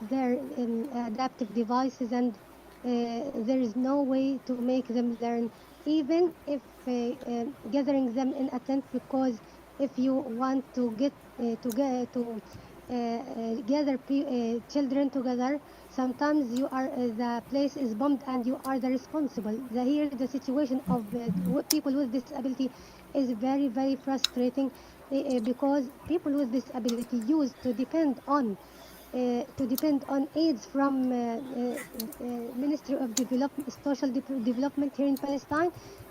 their adaptive devices, and there is no way to make them learn, even if gathering them in a tent, because if you want to gather children together, sometimes you are the place is bombed and you are the responsible. Here the situation of people with disability is very very frustrating, because people with disability used to depend on aids from Ministry of Development here in Palestine,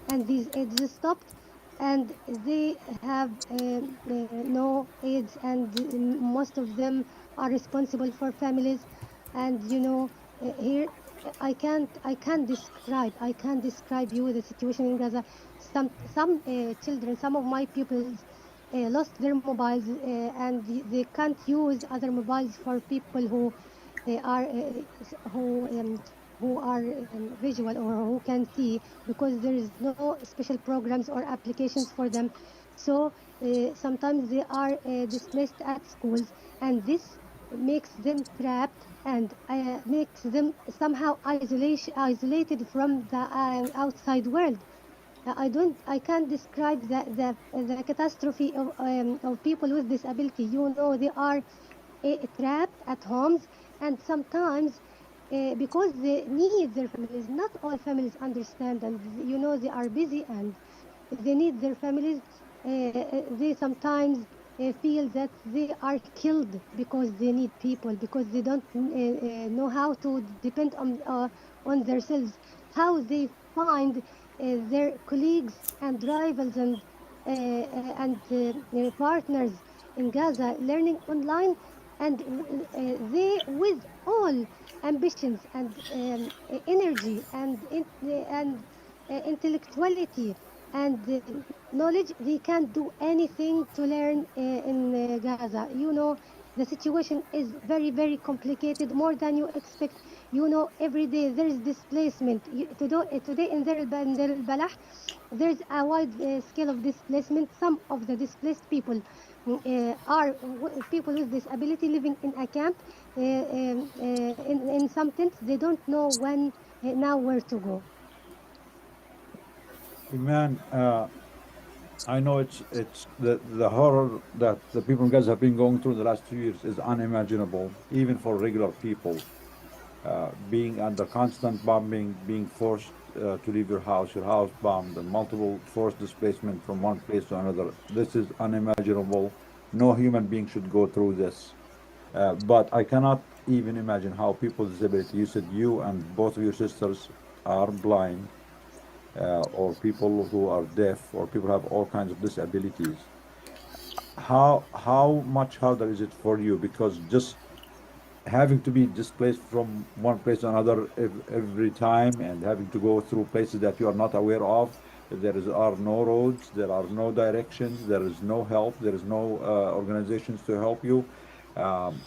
and these aids stopped, and they have no aids, and most of them are responsible for families, and here I can't describe you the situation in Gaza. Some children, some of my pupils lost their mobiles, and they can't use other mobiles for people who are who are visual or who can see, because there is no special programs or applications for them. So sometimes they are displaced at schools, and this makes them trapped and makes them somehow isolated from the outside world. I can't describe the catastrophe of people with disability. They are trapped at homes, and sometimes because they need their families. Not all families understand, and they are busy and they need their families. They sometimes feel that they are killed because they need people, because they don't know how to depend on themselves, how they find their colleagues and rivals and partners in Gaza learning online, and they with all ambitions and energy and intellectuality and knowledge, they can't do anything to learn in Gaza. The situation is very, very complicated, more than you expect. Every day there is displacement. Today in Deir al-Balah, there's a wide scale of displacement. Some of the displaced people are people with disability living in a camp, in some tents. They don't know when now where to go. Man, I know it's the horror that the people in Gaza have been going through the last 2 years is unimaginable, even for regular people. Being under constant bombing, being forced to leave your house bombed, and multiple forced displacement from one place to another. This is unimaginable. No human being should go through this. But I cannot even imagine how people with disability, you said you and both of your sisters are blind, or people who are deaf, or people who have all kinds of disabilities. How much harder is it for you? Because just having to be displaced from one place to another every time, and having to go through places that you are not aware of. Are no roads, there are no directions, there is no help, there is no organizations to help you.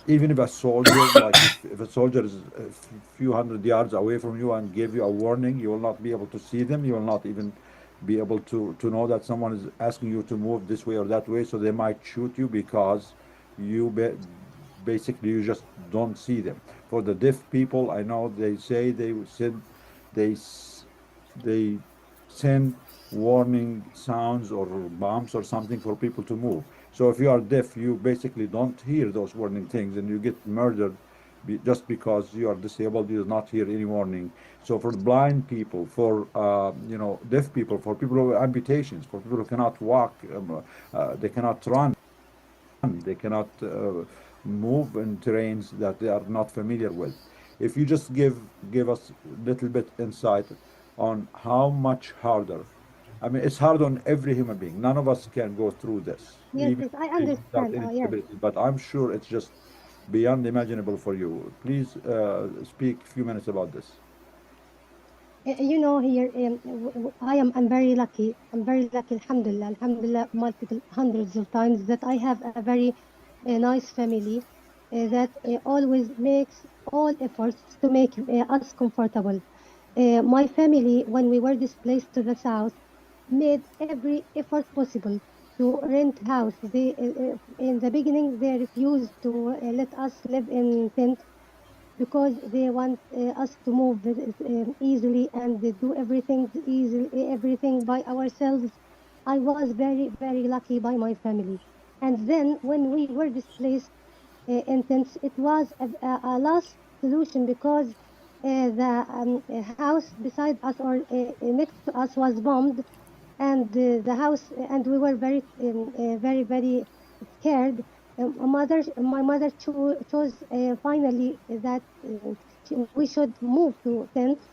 Even if a soldier, like if a soldier is a few hundred yards away from you and gave you a warning, you will not be able to see them. You will not even be able to know that someone is asking you to move this way or that way. So they might shoot you because you basically you just don't see them. For the deaf people, I know they say they s- they send warning sounds or bombs or something for people to move. So if you are deaf, you basically don't hear those warning things, and you get murdered just because you are disabled. You do not hear any warning. So for blind people, for deaf people, for people who have amputations, for people who cannot walk, they cannot run, they cannot move in terrains that they are not familiar with. If you just give us a little bit insight on how much harder. I mean, it's hard on every human being. None of us can go through this, Yes, even yes, I without understand. any Yes. disability. But I'm sure it's just beyond imaginable for you. Please speak a few minutes about this. Here I'm very lucky. I'm very lucky, alhamdulillah, alhamdulillah, multiple hundreds of times, that I have a very nice family that always makes all efforts to make us comfortable. My family, when we were displaced to the south, made every effort possible to rent house. In the beginning, they refused to let us live in tent, because they want us to move easily and do everything easily, everything by ourselves. I was very, very lucky by my family. And then when we were displaced intense, it was a last solution because the house beside us or next to us was bombed, and the house, and we were very, very, very scared. My mother chose finally that we should move to tents.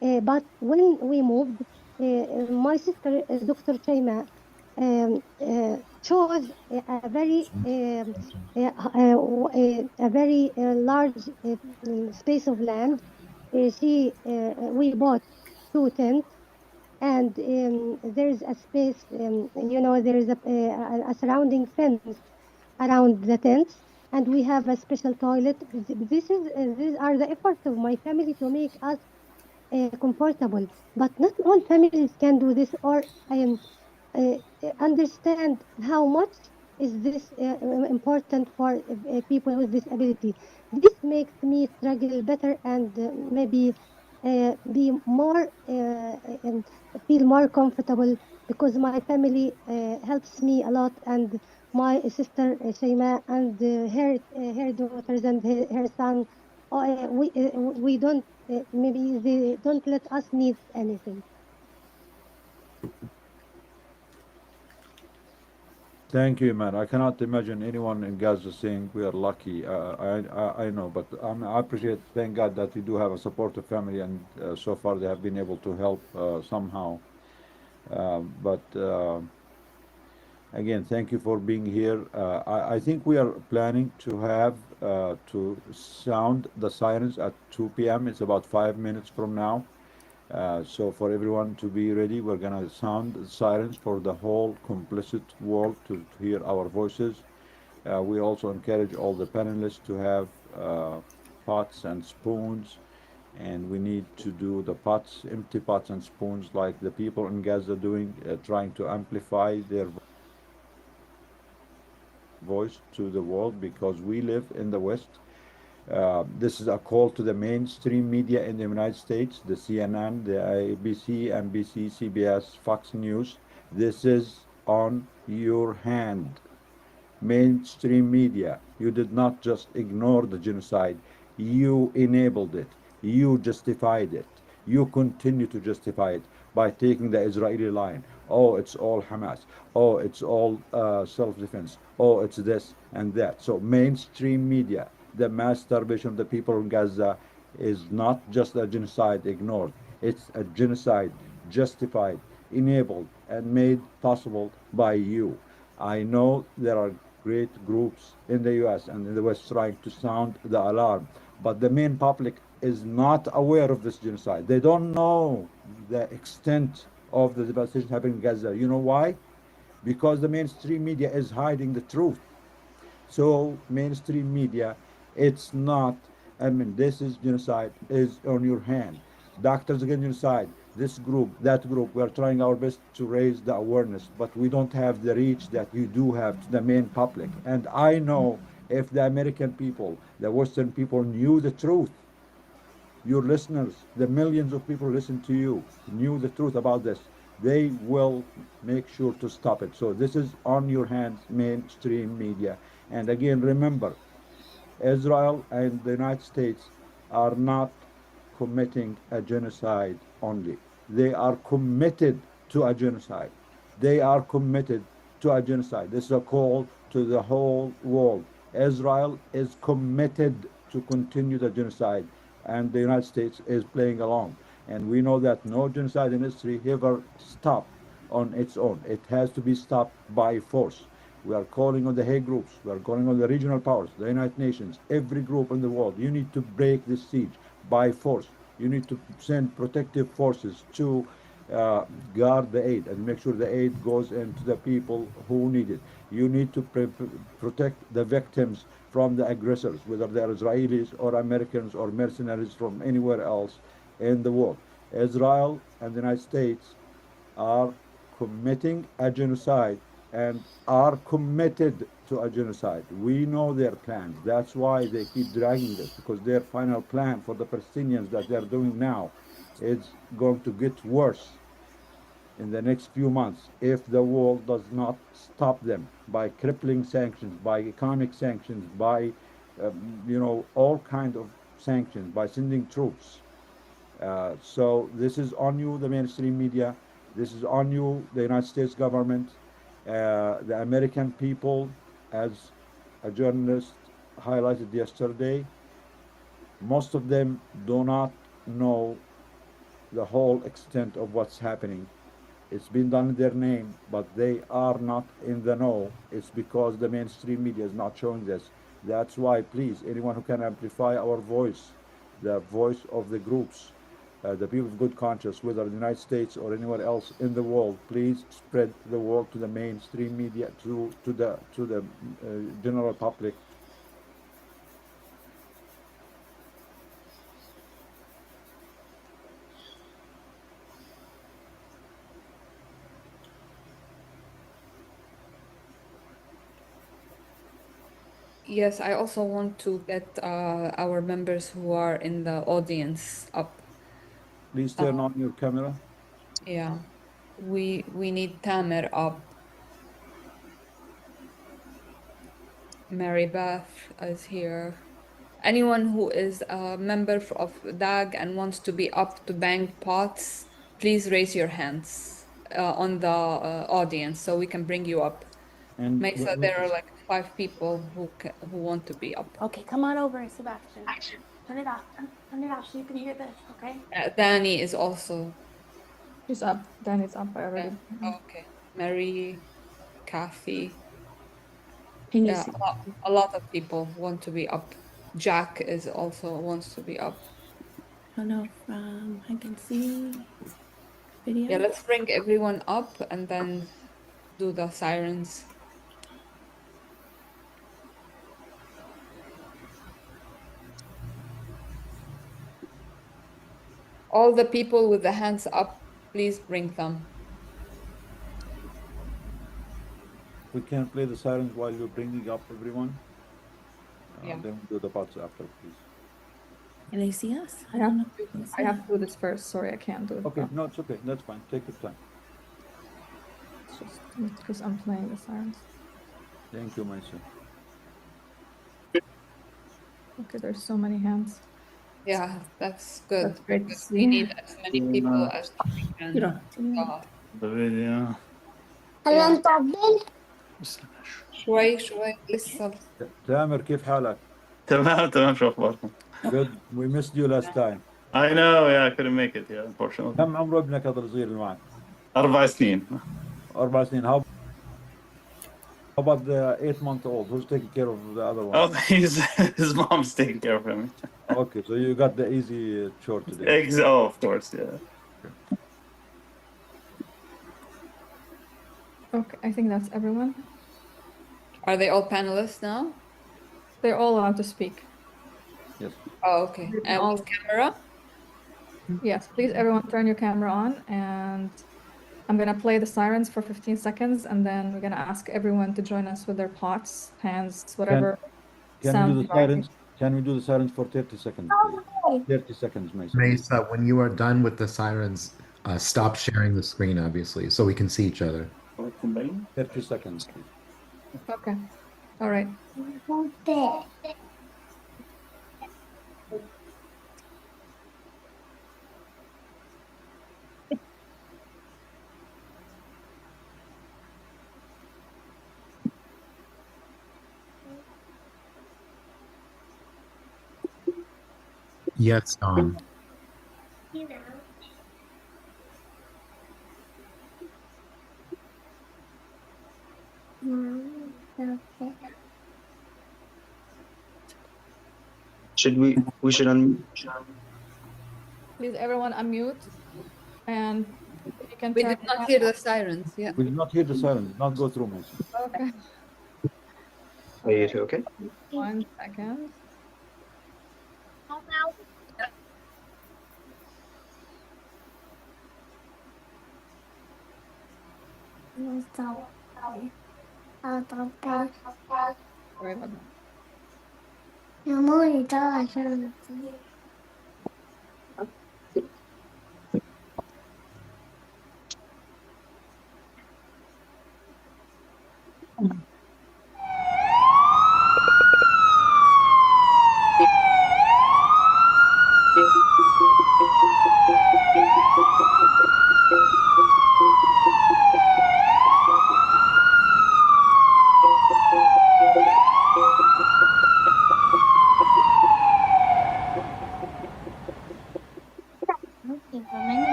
But when we moved, my sister, Dr. Shaima, chose a very a very large space of land. We bought two tents, and there is a space, there is a surrounding fence around the tents, and we have a special toilet. These are the efforts of my family to make us comfortable. But not all families can do this or understand how much is this important for people with disability. This makes me struggle better and maybe be more feel more comfortable because my family helps me a lot, and my sister Shaima and her daughters and her son, we don't maybe they don't let us need anything. Thank you, man. I cannot imagine anyone in Gaza saying we are lucky. I know, but I appreciate. Thank God that we do have a supportive family, and so far they have been able to help somehow. But again, thank you for being here. I think we are planning to have to sound the sirens at 2 p.m. It's about 5 minutes from now. So for everyone to be ready, we're gonna sound the sirens for the whole complicit world to hear our voices. We also encourage all the panelists to have pots and spoons, and we need to do the pots, empty pots and spoons, like the people in Gaza doing, trying to amplify their voice to the world because we live in the West. This is a call to the mainstream media in the United States, the CNN, the ABC, NBC, CBS, Fox News. This is on your hand. Mainstream media, you did not just ignore the genocide, you enabled it, you justified it, you continue to justify it by taking the Israeli line. Oh, it's all Hamas. Oh, it's all self-defense. Oh, it's this and that. So mainstream media, the mass starvation of the people in Gaza is not just a genocide ignored. It's a genocide justified, enabled, and made possible by you. I know there are great groups in the US and in the West trying to sound the alarm, but the main public is not aware of this genocide. They don't know the extent of the devastation happening in Gaza. You know why? Because the mainstream media is hiding the truth. So mainstream media, it's not. I mean, this is genocide is on your hand. Doctors Against Genocide, this group, that group, we are trying our best to raise the awareness, but we don't have the reach that you do have to the main public. And I know if the American people, the Western people knew the truth, your listeners, the millions of people who listen to you, knew the truth about this, they will make sure to stop it. So this is on your hands, mainstream media. And again, remember, Israel and the United States are not committing a genocide only. They are committed to a genocide. They are committed to a genocide. This is a call to the whole world. Israel is committed to continue the genocide, and the United States is playing along. And we know that no genocide in history ever stopped on its own. It has to be stopped by force. We are calling on the Hague groups. We are calling on the regional powers, the United Nations, every group in the world. You need to break this siege by force. You need to send protective forces to guard the aid and make sure the aid goes into the people who need it. You need to protect the victims from the aggressors, whether they're Israelis or Americans or mercenaries from anywhere else in the world. Israel and the United States are committing a genocide and are committed to a genocide. We know their plans. That's why they keep dragging this, because their final plan for the Palestinians that they're doing now is going to get worse in the next few months if the world does not stop them by crippling sanctions, by economic sanctions, by all kind of sanctions, by sending troops. So this is on you, the mainstream media. This is on you, the United States government, the American people. As a journalist highlighted yesterday, most of them do not know the whole extent of what's happening. It's been done in their name, but they are not in the know. It's because the mainstream media is not showing this. That's why, please, anyone who can amplify our voice, the voice of the groups, the people of good conscience, whether in the United States or anywhere else in the world, please spread the word to the mainstream media, to the general public. Yes, I also want to get our members who are in the audience up. Please turn on your camera. Yeah, we need Tamer up. Mary Beth is here. Anyone who is a member of DAG and wants to be up to bank pots, please raise your hands on the audience so we can bring you up. And Mesa, there are like 5 people who want to be up. Okay, come on over, Sebastian. Turn it off. Turn it off so you can hear this, okay? Danny is also. She's up. Danny's up. I already. Okay. Mary, Kathy. Can you Yeah, see? a lot of people want to be up. Jack is also wants to be up. I don't know if I can see video. Yeah, let's bring everyone up and then do the sirens. All the people with the hands up, please bring them. we can play the sirens while you're bringing up everyone. Yeah. Then we'll do the parts after, please. Can they see us? I have, know. Can they see I have us? to do this first. Sorry, I can't do it. Okay, now. no, it's okay. That's fine. Take your time. It's just because I'm playing the sirens. Thank you, Mason. Okay, there's so many hands. Yeah, that's good. That's great to Because we see. need as many people as we can. You don't have to. Yeah. هلا نطبل شوي لسه. تامر كيف حالك؟ تمام شو اخباركم؟ Good. We missed you last time. I know, yeah, I couldn't make it, yeah, unfortunately. كم عمر ابنك هذا الصغير اللي معك؟ 4 سنين. 4 سنين. How about the 8-month-old? Who's taking care of the other one? Oh, his mom's taking care of him. Okay, so you got the easy chore today. Oh, of course, yeah. Okay, I think that's everyone. Are they all panelists now? They're all allowed to speak. Yes. Oh, okay. And all- with camera? Yes, please everyone turn your camera on, and I'm gonna play the sirens for 15 seconds, and then we're gonna ask everyone to join us with their pots, hands, whatever. Can we do the sirens? Can we do the sirens for 30 seconds, please? 30 seconds, Mason. Mesa, when you are done with the sirens, stop sharing the screen, obviously, so we can see each other. 30 seconds, please. Okay. All right. Yes, Don. We should unmute. Please everyone unmute, and you can We turn did not hear the sirens. Yeah. We did not hear the sirens. Did not go through, Mason. Okay. Are you two okay? 1 second. Sorry about that.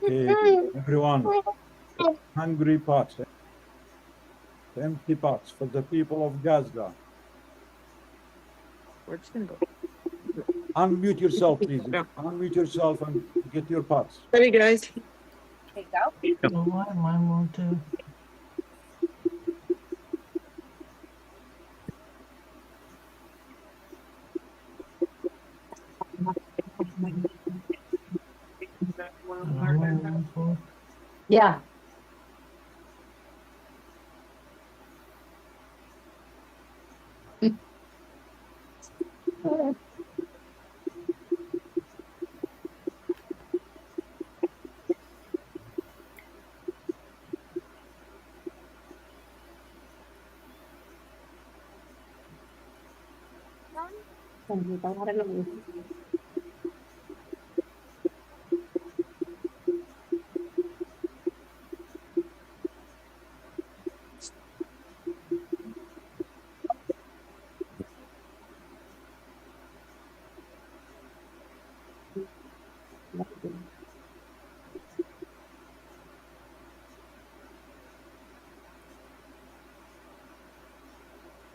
Okay, everyone, hungry pots, empty pots for the people of Gaza. Where's gonna go? Unmute yourself, please. Yeah. Unmute yourself and get your pots. Ready, guys? Take out. No, why mine won't do? Yeah.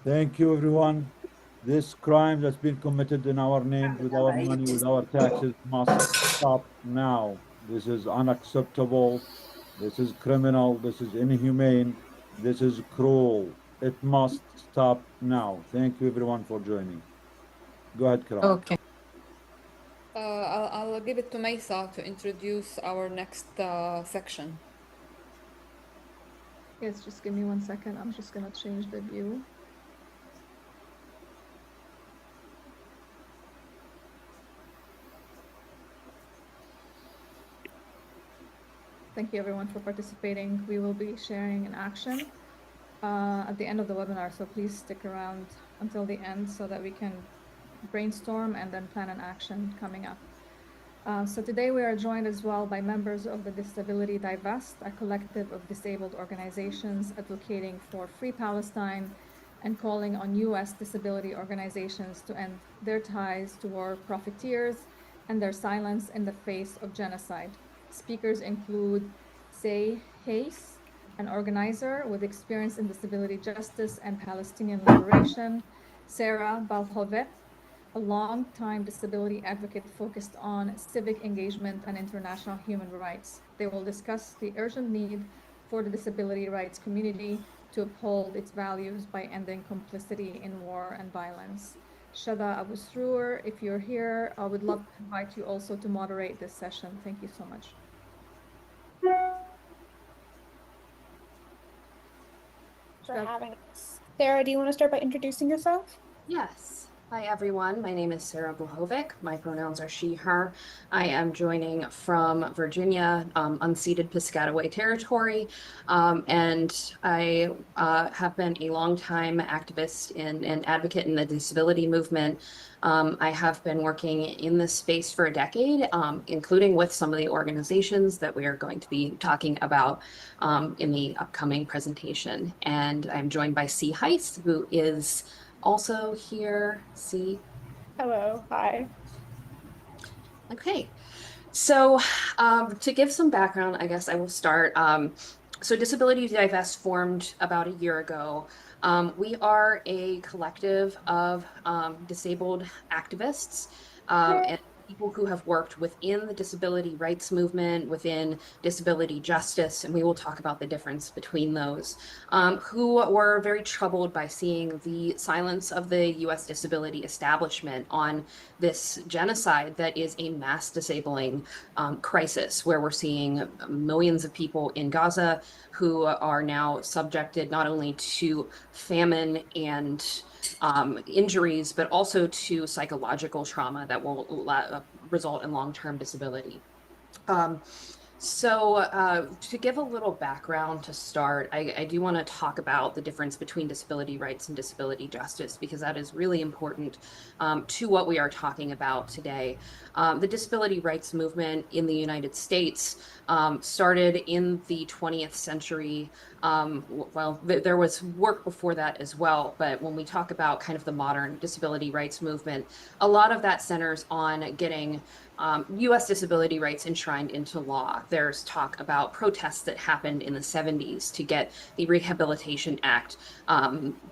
Thank you, everyone. This crime that's been committed in our names, with our money, with our taxes, must stop now. This is unacceptable. This is criminal. This is inhumane. This is cruel. It must stop now. Thank you, everyone, for joining. Go ahead, Karan. Okay. I'll give it to Maysa to introduce our next section. Yes, just give me 1 second. I'm just gonna change the view. Thank you everyone for participating. We will be sharing an action at the end of the webinar, so please stick around until the end so that we can brainstorm and then plan an action coming up. So today we are joined as well by members of the Disability Divest, a collective of disabled organizations advocating for free Palestine and calling on U.S. disability organizations to end their ties to war profiteers and their silence in the face of genocide. Speakers include Say Hayes, an organizer with experience in disability justice and Palestinian liberation, Sarah Balhovet, a long-time disability advocate focused on civic engagement and international human rights. They will discuss the urgent need for the disability rights community to uphold its values by ending complicity in war and violence. Shada Abu Sroor, if you're here, I would love to invite you also to moderate this session. Thank you so much. For having us. Sarah, do you want to start by introducing yourself? Yes. Hi, everyone. My name is Sarah Blahovic. My pronouns are she, her. I am joining from Virginia, unceded Piscataway territory, and I have been a longtime activist and advocate in the disability movement. I have been working in this space for a decade, including with some of the organizations that we are going to be talking about in the upcoming presentation. And I'm joined by C. Heiss, who is also here. See. Hello. Hi. Okay. So to give some background, I guess I will start. So Disability Divest formed about a year ago. We are a collective of disabled activists. And people who have worked within the disability rights movement, within disability justice, and we will talk about the difference between those, who were very troubled by seeing the silence of the US disability establishment on this genocide that is a mass disabling crisis, where we're seeing millions of people in Gaza who are now subjected not only to famine and injuries, but also to psychological trauma that will result in long-term disability. To give a little background to start, I do want to talk about the difference between disability rights and disability justice, because that is really important to what we are talking about today. The disability rights movement in the United States started in the 20th century. Well, there was work before that as well, but when we talk about kind of the modern disability rights movement, a lot of that centers on getting US disability rights enshrined into law. There's talk about protests that happened in the 70s to get the Rehabilitation Act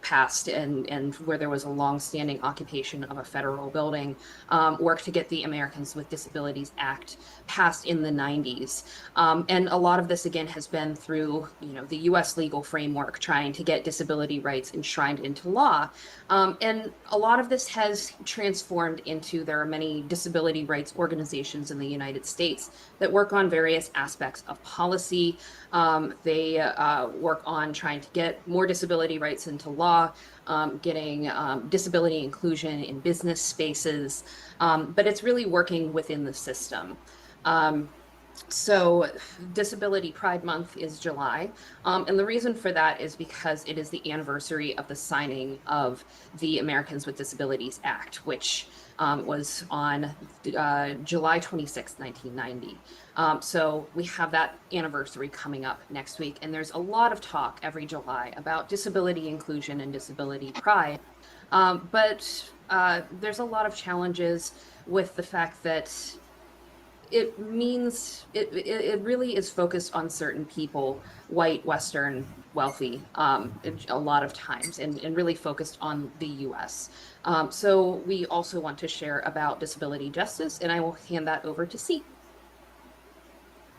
passed, and where there was a long-standing occupation of a federal building, work to get the Americans with Disabilities Act passed in the 90s. And a lot of this, again, has been through, the US legal framework, trying to get disability rights enshrined into law. And a lot of this has transformed into, there are many disability rights organizations in the United States that work on various aspects of policy. They work on trying to get more disability rights into law, getting disability inclusion in business spaces, but it's really working within the system. So Disability Pride Month is July. And the reason for that is because it is the anniversary of the signing of the Americans with Disabilities Act, which was on July 26, 1990. So we have that anniversary coming up next week. And there's a lot of talk every July about disability inclusion and disability pride. But there's a lot of challenges with the fact that it means it really is focused on certain people, white, Western, wealthy, a lot of times, and really focused on the US. So we also want to share about disability justice, and I will hand that over to C.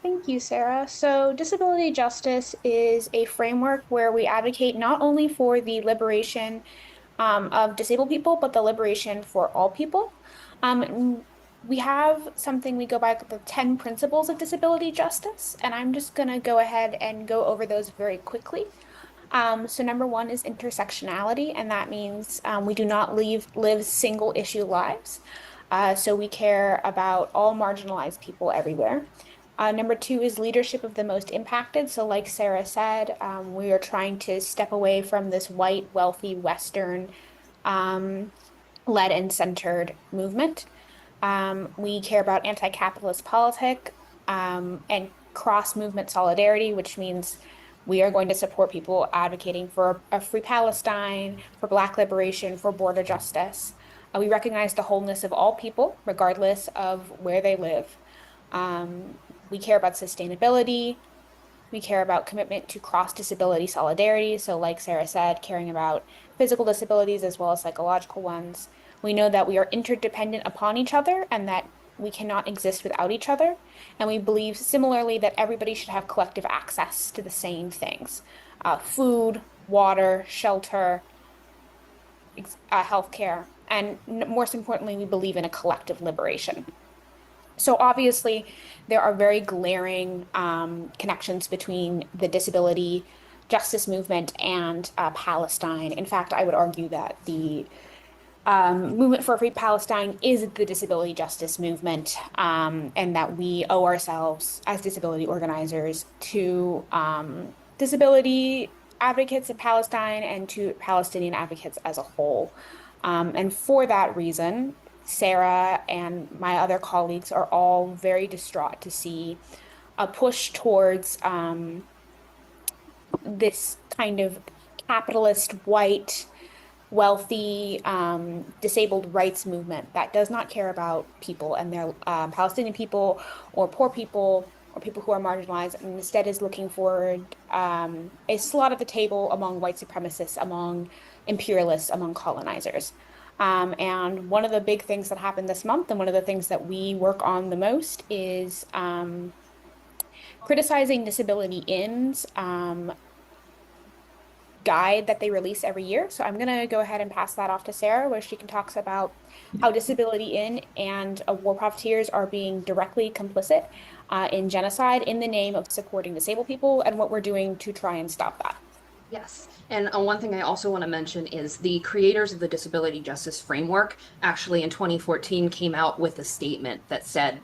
Thank you, Sarah. So disability justice is a framework where we advocate not only for the liberation of disabled people, but the liberation for all people. We have something we go by the 10 principles of disability justice, and I'm just going to go ahead and go over those very quickly. So number one is intersectionality, and that means we do not live single issue lives. So we care about all marginalized people everywhere. Number two is leadership of the most impacted. So like Sarah said, we are trying to step away from this white, wealthy, Western led and centered movement. We care about anti-capitalist politics and cross-movement solidarity, which means we are going to support people advocating for a free Palestine, for Black liberation, for border justice. We recognize the wholeness of all people, regardless of where they live. We care about sustainability. We care about commitment to cross-disability solidarity. So like Sarah said, caring about physical disabilities as well as psychological ones. We know that we are interdependent upon each other and that we cannot exist without each other. And we believe similarly that everybody should have collective access to the same things: food, water, shelter, healthcare. And most importantly, we believe in a collective liberation. So obviously, there are very glaring connections between the disability justice movement and Palestine. In fact, I would argue that the movement for a free Palestine is the disability justice movement, and that we owe ourselves as disability organizers to disability advocates in Palestine and to Palestinian advocates as a whole. And for that reason, Sarah and my other colleagues are all very distraught to see a push towards this kind of capitalist, white, wealthy, disabled rights movement that does not care about people and their Palestinian people or poor people or people who are marginalized, and instead is looking for a slot at the table among white supremacists, among imperialists, among colonizers. And one of the big things that happened this month, and one of the things that we work on the most, is criticizing Disability In's guide that they release every year. So I'm going to go ahead and pass that off to Sarah, where she can talk about how Disability In and war profiteers are being directly complicit in genocide in the name of supporting disabled people, and what we're doing to try and stop that. Yes, and one thing I also want to mention is the creators of the Disability Justice Framework actually in 2014 came out with a statement that said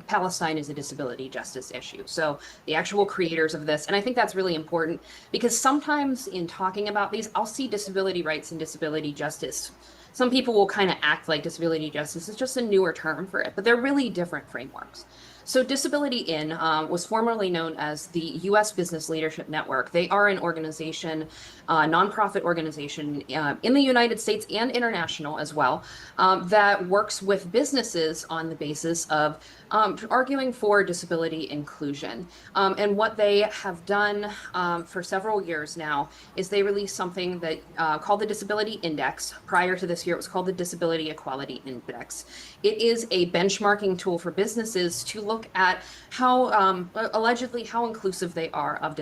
Palestine is a disability justice issue. So the actual creators of this, and I think that's really important because sometimes in talking about these, I'll see disability rights and disability justice. Some people will kind of act like disability justice is just a newer term for it, but they're really different frameworks. So Disability In was formerly known as the U.S. Business Leadership Network. They are an organization, nonprofit organization in the United States and international as well, that works with businesses on the basis of arguing for disability inclusion. And what they have done for several years now is they released something that called the Disability Index. Prior to this year, it was called the Disability Equality Index. It is a benchmarking tool for businesses to look at how allegedly how inclusive they are of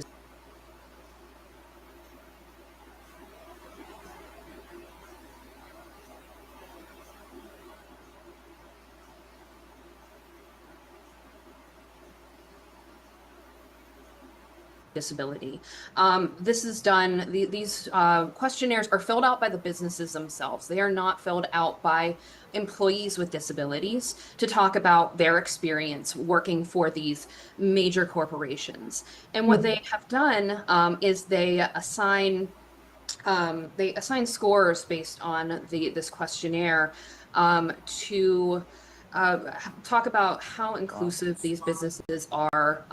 disability. This is done, these questionnaires are filled out by the businesses themselves. They are not filled out by employees with disabilities to talk about their experience working for these major corporations. And what they have done is they assign scores based on this questionnaire to talk about how inclusive these businesses are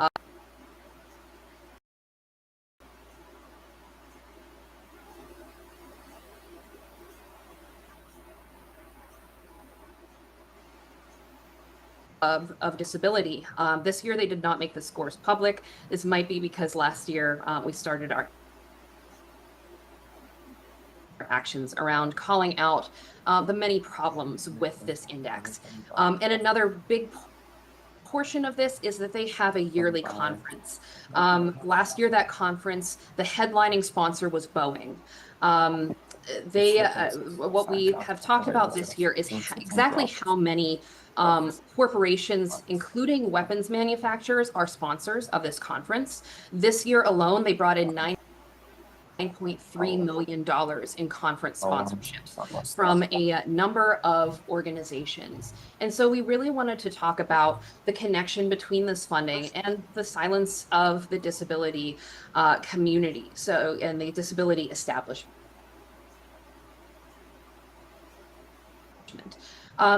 of disability. This year they did not make the scores public. This might be because last year we started our actions around calling out the many problems with this index. And another big portion of this is that they have a yearly conference. Last year, that conference, the headlining sponsor was Boeing. What we have talked about this year is exactly how many corporations, including weapons manufacturers, are sponsors of this conference. This year alone, they brought in $9.3 million in conference sponsorships from a number of organizations. And so we really wanted to talk about the connection between this funding and the silence of the disability community, and the disability establishment.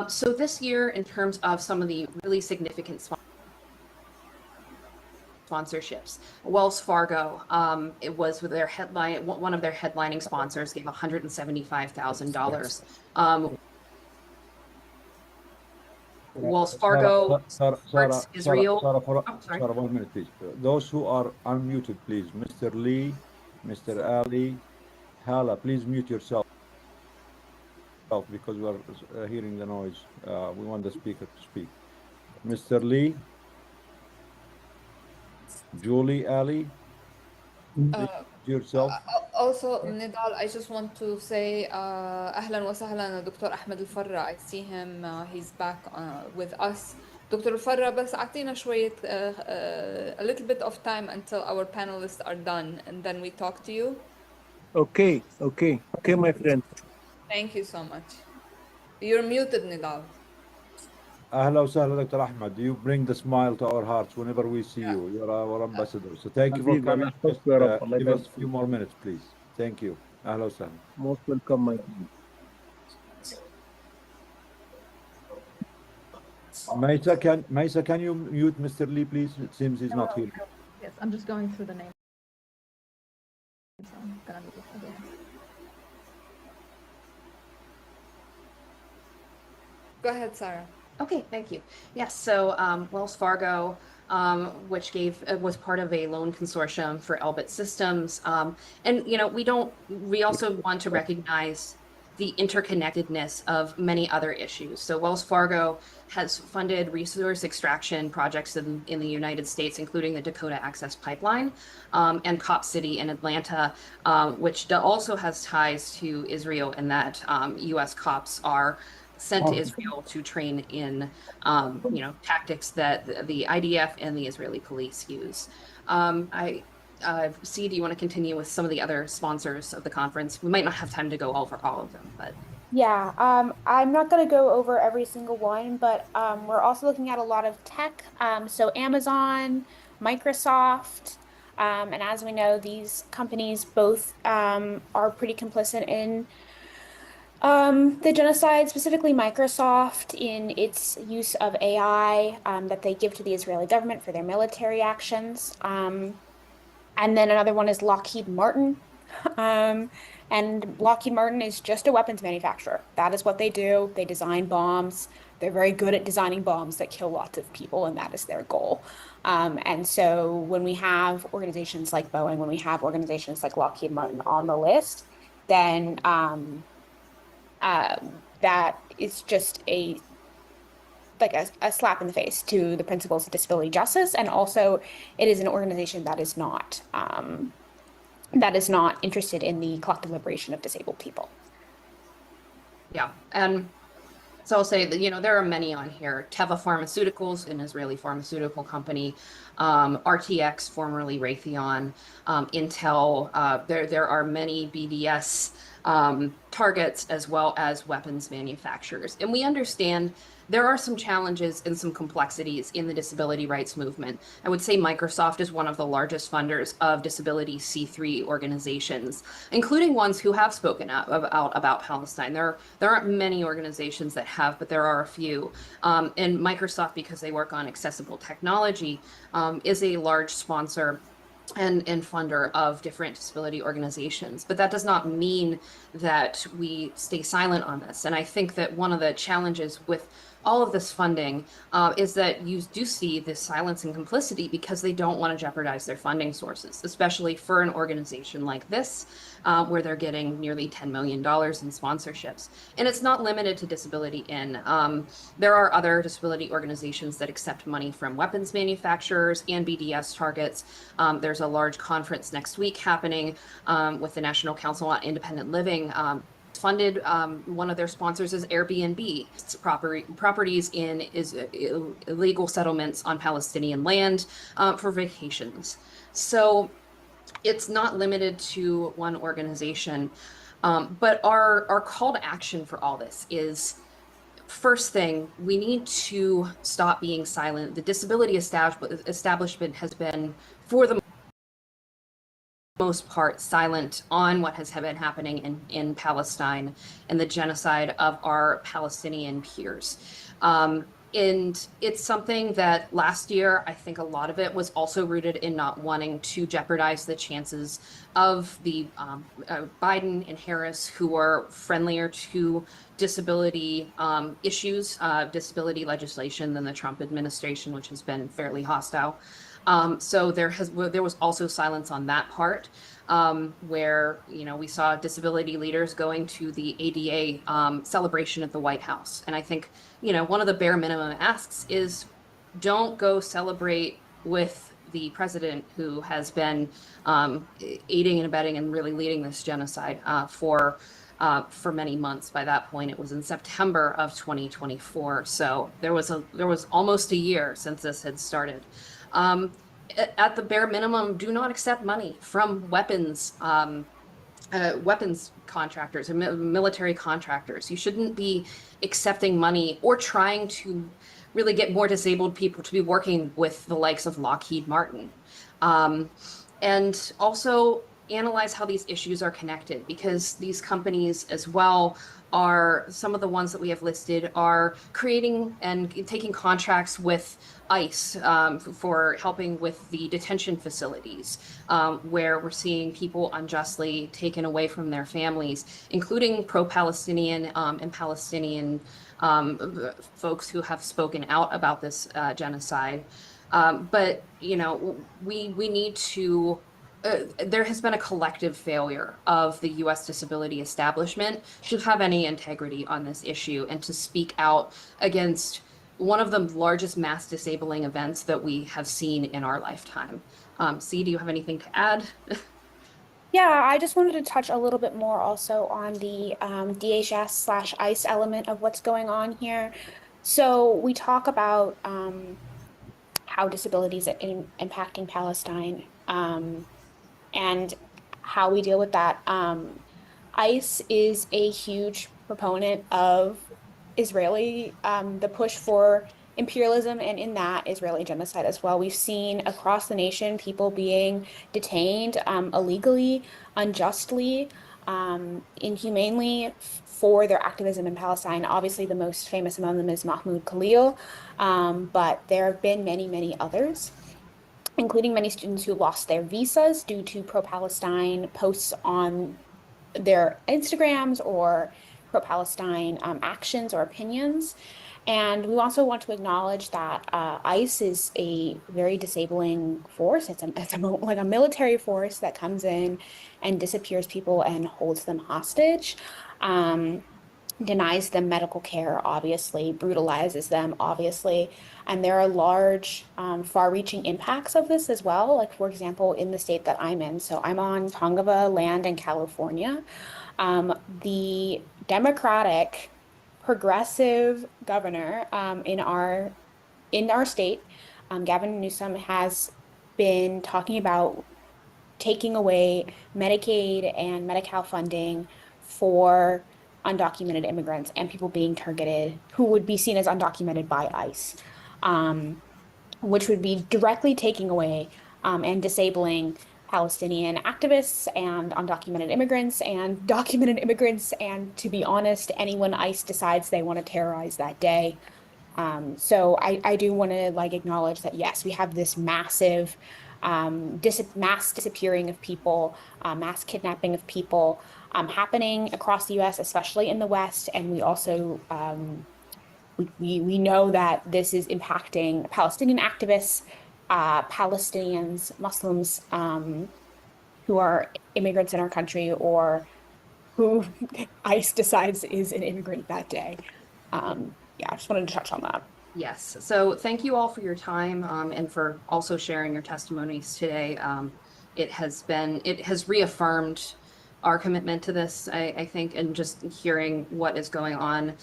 So this year, in terms of some of the really significant sponsorships, Wells Fargo, it was with their headline, one of their headlining sponsors gave $175,000. Wells Fargo, Israel. Sarah, 1 minute, please. Those who are unmuted, please. Mr. Lee, Mr. Ali, Hala, please mute yourself because we are hearing the noise. We want the speaker to speak. Mr. Lee, Julie, Ali, yourself. Also, Nidal, I just want to say أهلا وسهلا دكتور أحمد الفرة. I see him, he's back with us. دكتور الفرة, بس أعطينا شوية a little bit of time until our panelists are done, and then we talk to you. Okay, my friend. Thank you so much. You're muted, Nidal. أهلا وسهلا دكتور أحمد. You bring the smile to our hearts whenever we see you. You're our ambassador. So thank you for coming. Just, give us a few more minutes, please. Thank you. أهلا وسهلا. Most welcome, my friend. Maisa, can you mute Mr. Lee, please? It seems he's not here. Yes, I'm just going through the name. So I'm gonna mute it again. Go ahead, Sarah. Okay, thank you. Yes, so Wells Fargo, which was part of a loan consortium for Elbit Systems, and we also want to recognize the interconnectedness of many other issues. So Wells Fargo has funded resource extraction projects in the United States, including the Dakota Access Pipeline, and Cop City in Atlanta, which also has ties to Israel, in that U.S. cops are sent to Israel to train in, tactics that the IDF and the Israeli police use. C, do you want to continue with some of the other sponsors of the conference? We might not have time to go over all of them, but. Yeah, I'm not going to go over every single one, but we're also looking at a lot of tech. So Amazon, Microsoft, and as we know, these companies both are pretty complicit in the genocide, specifically Microsoft, in its use of AI that they give to the Israeli government for their military actions. And then another one is Lockheed Martin. And Lockheed Martin is just a weapons manufacturer. That is what they do. They design bombs. They're very good at designing bombs that kill lots of people, and that is their goal. And so when we have organizations like Boeing, when we have organizations like Lockheed Martin on the list, then that is just a slap in the face to the principles of disability justice. And also it is an organization that is not interested in the collective liberation of disabled people. Yeah. And so I'll say that, there are many on here. Teva Pharmaceuticals, an Israeli pharmaceutical company, RTX, formerly Raytheon, Intel. There are many BDS targets, as well as weapons manufacturers. And we understand there are some challenges and some complexities in the disability rights movement. I would say Microsoft is one of the largest funders of disability C3 organizations, including ones who have spoken out about Palestine. There aren't many organizations that have, but there are a few. And Microsoft, because they work on accessible technology, is a large sponsor and funder of different disability organizations. But that does not mean that we stay silent on this. And I think that one of the challenges with all of this funding is that you do see this silence and complicity because they don't want to jeopardize their funding sources, especially for an organization like this, where they're getting nearly $10 million in sponsorships. And it's not limited to Disability In. There are other disability organizations that accept money from weapons manufacturers and BDS targets. There's a large conference next week happening with the National Council on Independent Living. Funded, one of their sponsors is Airbnb. It's properties in illegal settlements on Palestinian land for vacations. So it's not limited to one organization. But our call to action for all this is, first thing, we need to stop being silent. The disability establishment has been, for the most part, silent on what has been happening in Palestine and the genocide of our Palestinian peers. And it's something that last year, I think a lot of it was also rooted in not wanting to jeopardize the chances of the Biden and Harris, who are friendlier to disability issues, disability legislation, than the Trump administration, which has been fairly hostile. So there was also silence on that part, where we saw disability leaders going to the ADA celebration at the White House. And I think one of the bare minimum asks is, don't go celebrate with the president who has been aiding and abetting and really leading this genocide for many months. By that point, it was in September of 2024. So there was almost a year since this had started. At the bare minimum, do not accept money from weapons contractors and military contractors. You shouldn't be accepting money or trying to really get more disabled people to be working with the likes of Lockheed Martin. And also analyze how these issues are connected, because these companies as well are, some of the ones that we have listed are creating and taking contracts with ICE for helping with the detention facilities, where we're seeing people unjustly taken away from their families, including pro-Palestinian and Palestinian folks who have spoken out about this genocide. But we need to there has been a collective failure of the U.S. disability establishment to have any integrity on this issue and to speak out against one of the largest mass disabling events that we have seen in our lifetime. C, do you have anything to add? Yeah, I just wanted to touch a little bit more also on the DHS/ICE element of what's going on here. So we talk about how disabilities are impacting Palestine and how we deal with that. ICE is a huge proponent of Israeli, the push for imperialism, and in that, Israeli genocide as well. We've seen across the nation people being detained illegally, unjustly, inhumanely for their activism in Palestine. Obviously, the most famous among them is Mahmoud Khalil, but there have been many, many others, including many students who lost their visas due to pro-Palestine posts on their Instagrams or pro-Palestine actions or opinions. And we also want to acknowledge that ICE is a very disabling force. It's like a military force that comes in and disappears people and holds them hostage. Denies them medical care, obviously, brutalizes them, obviously. And there are large, far-reaching impacts of this as well. Like, for example, in the state that I'm in, so I'm on Tongava land in California. The Democratic progressive governor in our state, Gavin Newsom, has been talking about taking away Medicaid and Medi-Cal funding for undocumented immigrants and people being targeted who would be seen as undocumented by ICE, which would be directly taking away and disabling Palestinian activists and undocumented immigrants and documented immigrants, and to be honest, anyone ICE decides they want to terrorize that day. So I do want to acknowledge that, yes, we have this massive mass disappearing of people, mass kidnapping of people happening across the US, especially in the West. And we also we know that this is impacting Palestinian activists, Palestinians, Muslims who are immigrants in our country or who ICE decides is an immigrant that day. Yeah, I just wanted to touch on that. Yes. So thank you all for your time and for also sharing your testimonies today. It has reaffirmed our commitment to this, I think, and just hearing what is going on.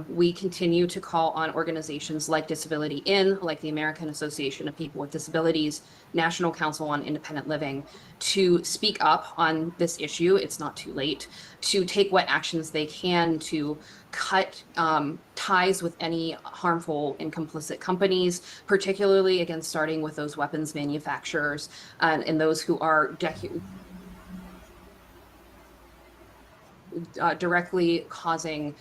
We continue to call on organizations like Disability In, like the American Association of People with Disabilities, National Council on Independent Living, to speak up on this issue. It's not too late to take what actions they can to cut ties with any harmful and complicit companies, particularly, again, starting with those weapons manufacturers and those who are directly causing,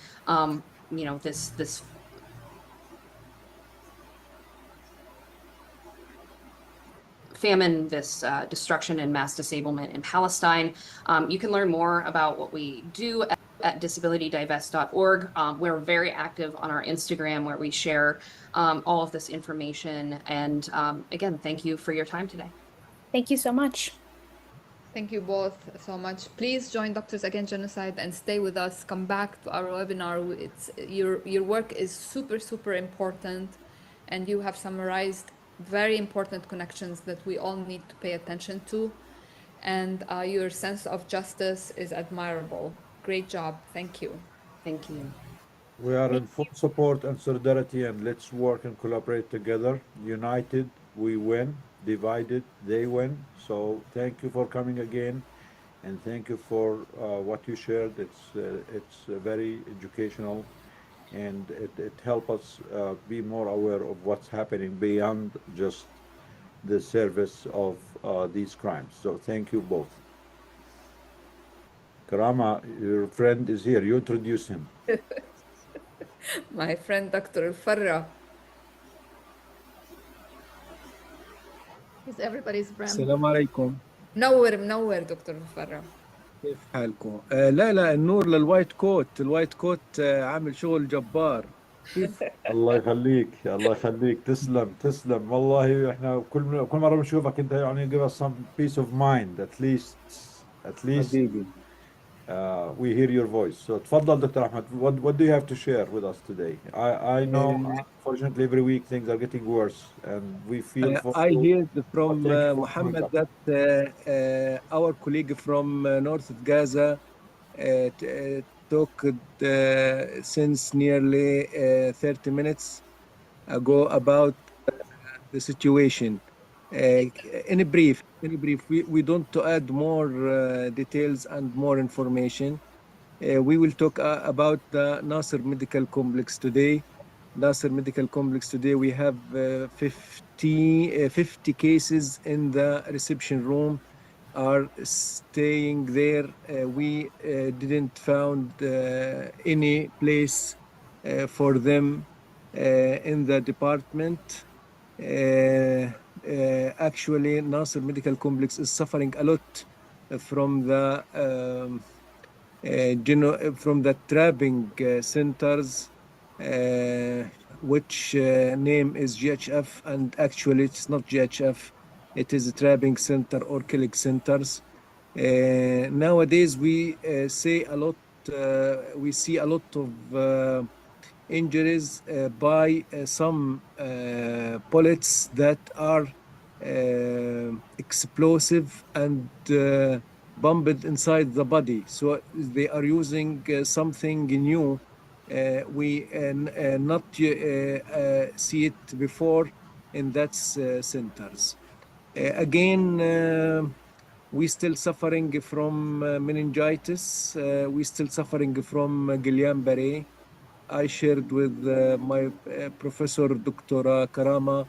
this famine, this destruction and mass disablement in Palestine. You can learn more about what we do at disabilitydivest.org. We're very active on our Instagram, where we share all of this information. And again, thank you for your time today. Thank you so much. Thank you both so much. Please join Doctors Against Genocide and stay with us. Come back to our webinar. It's your work is super, super important, and you have summarized very important connections that we all need to pay attention to. And your sense of justice is admirable. Great job. Thank you. Thank you. We are in full support and solidarity, and let's work and collaborate together. United, we win. Divided, they win. So thank you for coming again, and thank you for what you shared. It's very educational, and it helps us be more aware of what's happening beyond just the service of these crimes. So thank you both. Karama, your friend is here. You introduce him. My friend Dr. Farra. He's everybody's friend. السلام عليكم. منور دكتور فرا. كيف حالكم؟ لا النور للوايت كوت، الوايت كوت عامل شغل جبار. الله يخليك الله يخليك تسلم تسلم والله احنا كل مرة بنشوفك انت يعني give us some peace of mind at least حبيبي. we hear your voice. So تفضل دكتور أحمد, what do you have to share with us today? I know unfortunately every week things are getting worse and we feel for I you. heard But from thank you for Muhammad showing up. that our colleague from north of Gaza talked since nearly 30 minutes ago about the situation. In a brief, we don't to add more details and more information. We will talk about the Nasser Medical Complex today. Nasser Medical Complex today, we have 50 cases in the reception room are staying there. We didn't found any place for them in the department. Actually, Nasser Medical Complex is suffering a lot from the from the trapping centers, which name is GHF, and actually it's not GHF, it is a trapping center or killing centers. Nowadays, we see a lot of injuries by some bullets that are explosive and bombed inside the body. So they are using something new. We not see it before in that centers. Again, we still suffering from meningitis. We still suffering from Guillain-Barré. I shared with my professor, Dr. Karama,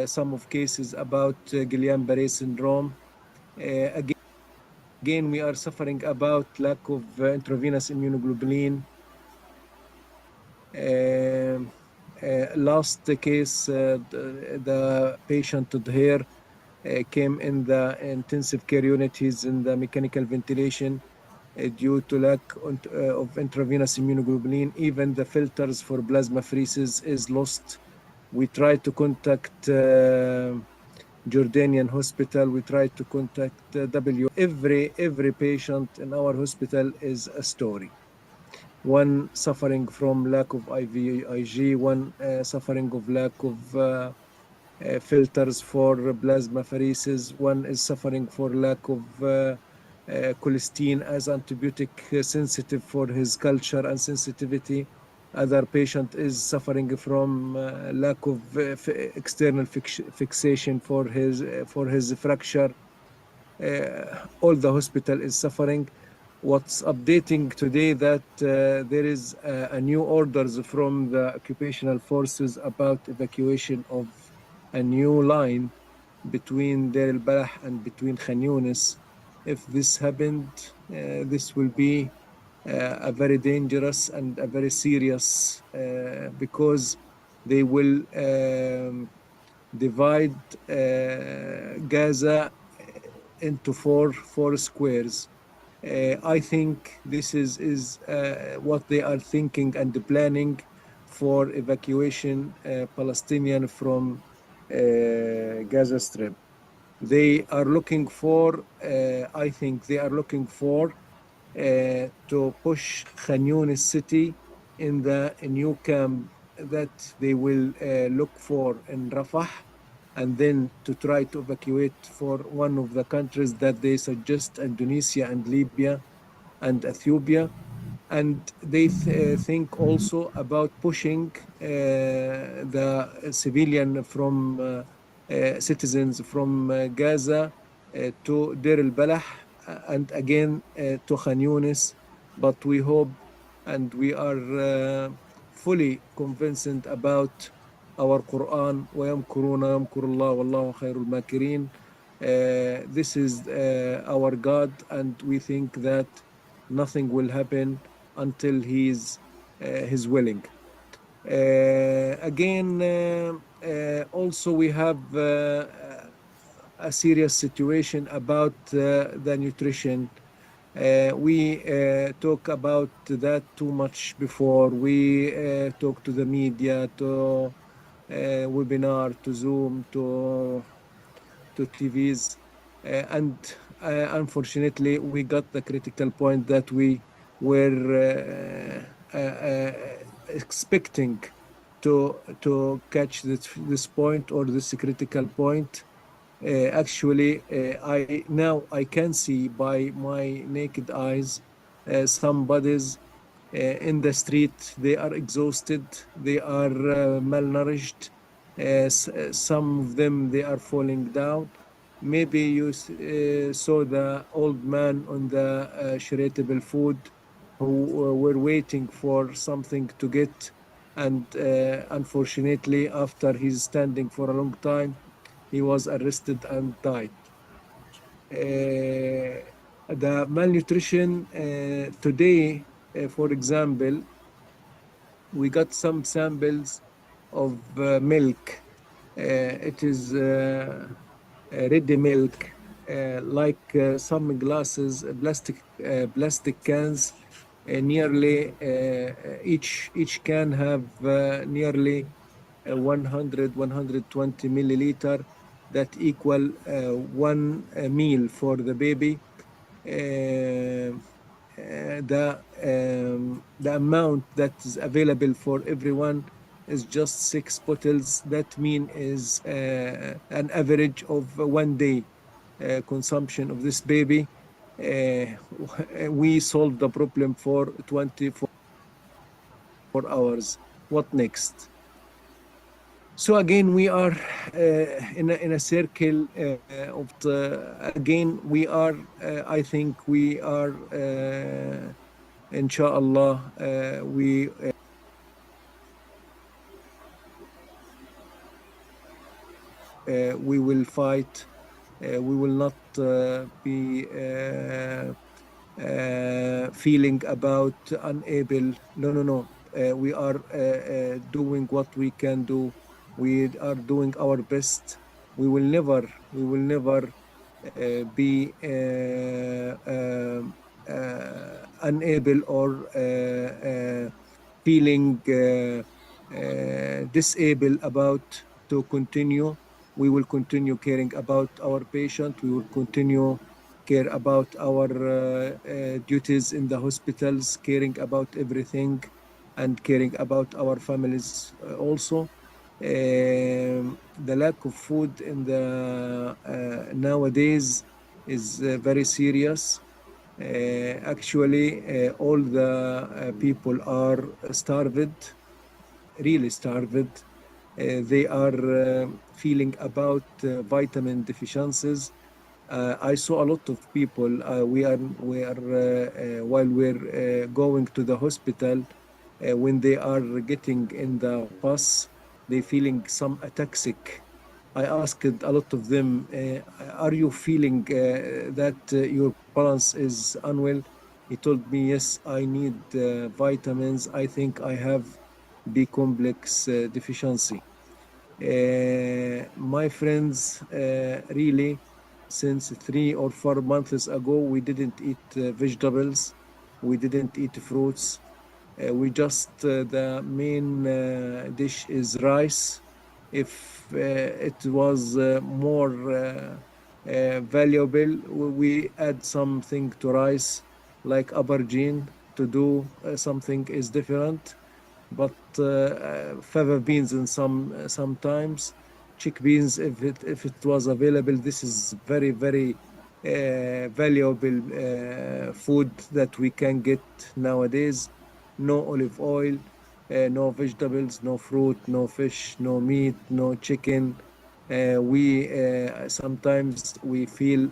some of cases about Guillain-Barré syndrome. Again, we are suffering about lack of intravenous immunoglobulin. Last case, the patient here came in the intensive care unit. He's in the mechanical ventilation due to lack of intravenous immunoglobulin. Even the filters for plasmapheresis is lost. We tried to contact Jordanian hospital. We tried to contact Every patient in our hospital is a story. One suffering from lack of IVIG, one suffering of lack of filters for plasmapheresis, one is suffering for lack of cholesterol as antibiotic sensitive for his culture and sensitivity. Other patient is suffering from lack of external fixation for his fracture. All the hospital is suffering. What's updating today that there is a new orders from the occupational forces about evacuation of a new line between Deir el-Balah and between Khan Yunis. If this happened, this will be a very dangerous and a very serious because they will divide Gaza into four squares. I think this is what they are thinking and planning for evacuation Palestinian from Gaza Strip. They are looking for, I think they are looking for to push Khan Yunis city in the new camp that they will look for in Rafah, and then to try to evacuate for one of the countries that they suggest, Indonesia and Libya and Ethiopia. And they think also about pushing the civilian from citizens from Gaza to Deir el-Balah and again to Khan Yunis. But we hope and we are fully convinced about our Quran. وَيَمْكُرُونَ يَمْكُرُ اللَّهُ وَاللَّهُ خَيْرُ الْمَاكِرِينَ. This is our God, and we think that nothing will happen until he's willing. Again, also we have a serious situation about the nutrition. We talk about that too much before. We talk to the media, to webinar, to Zoom, to TVs, and unfortunately, we got the critical point that we were expecting to catch this point or this critical point. Actually, I can see by my naked eyes some bodies in the street. They are exhausted. They are malnourished. Some of them they are falling down. Maybe you saw the old man on the shareable food who were waiting for something to get, and unfortunately, after he's standing for a long time, he was arrested and died. The malnutrition today, for example, we got some samples of milk. It is ready milk, like some glasses, plastic cans. Nearly each can have nearly 100, 120 milliliter that equal one meal for the baby. The amount that is available for everyone is just 6 bottles. That mean is an average of 1 day consumption of this baby. We solved the problem for 24 hours. What next? So again, we are in a circle of again, we are, I think we are, inshallah, we will fight. We will not be feeling about unable. No, no, no. We are doing what we can do. We are doing our best. We will never be unable or feeling disabled about to continue. We will continue caring about our patient. We will continue care about our duties in the hospitals, caring about everything, and caring about our families also. The lack of food in the nowadays is very serious. Actually, all the people are starved, really starved. They are feeling about vitamin deficiencies. I saw a lot of people. While we're going to the hospital, when they are getting in the bus, they feeling some ataxic. I asked a lot of them, "Are you feeling that your balance is unwell?" He told me, "Yes, I need vitamins. I think I have B complex deficiency." My friends, really, since 3 or 4 months ago, we didn't eat vegetables, we didn't eat fruits. We just the main dish is rice. If it was more valuable, we add something to rice, like aubergine, to do something is different. But fava beans in sometimes, chickpeas if it was available. This is very valuable food that we can get nowadays. No olive oil, no vegetables, no fruit, no fish, no meat, no chicken. We sometimes we feel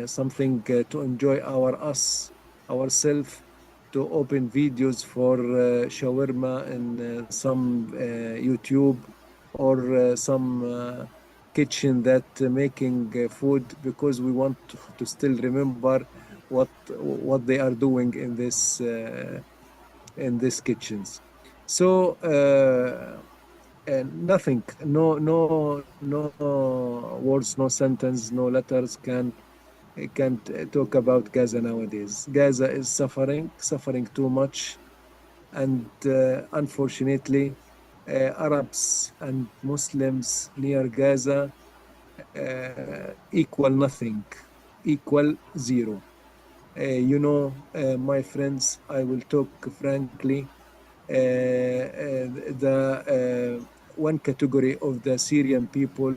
something to enjoy ourselves, to open videos for shawarma and some YouTube, or some kitchen that making food, because we want to still remember what they are doing in these kitchens. So nothing, no words, no sentence, no letters can can't talk about Gaza nowadays. Gaza is suffering too much, and unfortunately, Arabs and Muslims near Gaza equal nothing, equal zero. My friends, I will talk frankly. The one category of the Syrian people,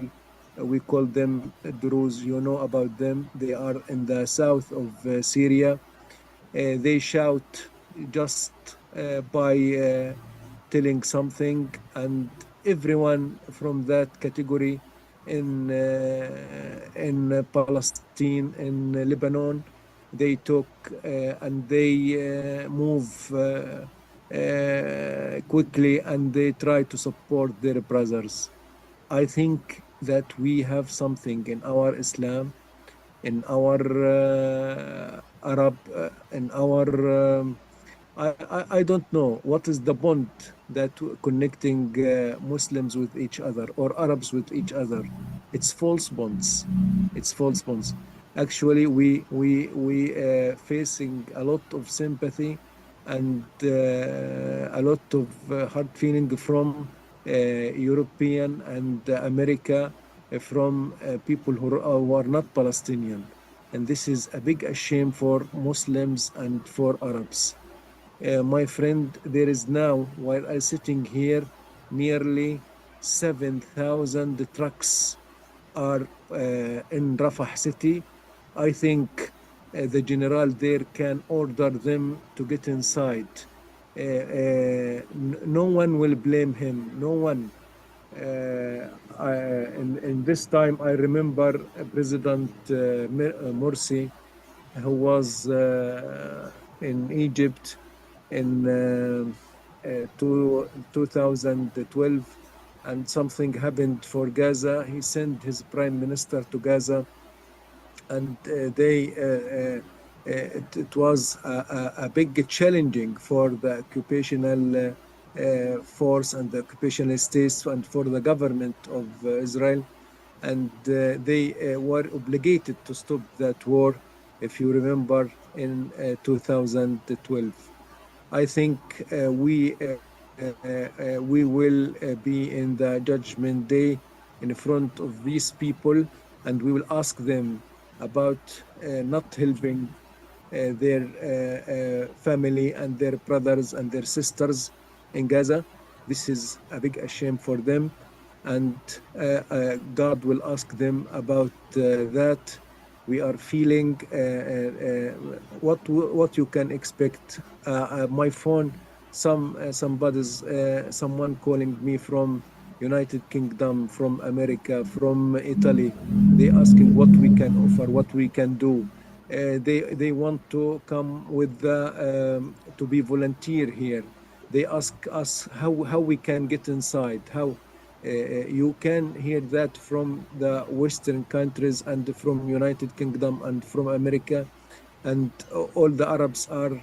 we call them Druze. You know about them. They are in the south of Syria. They shout just by telling something, and everyone from that category in Palestine, in Lebanon, they talk and they move quickly, and they try to support their brothers. I think that we have something in our Islam, in our Arab, in our I don't know what is the bond that connecting Muslims with each other or Arabs with each other. It's false bonds. It's false bonds. Actually, we facing a lot of sympathy and a lot of hard feeling from European and America, from people who are not Palestinian, and this is a big shame for Muslims and for Arabs. My friend, there is now, while I sitting here, nearly 7,000 trucks are in Rafah city. I think the general there can order them to get inside. No one will blame him. No one. In this time, I remember President Morsi, who was in Egypt in 2012, and something happened for Gaza. He sent his prime minister to Gaza, and it was a big challenging for the occupational force and the occupational states and for the government of Israel, and they were obligated to stop that war, if you remember, in 2012. I think we will be in the judgment day in front of these people, and we will ask them about not helping their family and their brothers and their sisters in Gaza. This is a big shame for them, and God will ask them about that. We are feeling what you can expect. My phone, someone calling me from United Kingdom, from America, from Italy. They asking what we can offer, what we can do. They want to come with to be volunteer here. They ask us how we can get inside. How you can hear that from the Western countries and from United Kingdom and from America, and all the Arabs are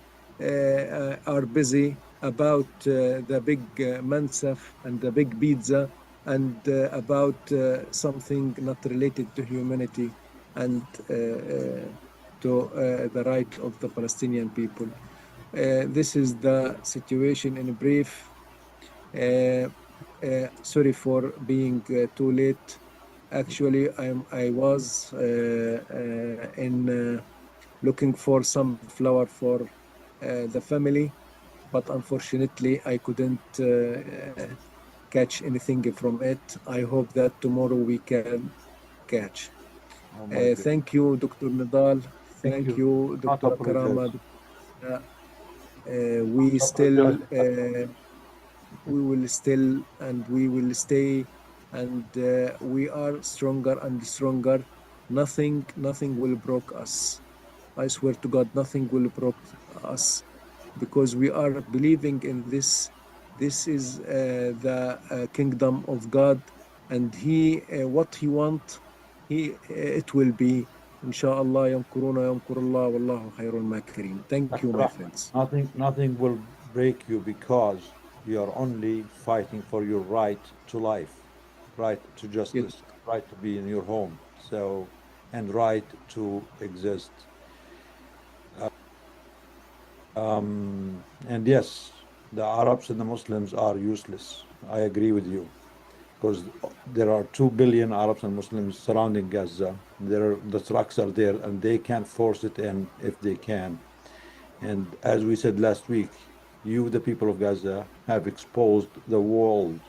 busy about the big mansaf and the big pizza, and about something not related to humanity and to the right of the Palestinian people. This is the situation in brief. Sorry for being too late. Actually, I was in looking for some flower for the family, but unfortunately, I couldn't catch anything from it. I hope that tomorrow we can catch. Oh my goodness. Thank you, Dr. Nidal. Thank Thank you. you, Not Dr. apologize. Karama. We still we will still and we will stay, and we are stronger and stronger. Nothing will break us. I swear to God, nothing will break us, because we are believing in this. This is the kingdom of God, and He what He want, He it will be. Inshallah, yamkuruna yamkurullah, wallahu khairul makirin. Thank you, Dr. my Ahmed, friends. nothing will break you because you are only fighting for your right to life, right to Yes. justice, right to be in your home. So and right to exist. And yes, the Arabs and the Muslims are useless. I agree with you because there are 2 billion Arabs and Muslims surrounding Gaza. The trucks are there and they can't force it in if they can. And as we said last week, you, the people of Gaza, have exposed the world.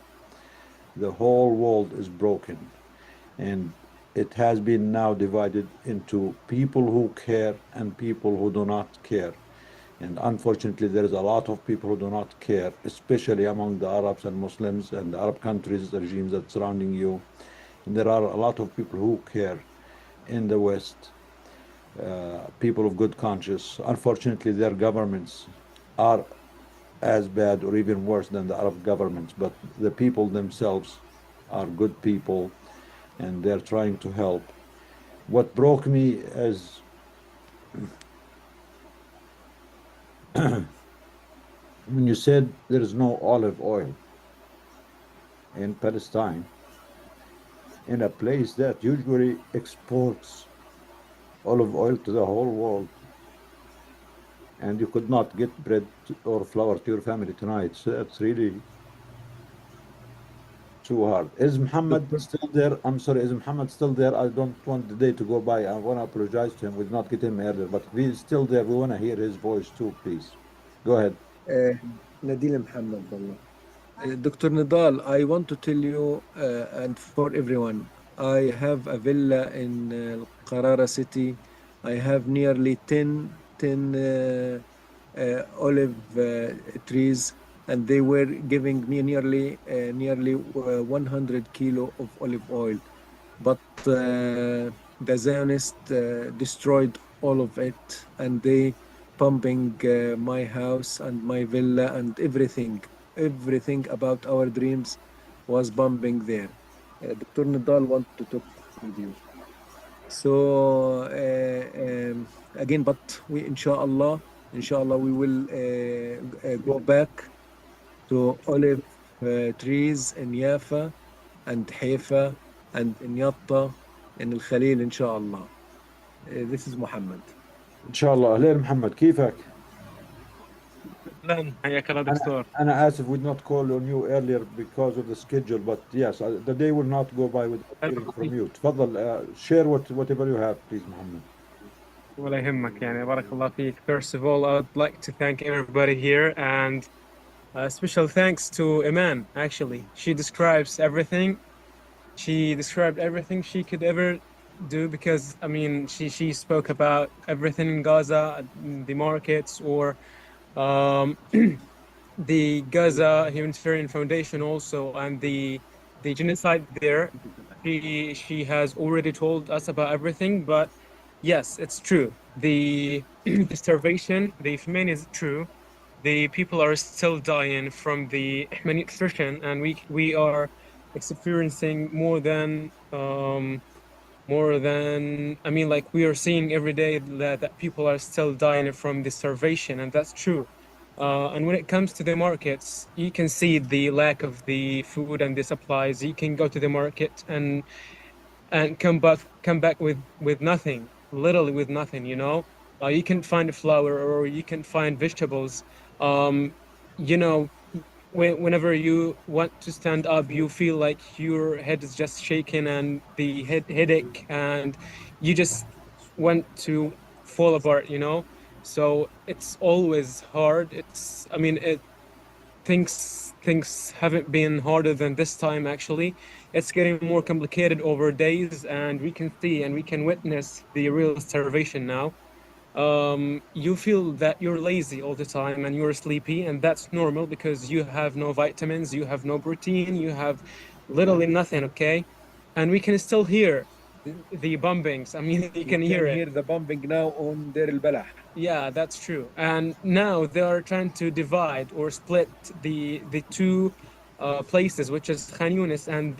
The whole world is broken. And it has been now divided into people who care and people who do not care. And unfortunately, there is a lot of people who do not care, especially among the Arabs and Muslims and the Arab countries, the regimes that surrounding you. And there are a lot of people who care in the West, people of good conscience. Unfortunately, their governments are as bad or even worse than the Arab governments, but the people themselves are good people and they're trying to help. What broke me is when you said there is no olive oil in Palestine, in a place that usually exports olive oil to the whole world, and you could not get bread or flour to your family tonight. So that's really too hard. Is Muhammad Doctor, still there? I'm sorry, is Muhammad still there? I don't want the day to go by. I want to apologize to him. We did not get him earlier, but if he's still there, we want to hear his voice too, please. Go ahead. uh, Nadil Muhammad Wallah. Dr. Nidal, I want to tell you and for everyone, I have a villa in Qarara city. I have nearly 10 olive trees, and they were giving me nearly 100 kilo of olive oil. But the Zionists destroyed all of it, and they pumping my house and my villa and everything. Everything about our dreams was bombing there. Dr. Nadal want to talk with you. So again, but we inshallah, we will go back to olive trees in Yafa and Haifa and in Yatta and Al Khalil, inshallah. This is Muhammad. إن شاء الله. أهلين محمد كيفك؟ اهلا حياك الله أنا دكتور. أنا آسف we did not call on you earlier because of the schedule, but yes, the day will not go by without hearing from you. تفضل, share whatever you have, please, Muhammad. ولا يهمك يعني بارك الله فيك. First of all, I'd like to thank everybody here and special thanks to Iman. Actually, she describes everything. She described everything she could ever do because I mean she spoke about everything in Gaza, the markets or um, the Gaza Humanitarian Foundation also and the genocide there. She has already told us about everything, but yes, it's true. The the starvation, the famine is true. The people are still dying from the malnutrition, and we are experiencing more than I mean, like we are seeing every day that people are still dying from the starvation, and that's true. And when it comes to the markets, you can see the lack of the food and the supplies. You can go to the market and come back with nothing, literally with nothing. You know, you can find flour or you can find vegetables. Um, you know, whenever you want to stand up, you feel like your head is just shaking and the headache, and you just want to fall apart. You know, so it's always hard. I mean, things haven't been harder than this time actually. It's getting more complicated over days, and we can see and we can witness the real starvation now. You feel that you're lazy all the time and you're sleepy, and that's normal because you have no vitamins, you have no protein, you have literally nothing, okay? And we can still hear the bombings. I mean, you can hear it. The bombing now on Deir al-Balah. Yeah, that's true. And now they are trying to divide or split the two places, which is Khan Yunis and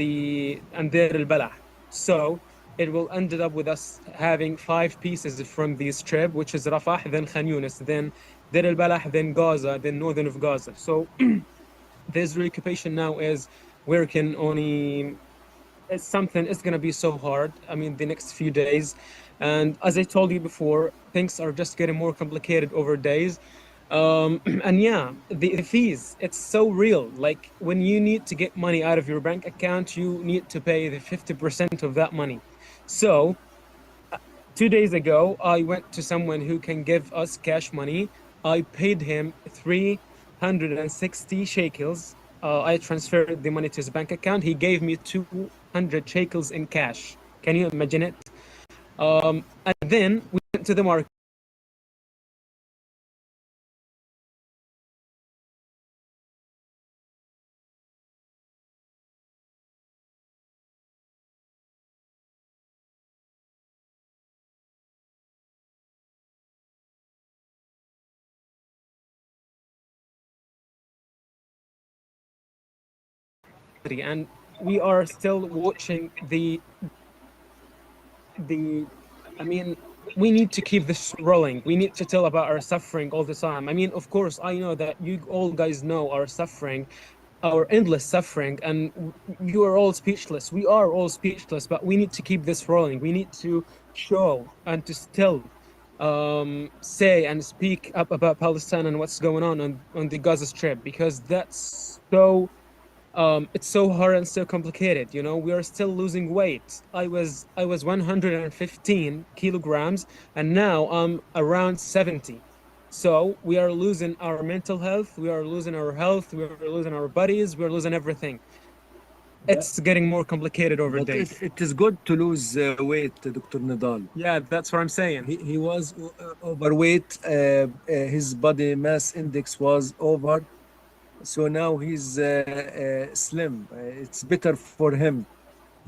Deir al-Balah. So it will end up with us having 5 pieces from the strip, which is Rafah, then Khan Yunis, then Deir al-Balah, then Gaza, then northern of Gaza. So the Israeli occupation now is working on it's something, it's going to be so hard. I mean, the next few days. And as I told you before, things are just getting more complicated over days. And yeah, the fees, it's so real. Like when you need to get money out of your bank account, you need to pay the 50% of that money. So 2 days ago, I went to someone who can give us cash money. I paid him 360 shekels. I transferred the money to his bank account. He gave me 200 shekels in cash. Can you imagine it? And then we went to the market. And we are still watching the I mean, we need to keep this rolling. We need to tell about our suffering all the time. I mean, of course, I know that you all guys know our suffering, our endless suffering, and you are all speechless. We are all speechless, but we need to keep this rolling. We need to show and to still say and speak up about Palestine and what's going on the Gaza Strip, because that's so it's so hard and so complicated. You know, we are still losing weight. I was 115 kilograms, and now I'm around 70. So we are losing our mental health, we are losing our health, we are losing our bodies, we are losing everything. It's getting more complicated over But days. it is good to lose weight, Dr. Nidal. Yeah, that's what I'm saying. He was overweight. His body mass index was over. So now he's slim. It's better for him.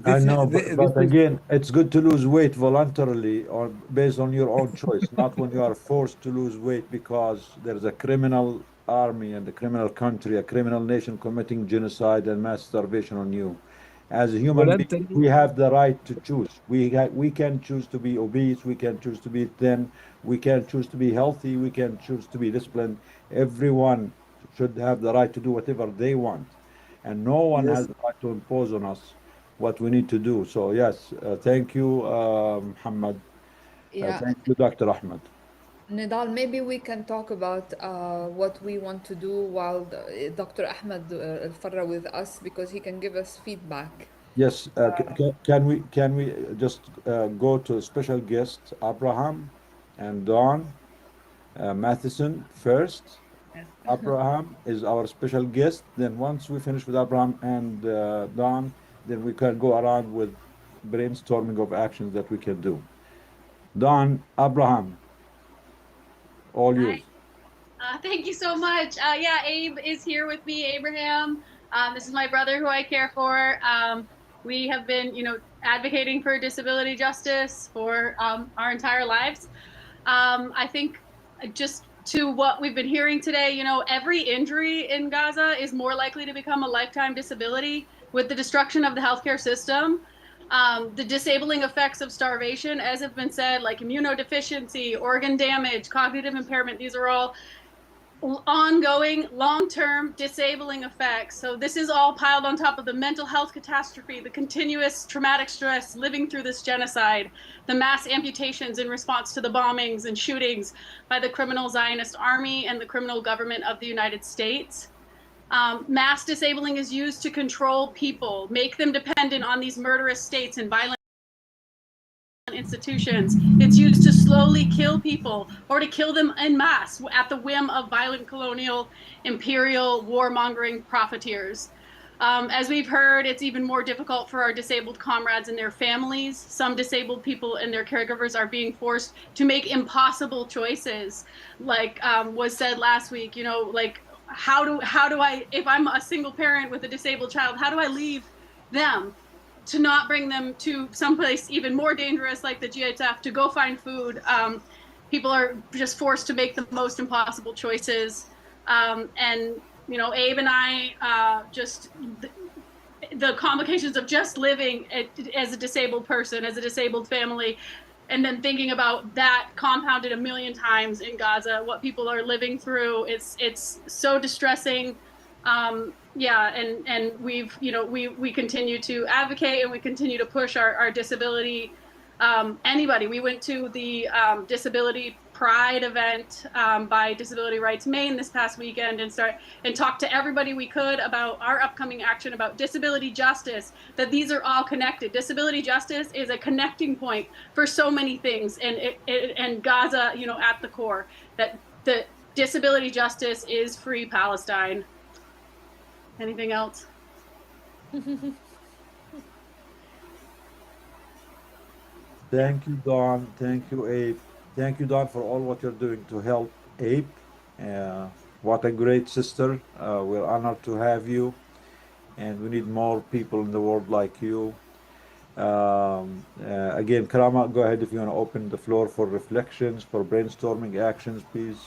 I This, know, this but is again, it's good to lose weight voluntarily or based on your own choice, not when you are forced to lose weight because there's a criminal army and a criminal country, a criminal nation committing genocide and mass starvation on you. As a human being, voluntary. we have the right to choose. We can choose to be obese, we can choose to be thin, we can choose to be healthy, we can choose to be disciplined. Everyone should have the right to do whatever they want, and no one has Yes. the right to impose on us what we need to do. So yes, thank you, Muhammad. Yeah, Thank you, Dr. Ahmed. Nidal, maybe we can talk about what we want to do while Dr. Ahmed Al-Farra with us, because he can give us feedback. Yes, can we just go to special guest Abraham and Don Matheson first? Yes. Abraham is our special guest. Then once we finish with Abraham and Don, then we can go around with brainstorming of actions that we can do. Don, Abraham, all Hi. yours. Thank you so much. Yeah, Abe is here with me, Abraham. This is my brother who I care for. We have been, advocating for disability justice for our entire lives. I think just to what we've been hearing today, every injury in Gaza is more likely to become a lifetime disability with the destruction of the healthcare system. The disabling effects of starvation, as have been said, like immunodeficiency, organ damage, cognitive impairment, these are all ongoing long-term disabling effects. So this is all piled on top of the mental health catastrophe, the continuous traumatic stress living through this genocide, the mass amputations in response to the bombings and shootings by the criminal Zionist army and the criminal government of the United States. Mass disabling is used to control people, make them dependent on these murderous states and violent institutions. It's used to slowly kill people or to kill them en masse at the whim of violent colonial imperial warmongering profiteers. As we've heard, it's even more difficult for our disabled comrades and their families. Some disabled people and their caregivers are being forced to make impossible choices, like was said last week. Like how do I, if I'm a single parent with a disabled child, how do I leave them to not bring them to someplace even more dangerous like the GHF to go find food? People are just forced to make the most impossible choices. And, Abe and I just, the complications of just living as a disabled person, as a disabled family, and then thinking about that compounded a million times in Gaza, what people are living through. It's so distressing. Yeah, and we've, you know, we continue to advocate and we continue to push our disability. Anybody, we went to the Disability Pride event by Disability Rights Maine this past weekend and talked to everybody we could about our upcoming action about disability justice, that these are all connected. Disability justice is a connecting point for so many things, and Gaza, you know, at the core, that the disability justice is free Palestine. Anything else? Thank you, Don. Thank you, Abe. Thank you, Don, for all what you're doing to help Abe. What a great sister. We're honored to have you, and we need more people in the world like you. Again, Karama, go ahead if you want to open the floor for reflections, for brainstorming actions, please.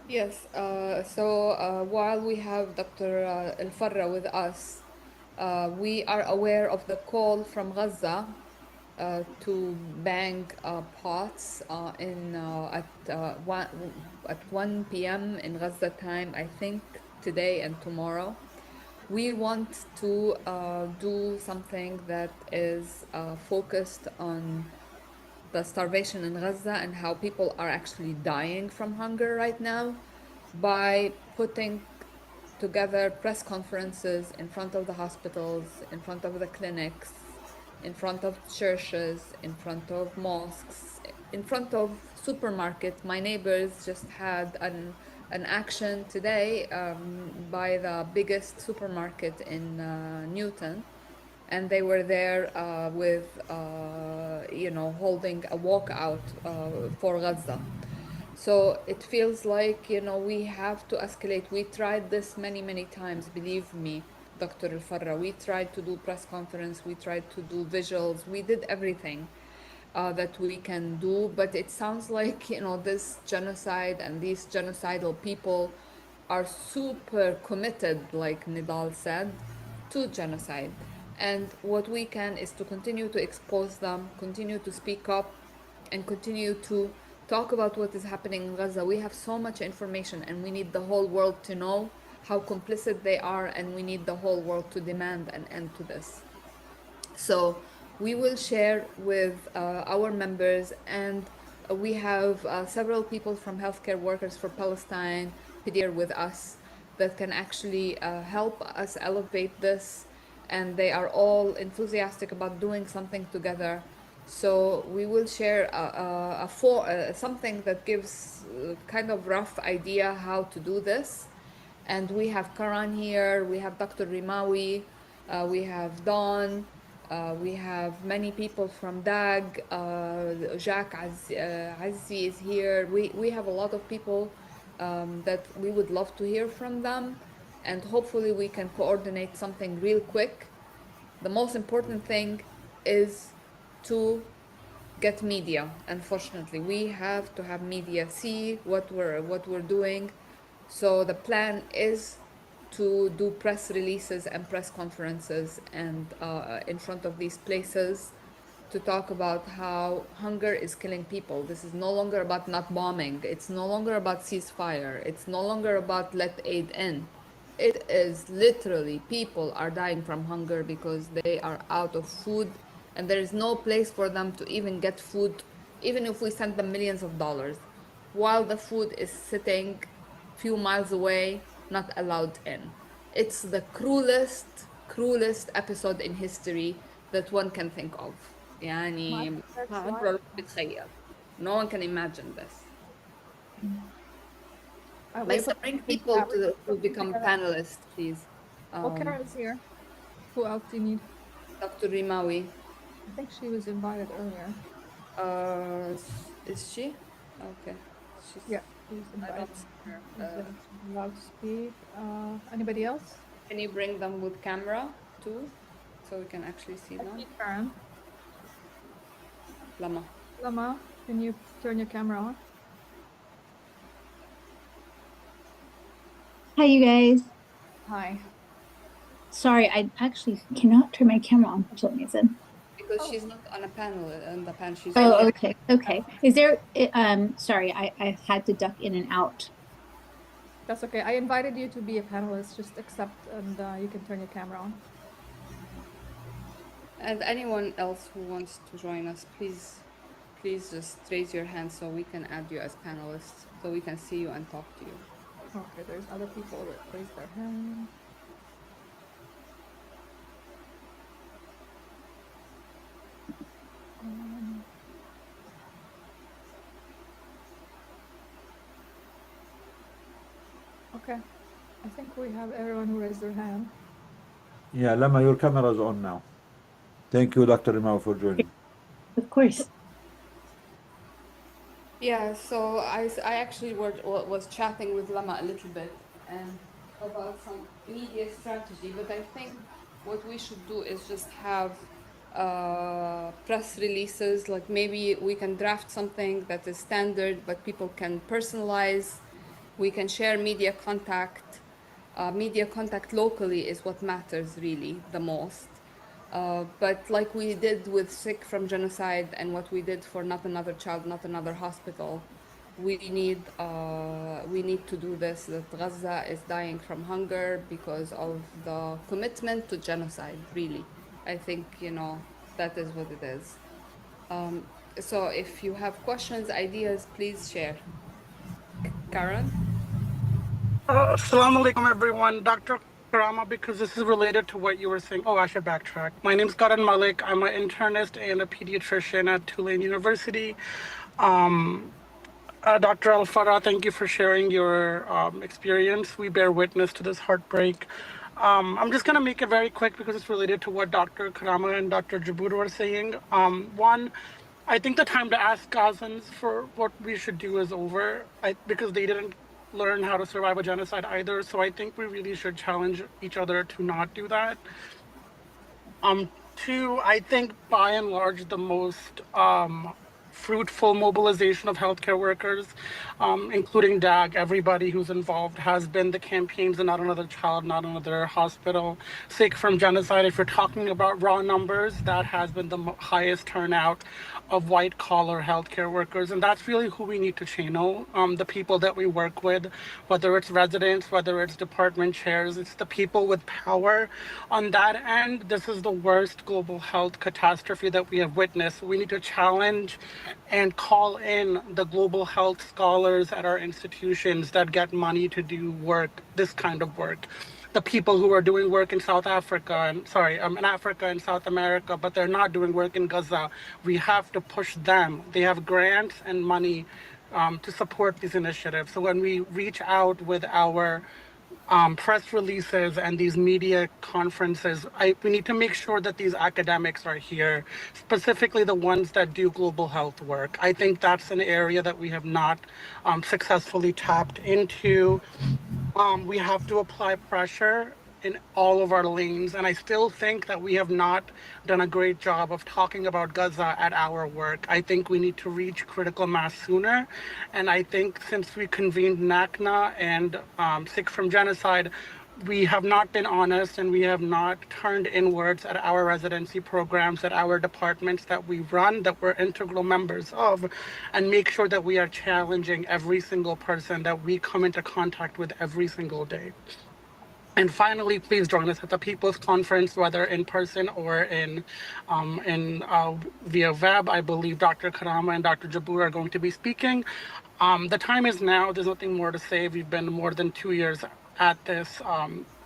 Yes, while we have Dr. El Farra with us, we are aware of the call from Gaza to bang pots at 1 p.m. in Gaza time, I think today and tomorrow. We want to do something that is focused on the starvation in Gaza and how people are actually dying from hunger right now by putting together press conferences in front of the hospitals, in front of the clinics, in front of churches, in front of mosques, in front of supermarkets. My neighbors just had an action today by the biggest supermarket in Newton, and they were there holding a walkout for Gaza. So it feels like, we have to escalate. We tried this many, many times, believe me, Dr. Al-Farra. We tried to do press conference, we tried to do visuals, we did everything that we can do, but it sounds like, this genocide and these genocidal people are super committed, like Nidal said, to genocide. And what we can is to continue to expose them, continue to speak up, and continue to talk about what is happening in Gaza. We have so much information, and we need the whole world to know how complicit they are, and we need the whole world to demand an end to this. So we will share with our members, and we have several people from Healthcare Workers for Palestine here with us that can actually help us elevate this, and they are all enthusiastic about doing something together. So we will share something that gives kind of rough idea how to do this. And we have Karan here, we have Dr. Rimawi, we have Dawn, we have many people from DAG, Jacques Azzi is here. We have a lot of people that we would love to hear from them, and hopefully we can coordinate something real quick. The most important thing is to get media. Unfortunately, we have to have media see what we're doing. So the plan is to do press releases and press conferences and in front of these places to talk about how hunger is killing people. This is no longer about not bombing. It's no longer about ceasefire. It's no longer about let aid in. It is literally people are dying from hunger because they are out of food, and there is no place for them to even get food, even if we send them millions of dollars, while the food is sitting few miles away, not allowed in. It's the cruelest episode in history that one can think of. يعني عمره الواحد بيتخيل. No one can imagine this. Lisa, bring people to become panelists, please. Kara is here. Who else do you need? Dr. Rimawi. I think she was invited earlier. Is she? Okay. Yeah, she's invited. Allowed to speak. Anybody else? Can you bring them with camera too, so we can actually see them? Karen. Lama, can you turn your camera on? Hi, you guys. Hi. Sorry, I actually cannot turn my camera on for some reason. Because she's not on a panel, and the panel she's. Oh, okay. Is there? Sorry, I had to duck in and out. That's okay. I invited you to be a panelist. Just accept, and you can turn your camera on. And anyone else who wants to join us, please just raise your hand so we can add you as panelists, so we can see you and talk to you. Okay, there's other people that raised their hand. Okay, I think we have everyone who raised their hand. Yeah, Lama, your camera is on now. Thank you, Dr. Imam, for joining. Of course. Yeah, so I actually was chatting with Lama a little bit and about some media strategy, but I think what we should do is just have press releases, like maybe we can draft something that is standard, but people can personalize. We can share media contact. Media contact locally is what matters really the most. But like we did with Sick from Genocide and what we did for Not Another Child, Not Another Hospital, we need to do this, that Gaza is dying from hunger because of the commitment to genocide, really. I think, that is what it is. So if you have questions, ideas, please share. Karen? Assalamu alaikum, everyone. Dr. Karama, because this is related to what you were saying. Oh, I should backtrack. My name's Karan Malik. I'm an internist and a pediatrician at Tulane University. Dr. Al-Farah, thank you for sharing your experience. We bear witness to this heartbreak. I'm just going to make it very quick because it's related to what Dr. Karama and Dr. Jaboud were saying. One, I think the time to ask Gazans for what we should do is over because they didn't learn how to survive a genocide either. So I think we really should challenge each other to not do that. Two, I think by and large, the most fruitful mobilization of healthcare workers, including DAG, everybody who's involved, has been the campaigns of Not Another Child, Not Another Hospital, Sick from Genocide. If you're talking about raw numbers, that has been the highest turnout of white-collar healthcare workers. And that's really who we need to channel, the people that we work with, whether it's residents, whether it's department chairs, it's the people with power. On that end, this is the worst global health catastrophe that we have witnessed. We need to challenge and call in the global health scholars at our institutions that get money to do work, this kind of work. The people who are doing work in South Africa, in Africa and South America, but they're not doing work in Gaza. We have to push them. They have grants and money to support these initiatives. So when we reach out with our press releases and these media conferences, we need to make sure that these academics are here, specifically the ones that do global health work. I think that's an area that we have not successfully tapped into. We have to apply pressure in all of our lanes. And I still think that we have not done a great job of talking about Gaza at our work. I think we need to reach critical mass sooner. And I think since we convened NACNA and Sick from Genocide, we have not been honest and we have not turned inwards at our residency programs, at our departments that we run, that we're integral members of, and make sure that we are challenging every single person that we come into contact with every single day. And finally, please join us at the People's Conference, whether in person or via web. I believe Dr. Karama and Dr. Jaboud are going to be speaking. The time is now. There's nothing more to say. We've been more than 2 years at this.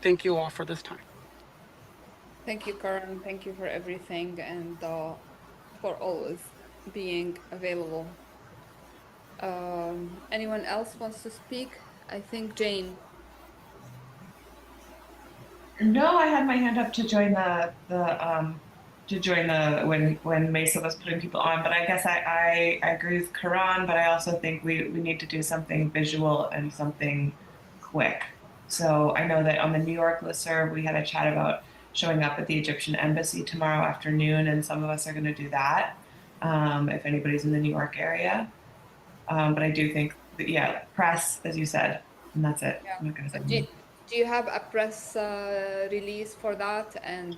Thank you all for this time. Thank you, Karan. Thank you for everything and for always being available. Anyone else wants to speak? I think Jane. No, I had my hand up to join when Mesa was putting people on, but I guess I agree with Karan, but I also think we need to do something visual and something quick. So I know that on the New York listserv, we had a chat about showing up at the Egyptian embassy tomorrow afternoon, and some of us are going to do that if anybody's in the New York area. But I do think that, press, as you said, and that's it. Yeah. I'm not going to say more. Do you have a press release for that? And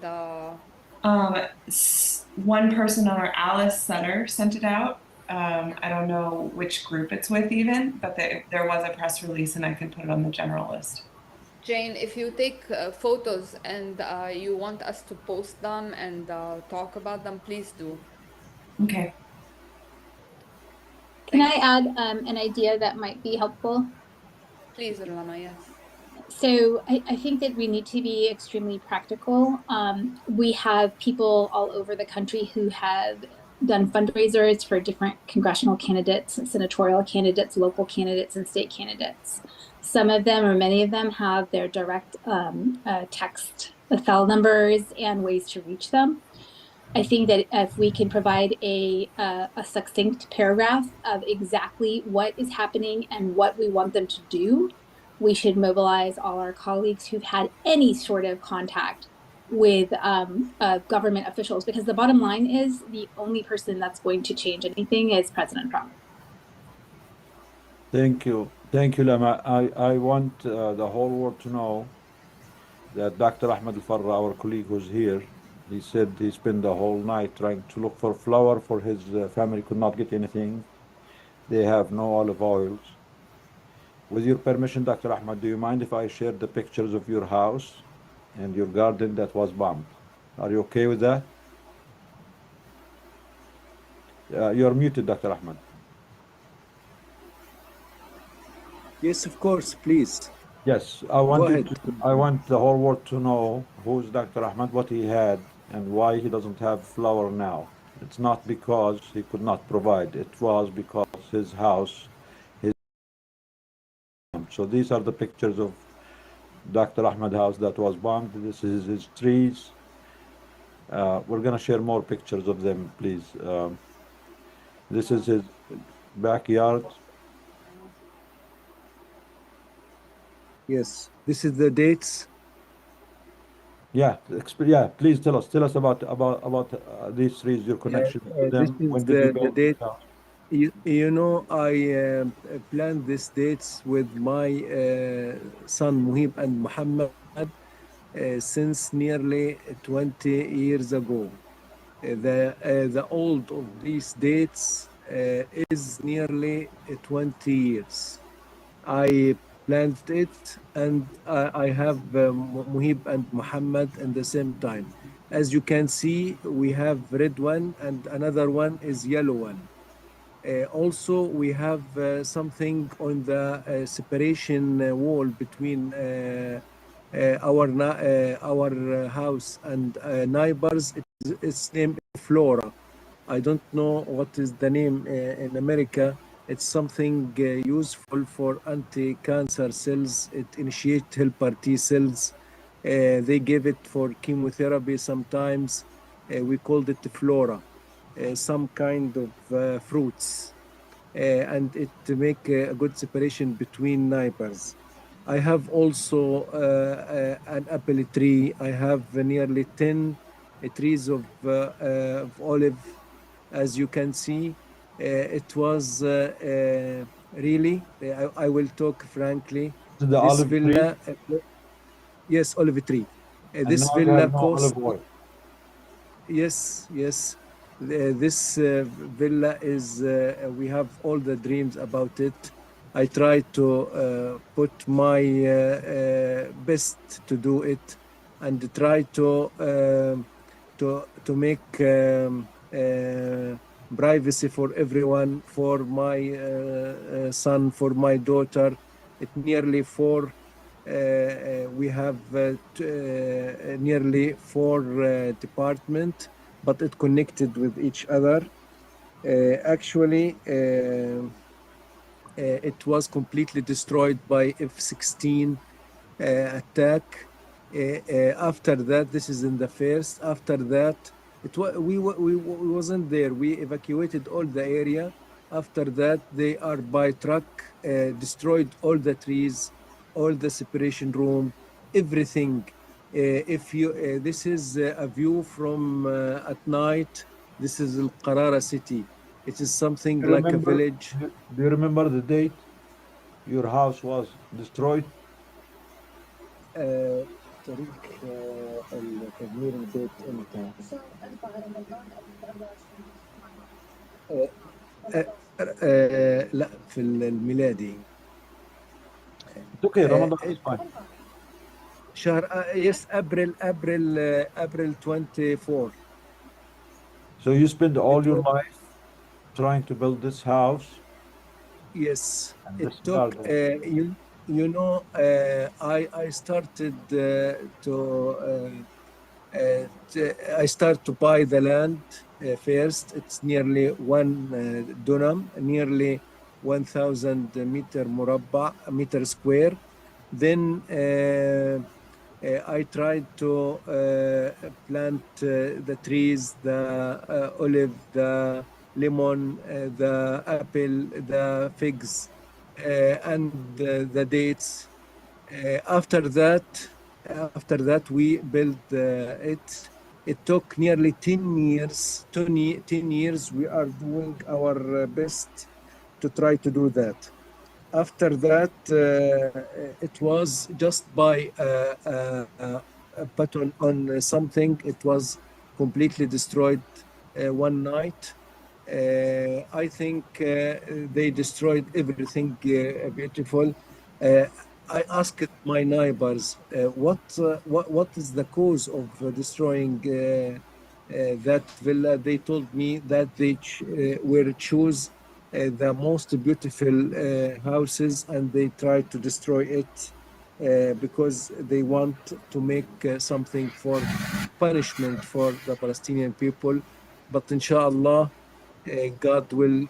one person on our Alice Sutter sent it out. I don't know which group it's with even, but there was a press release and I can put it on the general list. Jane, if you take photos and you want us to post them and talk about them, please do. Okay. Can I add an idea that might be helpful? Please, Rulana, yes. So I think that we need to be extremely practical. We have people all over the country who have done fundraisers for different congressional candidates, senatorial candidates, local candidates, and state candidates. Some of them, or many of them, have their direct text cell numbers and ways to reach them. I think that if we can provide a succinct paragraph of exactly what is happening and what we want them to do, we should mobilize all our colleagues who've had any sort of contact with government officials, because the bottom line is the only person that's going to change anything is President Trump. Thank you. Thank you, Lama. I want the whole world to know that Dr. Ahmed Al-Farra, our colleague who's here, he said he spent the whole night trying to look for flour for his family, could not get anything. They have no olive oils. With your permission, Dr. Ahmed, do you mind if I share the pictures of your house and your garden that was bombed? Are you okay with that? You're muted, Dr. Ahmed. Yes, of course, please. Yes, Go ahead. I want the whole world to know who's Dr. Ahmed, what he had, and why he doesn't have flour now. It's not because he could not provide. It was because his house, his so these are the pictures of Dr. Ahmed house that was bombed. This is his trees. We're gonna share more pictures of them, please. This is his backyard. Yes, this is the dates. Yeah, please tell us about these trees, your connection to This them. is When did you the build this date. house? You know, I planned these dates with my son Muhib and Muhammad since nearly 20 years ago. The old of these dates is nearly 20 years. I planned it, and I have Muhib and Muhammad at the same time. As you can see, we have red one and another one is yellow one. Also, we have something on the separation wall between our house and neighbors. Its name is Flora. I don't know what is the name in America. It's something useful for anti-cancer cells. It initiates helper T cells. They give it for chemotherapy sometimes. We called it Flora. Some kind of fruits, and it to make a good separation between neighbors. I have also an apple tree. I have nearly 10 trees of olive. As you can see, it was really, I will talk frankly, The this olive tree, villa, yes, olive tree. and This now you have villa no cost, olive oil. yes. This villa is, we have all the dreams about it. I try to put my best to do it and try to make privacy for everyone, for my son, for my daughter. It nearly four. We have nearly four departments, but it connected with each other. Actually, it was completely destroyed by F-16 attack. After that, this is in the first. After that, we wasn't there. We evacuated all the area. After that, they are by truck destroyed all the trees, all the separation room, everything. If you, this is a view from at night. This is Al Qarara city. It is something You like a remember? village. Do you remember the date your house was destroyed? تاريخ التدمير البيت امتى؟ لا في الميلادي. It's okay. Ramadan is fine. شهر yes April 24. So you spend all It your was, life trying to build this house yes, and it this took garden. I started to I start to buy the land first. It's nearly 1 dunam, nearly 1,000 meter square. Then I tried to plant the trees, the olive, the lemon, the apple, the figs, and the dates. After that, we built it. It took nearly 10 years. 10 years, we are doing our best to try to do that. After that, it was just by a button on something. It was completely destroyed one night. I think they destroyed everything beautiful. Uh, I asked my neighbors, what is the cause of destroying that villa? They told me that they were choose the most beautiful houses and they try to destroy it because they want to make something for punishment for the Palestinian people. But inshallah, God will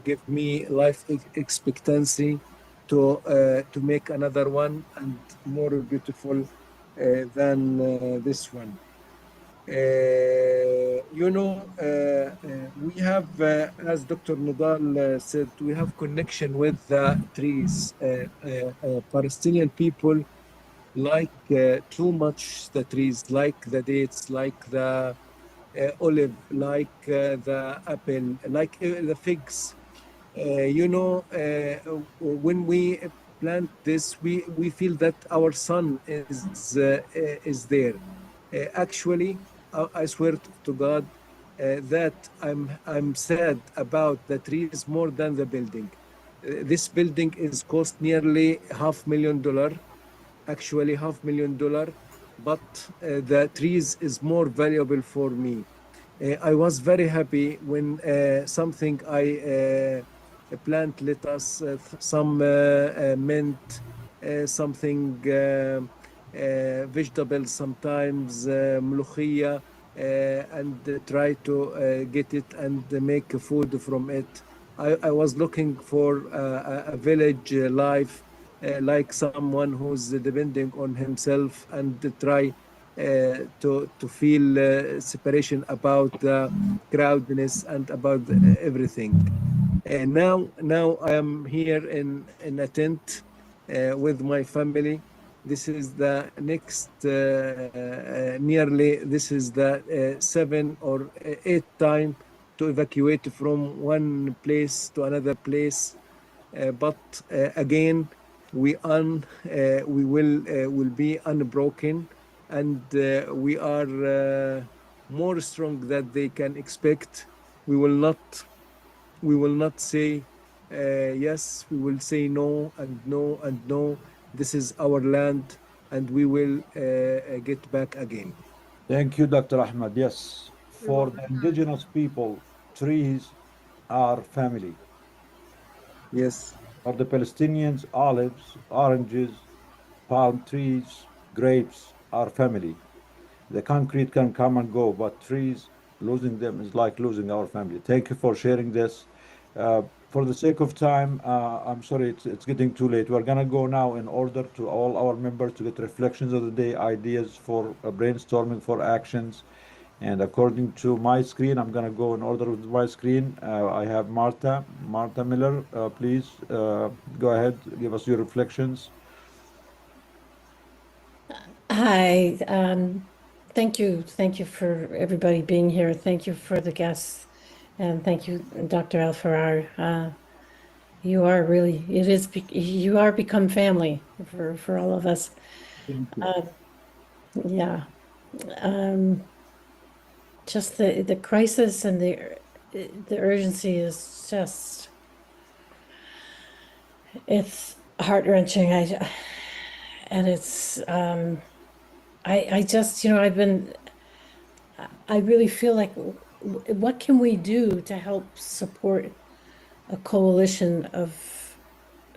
give me life expectancy to make another one and more beautiful than this one. We have, as Dr. Nidal said, we have connection with the trees. Palestinian people like too much the trees, like the dates, like the olive, like the apple, like the figs. When we plant this, we feel that our sun is there. Actually, I swear to God that I'm sad about the trees more than the building. This building is cost nearly $500,000, actually $500,000, but the trees is more valuable for me. I was very happy when something I plant lettuce, some mint, something vegetables, sometimes ملوخية, and try to get it and make food from it. I was looking for a village life, like someone who's depending on himself and try to feel separation about the crowdness and about everything. And now I am here in a tent with my family. This is the next nearly this is the 7 or 8 time to evacuate from one place to another place. But again, we will be unbroken, and we are more strong than they can expect. We will not say yes. We will say no and no and no. This is our land, and we will get back again. Thank you, Dr. Ahmed. Yes, You're for welcome. the indigenous people, trees are family. Yes. For the Palestinians, olives, oranges, palm trees, grapes are family. The concrete can come and go, but trees, losing them is like losing our family. Thank you for sharing this. For the sake of time, I'm sorry, it's getting too late. We're gonna go now in order to all our members to get reflections of the day, ideas for brainstorming for actions. And according to my screen, I'm gonna go in order with my screen. I have Martha Miller. Please go ahead, give us your reflections. Hi. Thank you. Thank you for everybody being here. Thank you for the guests. And thank you, Dr. Al-Farar. You are really, you are become family for all of us. Thank you. Yeah. Just the crisis and the urgency is just, it's heart-wrenching. And it's, I just, I really feel like, what can we do to help support a coalition of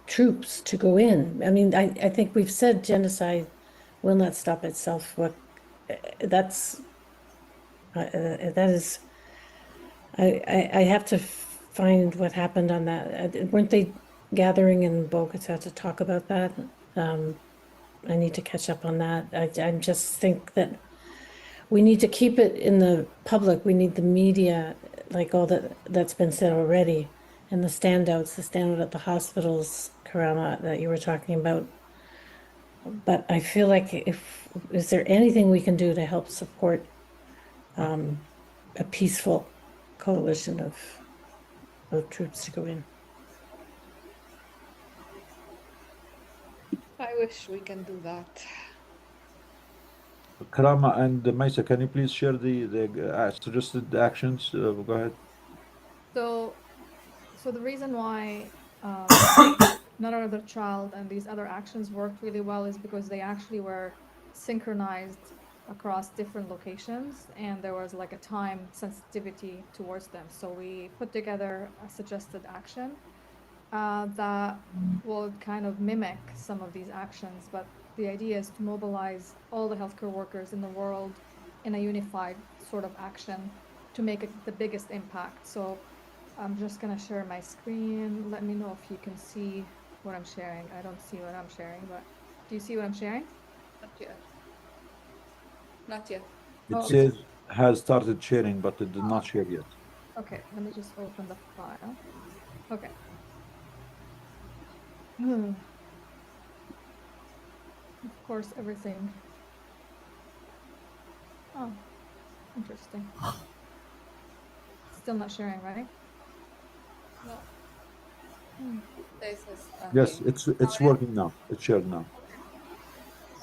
troops to go in? I mean, I think we've said genocide will not stop itself. That is, I have to find what happened on that. Weren't they gathering in Bogota to talk about that? I need to catch up on that. I just think that we need to keep it in the public. We need the media, like all that's been said already, and the standouts, the standout at the hospitals, Karama, that you were talking about. But I feel like is there anything we can do to help support a peaceful coalition of troops to go in? I wish we can do that. Karama and Maisa, can you please share the suggested actions? Go ahead. So the reason why Not Another Child and these other actions worked really well is because they actually were synchronized across different locations, and there was like a time sensitivity towards them. So we put together a suggested action that will kind of mimic some of these actions, but the idea is to mobilize all the healthcare workers in the world in a unified sort of action to make the biggest impact. So I'm just gonna share my screen. Let me know if you can see what I'm sharing. I don't see what I'm sharing, but do you see what I'm sharing? Not yet. Not yet. It says has started sharing, but it did not share yet. Okay, let me just open the file. Okay. Of course, everything. Oh, interesting. Still not sharing, right? No. Yes, it's working now. It's shared now.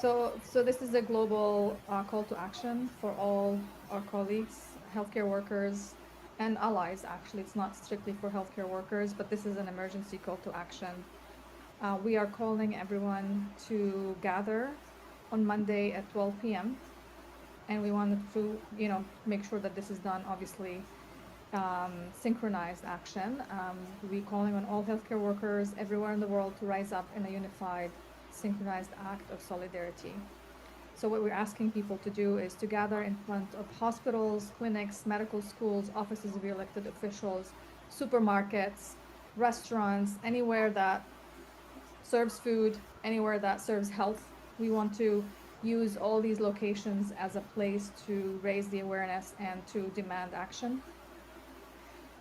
So this is a global call to action for all our colleagues, healthcare workers, and allies. Actually, it's not strictly for healthcare workers, but this is an emergency call to action. We are calling everyone to gather on Monday at 12 p.m. And we wanted to, make sure that this is done, obviously, synchronized action. We're calling on all healthcare workers everywhere in the world to rise up in a unified, synchronized act of solidarity. So what we're asking people to do is to gather in front of hospitals, clinics, medical schools, offices of elected officials, supermarkets, restaurants, anywhere that serves food, anywhere that serves health. We want to use all these locations as a place to raise the awareness and to demand action.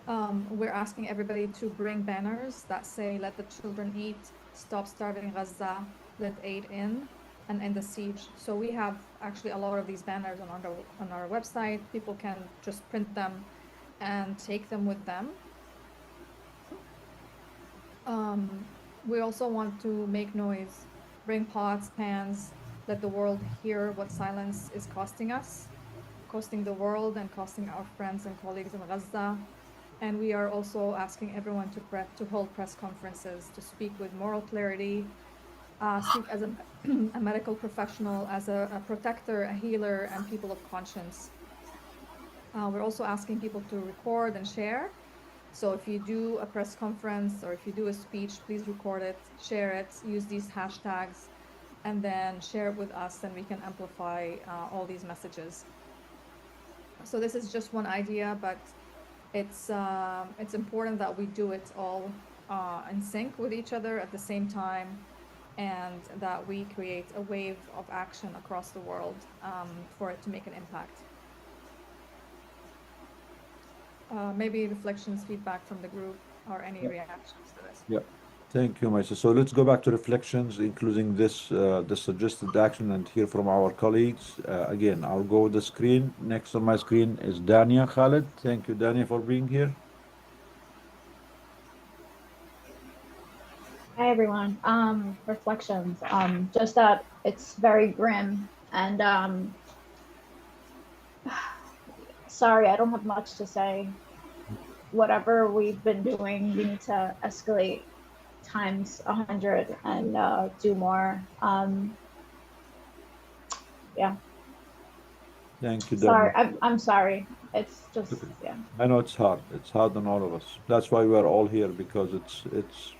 We're asking everybody to bring banners that say, "Let the children eat, stop starving Gaza, let aid in, and end the siege." So we have actually a lot of these banners on our website. People can just print them and take them with them. We also want to make noise, bring pots, pans, let the world hear what silence is costing us, costing the world and costing our friends and colleagues in Gaza. And we are also asking everyone to hold press conferences, to speak with moral clarity, speak as a medical professional, as a protector, a healer, and people of conscience. We're also asking people to record and share. So if you do a press conference or if you do a speech, please record it, share it, use these hashtags, and then share it with us, and we can amplify all these messages. So this is just one idea, but it's important that we do it all in sync with each other at the same time, and that we create a wave of action across the world for it to make an impact. Maybe reflections, feedback from the group, or any reactions to this. Yeah. Thank you, Maisa. So let's go back to reflections, including this the suggested action, and hear from our colleagues. Again, I'll go with the screen. Next on my screen is Dania Khalid. Thank you, Dania, for being here. Hi everyone. Reflections. Just that it's very grim, and sorry, I don't have much to say. whatever we've been doing, we need to escalate times 100 and do more. Yeah. Thank you, Sorry, Daniel. I'm sorry. It's just, Okay. yeah. I know it's hard. It's hard on all of us. That's why we're all here, because it's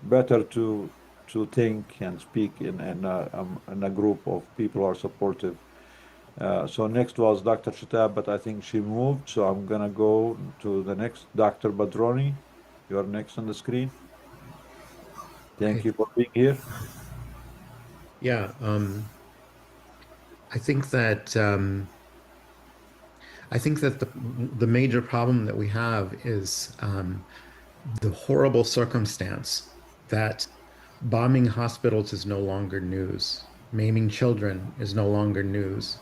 better to think and speak in a group of people who are supportive. So next was Dr. Shitab, but I think she moved. So I'm gonna go to the next, Dr. Badroni. You are next on the screen. Thank Okay. you for being here. Yeah, I think that the major problem that we have is the horrible circumstance that bombing hospitals is no longer news, maiming children is no longer news,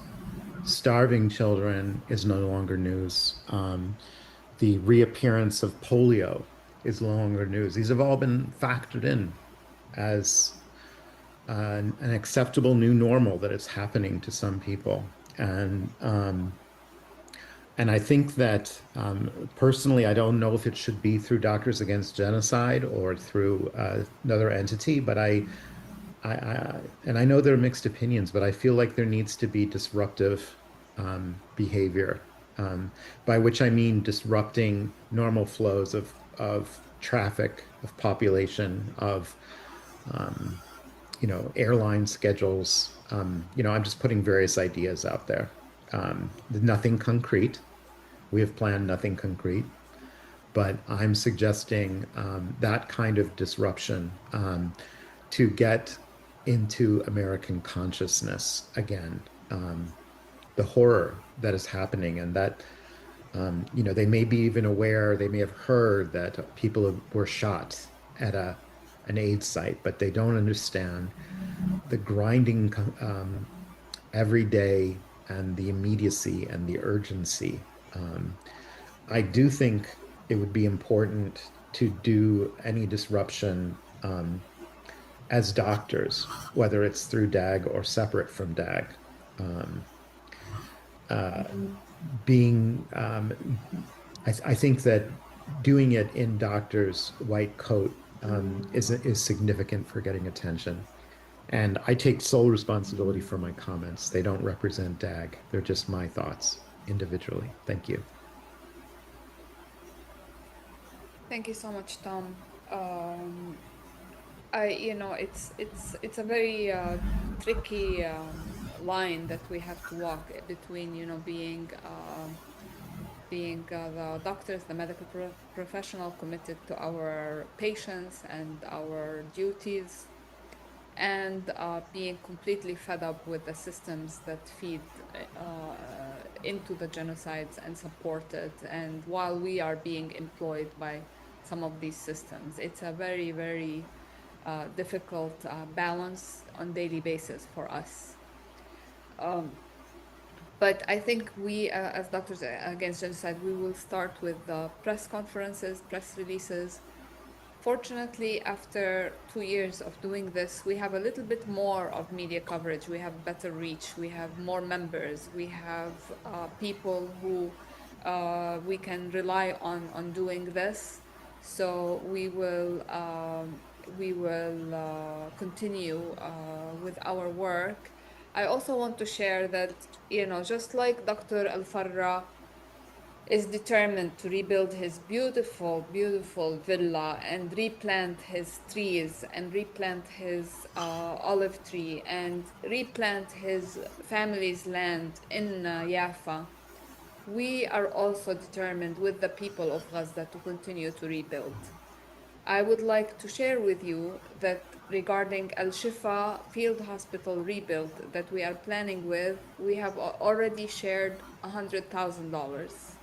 starving children is no longer news. The reappearance of polio is no longer news. These have all been factored in as an acceptable new normal that is happening to some people. And I think that personally, I don't know if it should be through Doctors Against Genocide or through another entity, but and I know there are mixed opinions, but I feel like there needs to be disruptive behavior, by which I mean disrupting normal flows of traffic, of population, of airline schedules. I'm just putting various ideas out there. Nothing concrete. We have planned nothing concrete, but I'm suggesting that kind of disruption to get into American consciousness again. The horror that is happening, and that they may be even aware, they may have heard that people were shot at an AIDS site, but they don't understand the grinding every day and the immediacy and the urgency. I do think it would be important to do any disruption as doctors, whether it's through DAG or separate from DAG. I think that doing it in doctors' white coat is significant for getting attention. And I take sole responsibility for my comments. They don't represent DAG. They're just my thoughts individually. Thank you. Thank you so much, Tom. It's a very tricky line that we have to walk between, being the doctors, the medical professional committed to our patients and our duties, and being completely fed up with the systems that feed into the genocides and support it. And while we are being employed by some of these systems, it's a very, very difficult balance on daily basis for us. But I think we, as Doctors Against Genocide, we will start with press conferences, press releases. Fortunately, after 2 years of doing this, we have a little bit more of media coverage. We have better reach. We have more members. We have people who we can rely on doing this. So we will continue with our work. I also want to share that, just like Dr. Al-Farra is determined to rebuild his beautiful, beautiful villa and replant his trees and replant his olive tree and replant his family's land in Jaffa. We are also determined with the people of Gaza to continue to rebuild. I would like to share with you that regarding Al Shifa Field Hospital rebuild that we are planning with, we have already shared $100,000.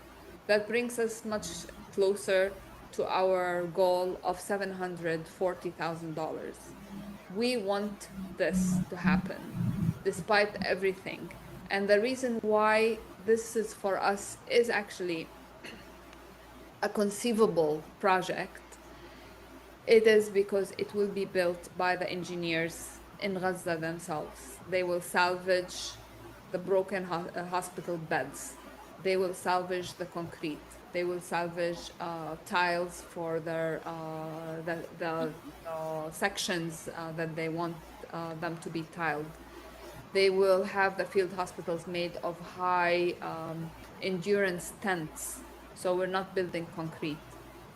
That brings us much closer to our goal of $740,000. We want this to happen despite everything. And the reason why this is for us is actually a conceivable project. It is because it will be built by the engineers in Gaza themselves. They will salvage the broken hospital beds. They will salvage the concrete. They will salvage tiles for their the sections that they want them to be tiled. They will have the field hospitals made of high endurance tents. So we're not building concrete.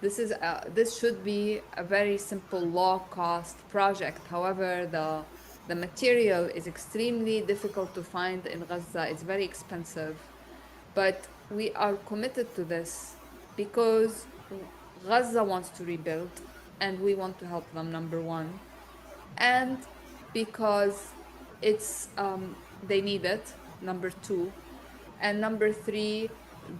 This should be a very simple low cost project. However, the material is extremely difficult to find in Gaza. It's very expensive. But we are committed to this because Gaza wants to rebuild and we want to help them, number one. And because they need it, number two. And number three,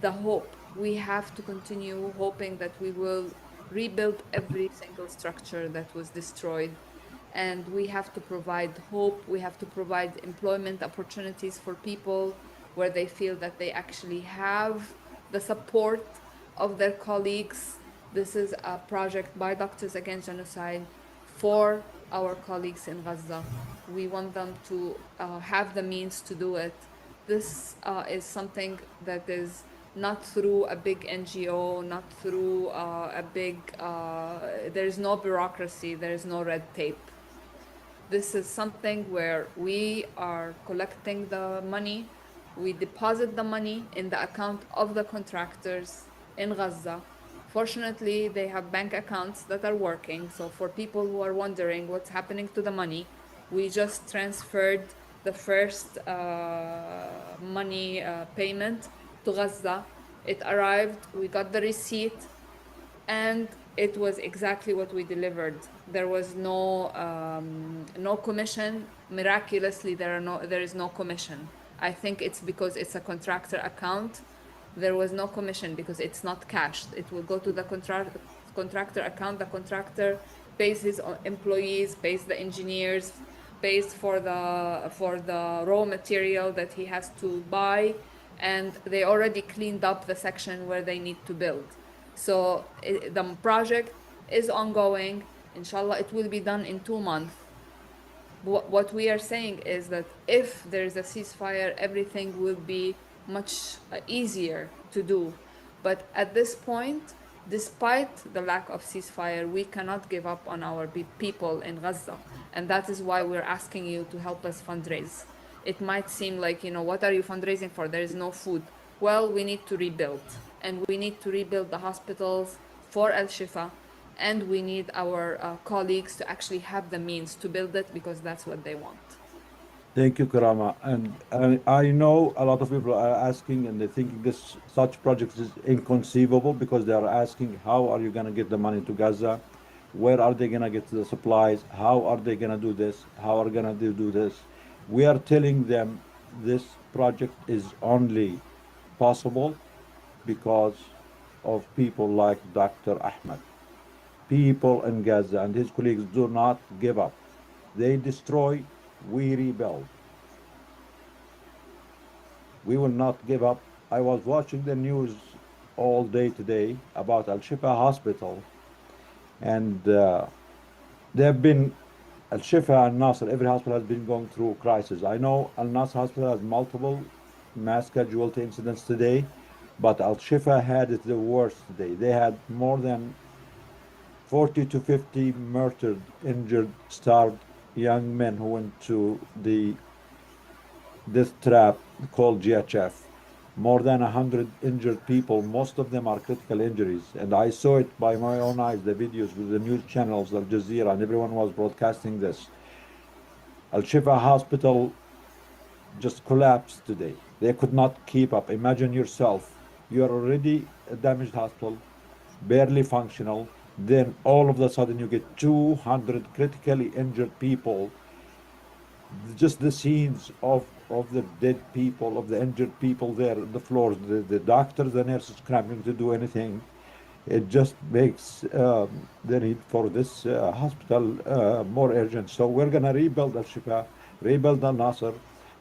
the hope. We have to continue hoping that we will rebuild every single structure that was destroyed. And we have to provide hope. We have to provide employment opportunities for people where they feel that they actually have the support of their colleagues. This is a project by Doctors Against Genocide for our colleagues in Gaza. We want them to have the means to do it. This is something that is not through a big NGO, not through there is no bureaucracy, there is no red tape. This is something where we are collecting the money, we deposit the money in the account of the contractors in Gaza. Fortunately, they have bank accounts that are working. So for people who are wondering what's happening to the money, we just transferred the first money payment to Gaza. It arrived, we got the receipt, and it was exactly what we delivered. There was no commission. Miraculously, there is no commission. I think it's because it's a contractor account. There was no commission because it's not cashed. It will go to the contractor account. The contractor pays his employees, pays the engineers, pays for the raw material that he has to buy, and they already cleaned up the section where they need to build. So the project is ongoing. Inshallah, it will be done in 2 months. What we are saying is that if there is a ceasefire, everything will be much easier to do. But at this point, despite the lack of ceasefire, we cannot give up on our people in Gaza. And that is why we're asking you to help us fundraise. It might seem like, what are you fundraising for? There is no food. Well, we need to rebuild. And we need to rebuild the hospitals for Al Shifa. And we need our colleagues to actually have the means to build it because that's what they want. Thank you, Karama. And I know a lot of people are asking and they're thinking such projects is inconceivable because they are asking, how are you going to get the money to Gaza? Where are they going to get the supplies? How are they going to do this? How are they going to do this? We are telling them this project is only possible because of people like Dr. Ahmed. People in Gaza and his colleagues do not give up. They destroy, we rebuild. We will not give up. I was watching the news all day today about Al Shifa Hospital, and they've been Al Shifa and Nasser. Every hospital has been going through crisis. I know Al Nasser Hospital has multiple mass casualty incidents today, but Al Shifa had it the worst today. They had more than 40 to 50 murdered, injured, starved young men who went to the death trap called GHF. More than 100 injured people, most of them are critical injuries. And I saw it by my own eyes, the videos with the news channels, Al Jazeera, and everyone was broadcasting this. Al Shifa Hospital just collapsed today. They could not keep up. Imagine yourself, you're already a damaged hospital, barely functional. Then all of a sudden you get 200 critically injured people. Just the scenes of the dead people, of the injured people there, the floors, the doctors, the nurses scrambling to do anything. It just makes the need for this hospital more urgent. So we're going to rebuild Al Shifa, rebuild Al Nasser,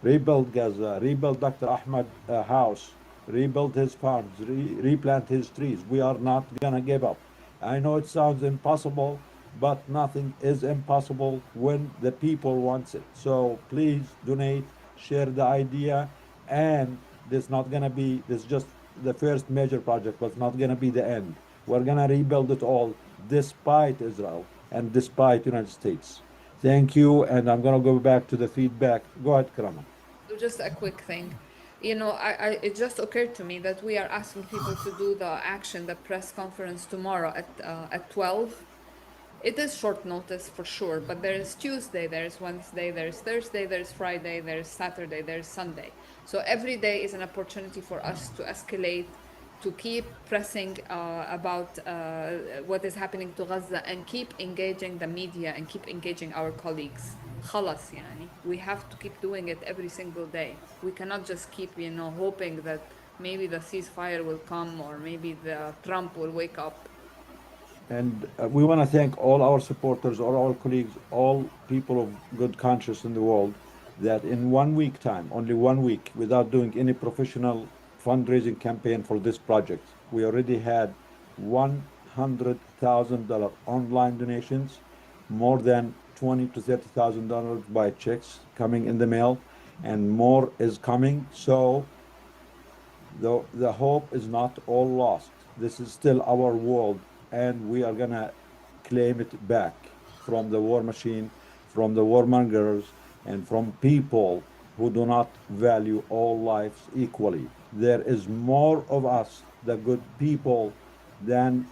rebuild Gaza, rebuild Dr. Ahmed house, rebuild his farms, replant his trees. We are not going to give up. I know it sounds impossible, but nothing is impossible when the people wants it. So please donate, share the idea, and this not going to be this just the first major project, but it's not going to be the end. We're going to rebuild it all despite Israel and despite United States. Thank you, and I'm going to go back to the feedback. Go ahead, Karama. So just a quick thing. It just occurred to me that we are asking people to do the press conference tomorrow at 12. It is short notice for sure, but there is Tuesday, there's Wednesday, there's Thursday, there's Friday, there's Saturday, there's Sunday. So every day is an opportunity for us to escalate, to keep pressing about what is happening to Gaza and keep engaging the media and keep engaging our colleagues. خلاص يعني. We have to keep doing it every single day. We cannot just keep, hoping that maybe the ceasefire will come or maybe the Trump will wake up. And we want to thank all our supporters, all our colleagues, all people of good conscience in the world that in 1 week time, only 1 week, without doing any professional fundraising campaign for this project, we already had $100,000 online donations, more than $20,000 to $30,000 by checks coming in the mail, and more is coming. So the hope is not all lost. This is still our world, and we are gonna claim it back from the war machine, from the warmongers, and from people who do not value all lives equally. There is more of us, the good people, than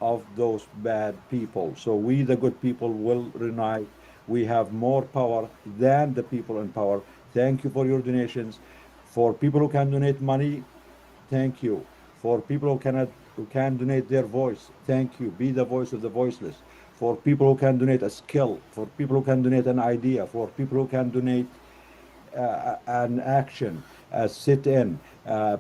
of those bad people. So we, the good people, will unite. We have more power than the people in power. Thank you for your donations. For people who can donate money, thank you. For people who can donate their voice, thank you. Be the voice of the voiceless. For people who can donate a skill, for people who can donate an idea, for people who can donate an action, a sit-in,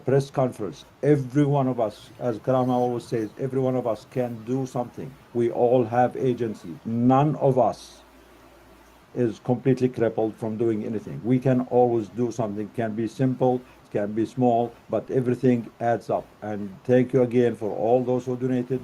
press conference. Every one of us, as Karama always says, every one of us can do something. We all have agency. None of us is completely crippled from doing anything. We can always do something. It can be simple, it can be small, but everything adds up. And thank you again for all those who donated.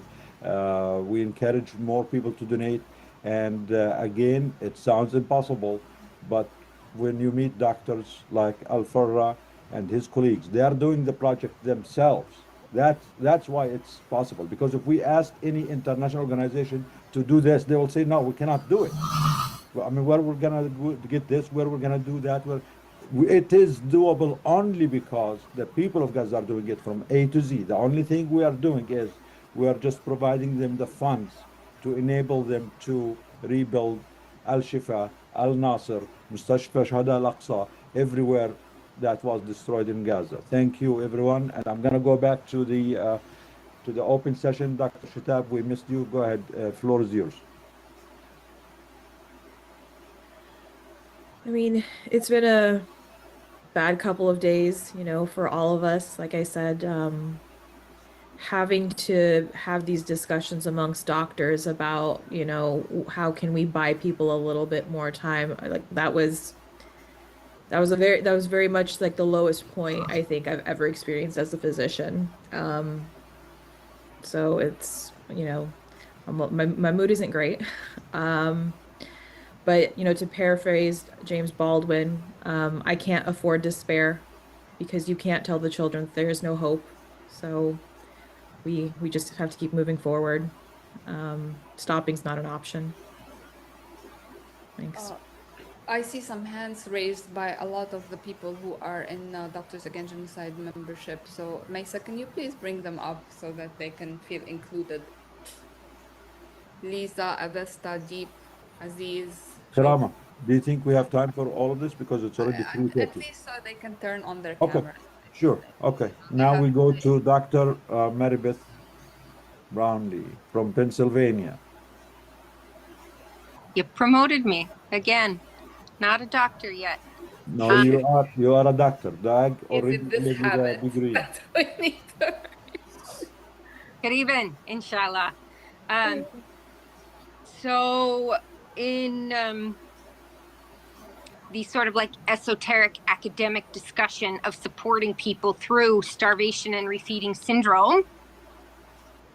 We encourage more people to donate. And again, it sounds impossible, but when you meet doctors like Al Farra and his colleagues, they are doing the project themselves. That's why it's possible. Because if we ask any international organization to do this, they will say, no, we cannot do it. I mean, where we're gonna get this, where we're gonna do that, it is doable only because the people of Gaza are doing it from A to Z. The only thing we are doing is we are just providing them the funds to enable them to rebuild Al-Shifa, Al-Nasser, Mustashfa Shuhada Al-Aqsa, everywhere that was destroyed in Gaza. Thank you, everyone. And I'm gonna go back to the open session. Dr. Shitab, we missed you. Go ahead. Floor is yours. I mean, it's been a bad couple of days, for all of us. Like I said, having to have these discussions amongst doctors about, how can we buy people a little bit more time? Like that was very much like the lowest point I think I've ever experienced as a physician. So it's, my mood isn't great. But, to paraphrase James Baldwin, I can't afford despair because you can't tell the children there is no hope. So we just have to keep moving forward. Stopping's not an option. Thanks. I see some hands raised by a lot of the people who are in Doctors Against Genocide membership. So Maisa, can you please bring them up so that they can feel included? Lisa, Avesta, Deep, Aziz. Karama, do you think we have time for all of this? Because it's already At 3:30. least so they can turn on their Okay, camera. sure. Okay, now we go to Dr. Maribeth Brownlee from Pennsylvania. You promoted me again. Not a doctor yet. No, you are a doctor. Doug already this gave you the degree. That's what we need to... Kariban, inshallah. So in the sort of like esoteric academic discussion of supporting people through starvation and refeeding syndrome,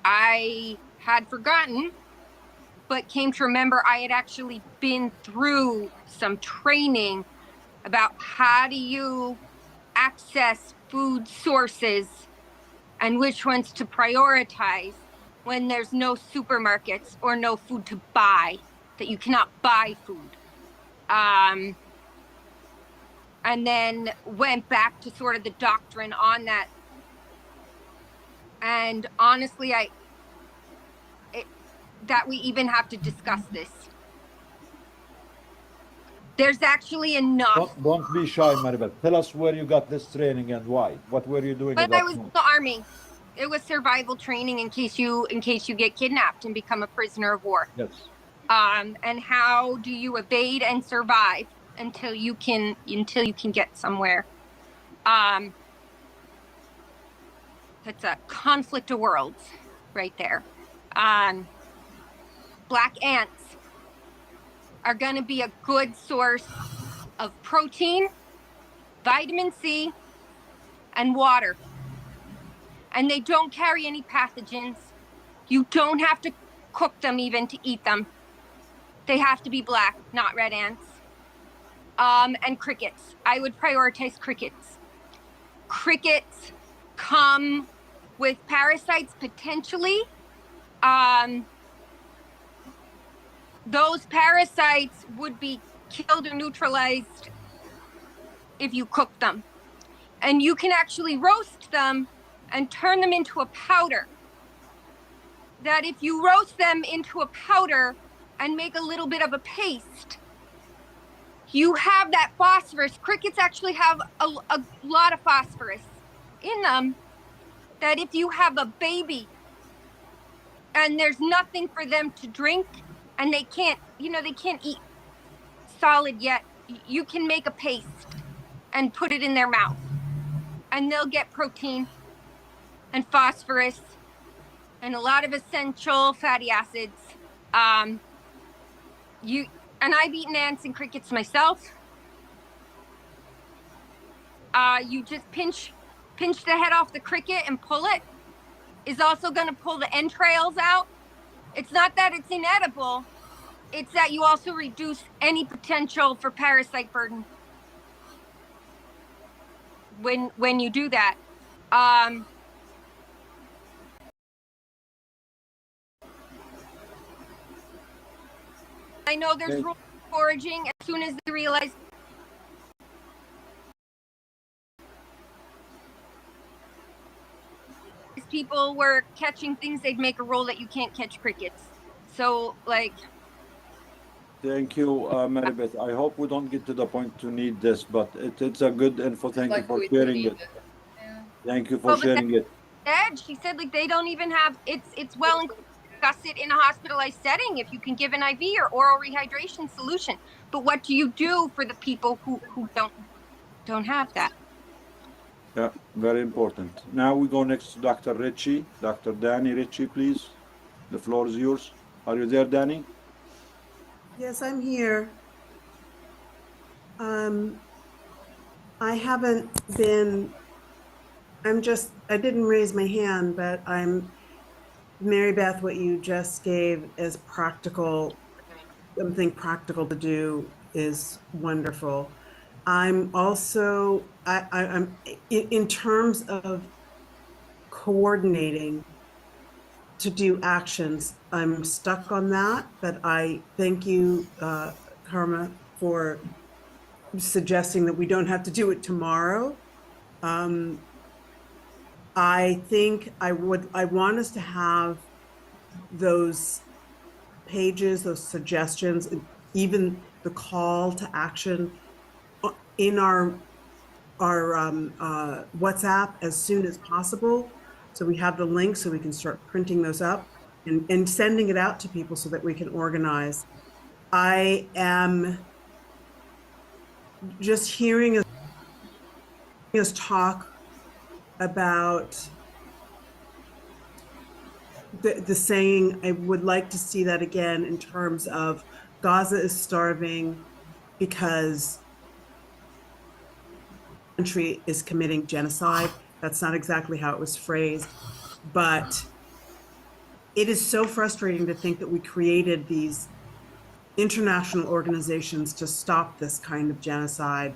I had forgotten, but came to remember I had actually been through some training about how do you access food sources and which ones to prioritize when there's no supermarkets or no food to buy, that you cannot buy food. And then went back to sort of the doctrine on that. And honestly, that we even have to discuss this. There's actually enough. Don't be shy, Maribel. Tell us where you got this training and why. What were you doing When at I that was in point? the army, it was survival training in case you get kidnapped and become a prisoner of war. Yes. And how do you evade and survive until you can get somewhere? That's a conflict of worlds right there. Black ants are going to be a good source of protein, vitamin C, and water. And they don't carry any pathogens. You don't have to cook them even to eat them. They have to be black, not red ants. And crickets. I would prioritize crickets. Crickets come with parasites potentially. Those parasites would be killed or neutralized if you cook them. And you can actually roast them and turn them into a powder. That if you roast them into a powder and make a little bit of a paste, you have that phosphorus. Crickets actually have a lot of phosphorus in them, that if you have a baby and there's nothing for them to drink and they can't eat solid yet, you can make a paste and put it in their mouth and they'll get protein and phosphorus and a lot of essential fatty acids. And I've eaten ants and crickets myself. You just pinch the head off the cricket and pull it. Is also going to pull the entrails out. It's not that it's inedible. It's that you also reduce any potential for parasite burden when you do that. I know there's rules for foraging. As soon as they realize people were catching things, they'd make a rule that you can't catch crickets. So, Thank you, Maribeth. I hope we don't get to the point to need this, but it's a good info. Thank you for sharing it. Yeah. Thank you for sharing it. She said they don't even have it's well and discuss it in a hospitalized setting if you can give an IV or oral rehydration solution. But what do you do for the people who don't have that? Yeah, very important. Now we go next to Dr. Ritchie. Dr. Danny Ritchie, please. The floor is yours. Are you there, Danny? Yes, I'm here. I haven't been, I didn't raise my hand, but Mary Beth, what you just gave as something practical to do is wonderful. I'm also, I'm in terms of coordinating to do actions, I'm stuck on that, but I thank you, Karma, for suggesting that we don't have to do it tomorrow. I think I want us to have those pages, those suggestions, even the call to action in our WhatsApp as soon as possible. So we have the link so we can start printing those up and sending it out to people so that we can organize. I am just hearing us talk about the saying, I would like to see that again in terms of Gaza is starving because the country is committing genocide. That's not exactly how it was phrased, but it is so frustrating to think that we created these international organizations to stop this kind of genocide,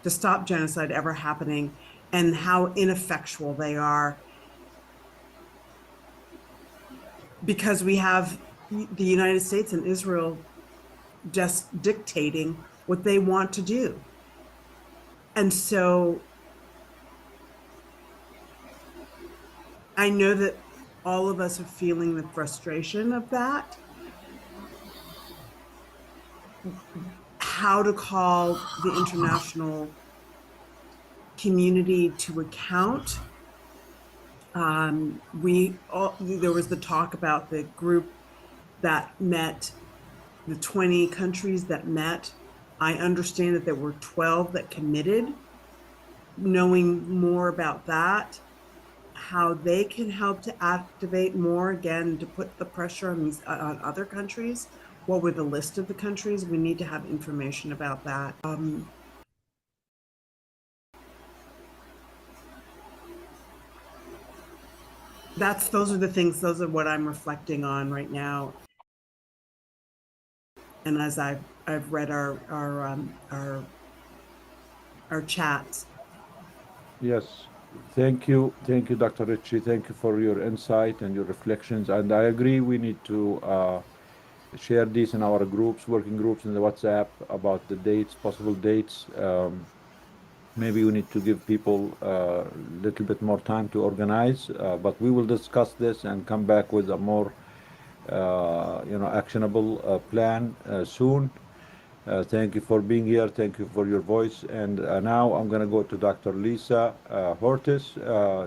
to stop genocide ever happening, and how ineffectual they are. because we have the United States and Israel just dictating what they want to do. And so I know that all of us are feeling the frustration of that. How to call the international community to account. There was the talk about the group that met, the 20 countries that met. I understand that there were 12 that committed. Knowing more about that, how they can help to activate more, again, to put the pressure on other countries. What were the list of the countries? We need to have information about that. Those are what I'm reflecting on right now. And as I've read our chats. Yes, thank you, Dr. Ritchie. Thank you for your insight and your reflections. And I agree, we need to share these in our groups, working groups in the WhatsApp about the dates, possible dates. Maybe we need to give people a little bit more time to organize, but we will discuss this and come back with a more, actionable plan soon. Thank you for being here. Thank you for your voice. And now I'm going to go to Dr. Lisa Hortis.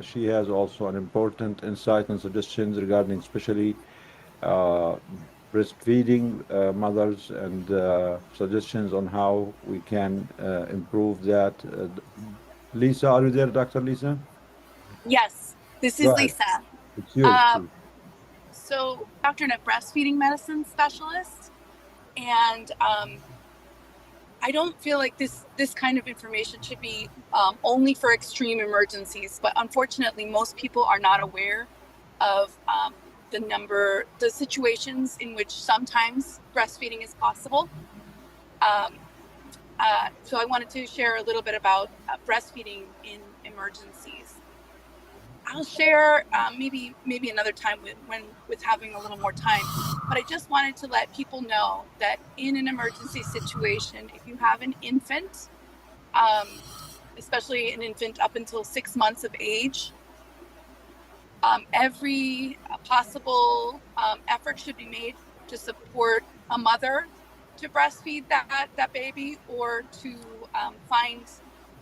She has also an important insight and suggestions regarding especially breastfeeding mothers and suggestions on how we can improve that. Lisa, are you there, Dr. Lisa? Yes, this is Go ahead. Lisa. It's yours. So, Dr. and a breastfeeding medicine specialist, and I don't feel like this kind of information should be only for extreme emergencies, but unfortunately, most people are not aware of the situations in which sometimes breastfeeding is possible. So I wanted to share a little bit about breastfeeding in emergencies. I'll share maybe another time with having a little more time, but I just wanted to let people know that in an emergency situation, if you have an infant, especially an infant up until 6 months of age, every possible effort should be made to support a mother to breastfeed that baby, or to find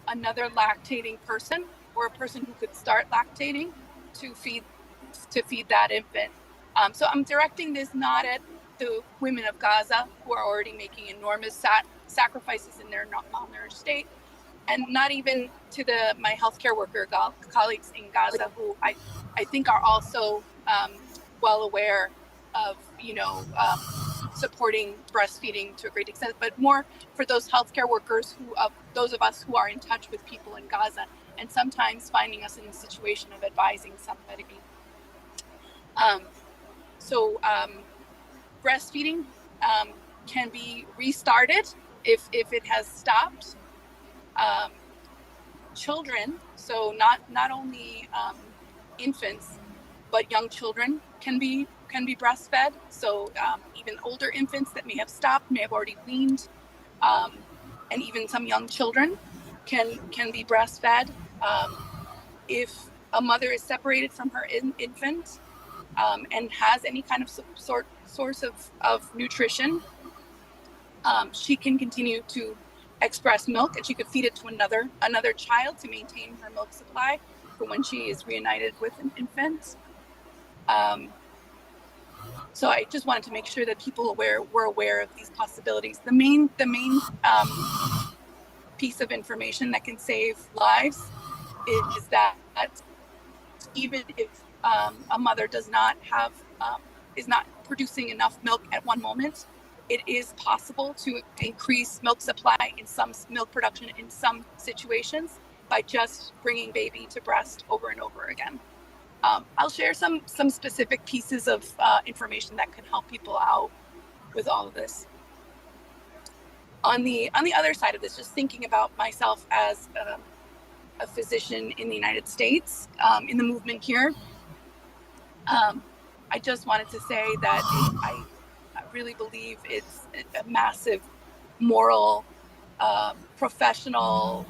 another lactating person or a person who could start lactating to feed that infant. So I'm directing this not at the women of Gaza, who are already making enormous sacrifices in their malnourished state, and not even to my healthcare worker colleagues in Gaza, who I think are also well aware of supporting breastfeeding to a great extent, but more for those healthcare workers those of us who are in touch with people in Gaza, and sometimes finding us in a situation of advising somebody. So breastfeeding can be restarted if it has stopped. Children, so not only infants, but young children can be breastfed. So even older infants that may have stopped, may have already weaned, and even some young children can be breastfed. If a mother is separated from her infant and has any kind of source of nutrition, she can continue to express milk, and she could feed it to another child to maintain her milk supply for when she is reunited with an infant. So I just wanted to make sure that people were aware of these possibilities. The main piece of information that can save lives is that even if a mother is not producing enough milk at one moment, it is possible to increase milk supply milk production in some situations by just bringing baby to breast over and over again. I'll share some specific pieces of information that can help people out with all of this. On the other side of this, just thinking about myself as a physician in the United States, in the movement here, I just wanted to say that I really believe it's a massive moral, professional,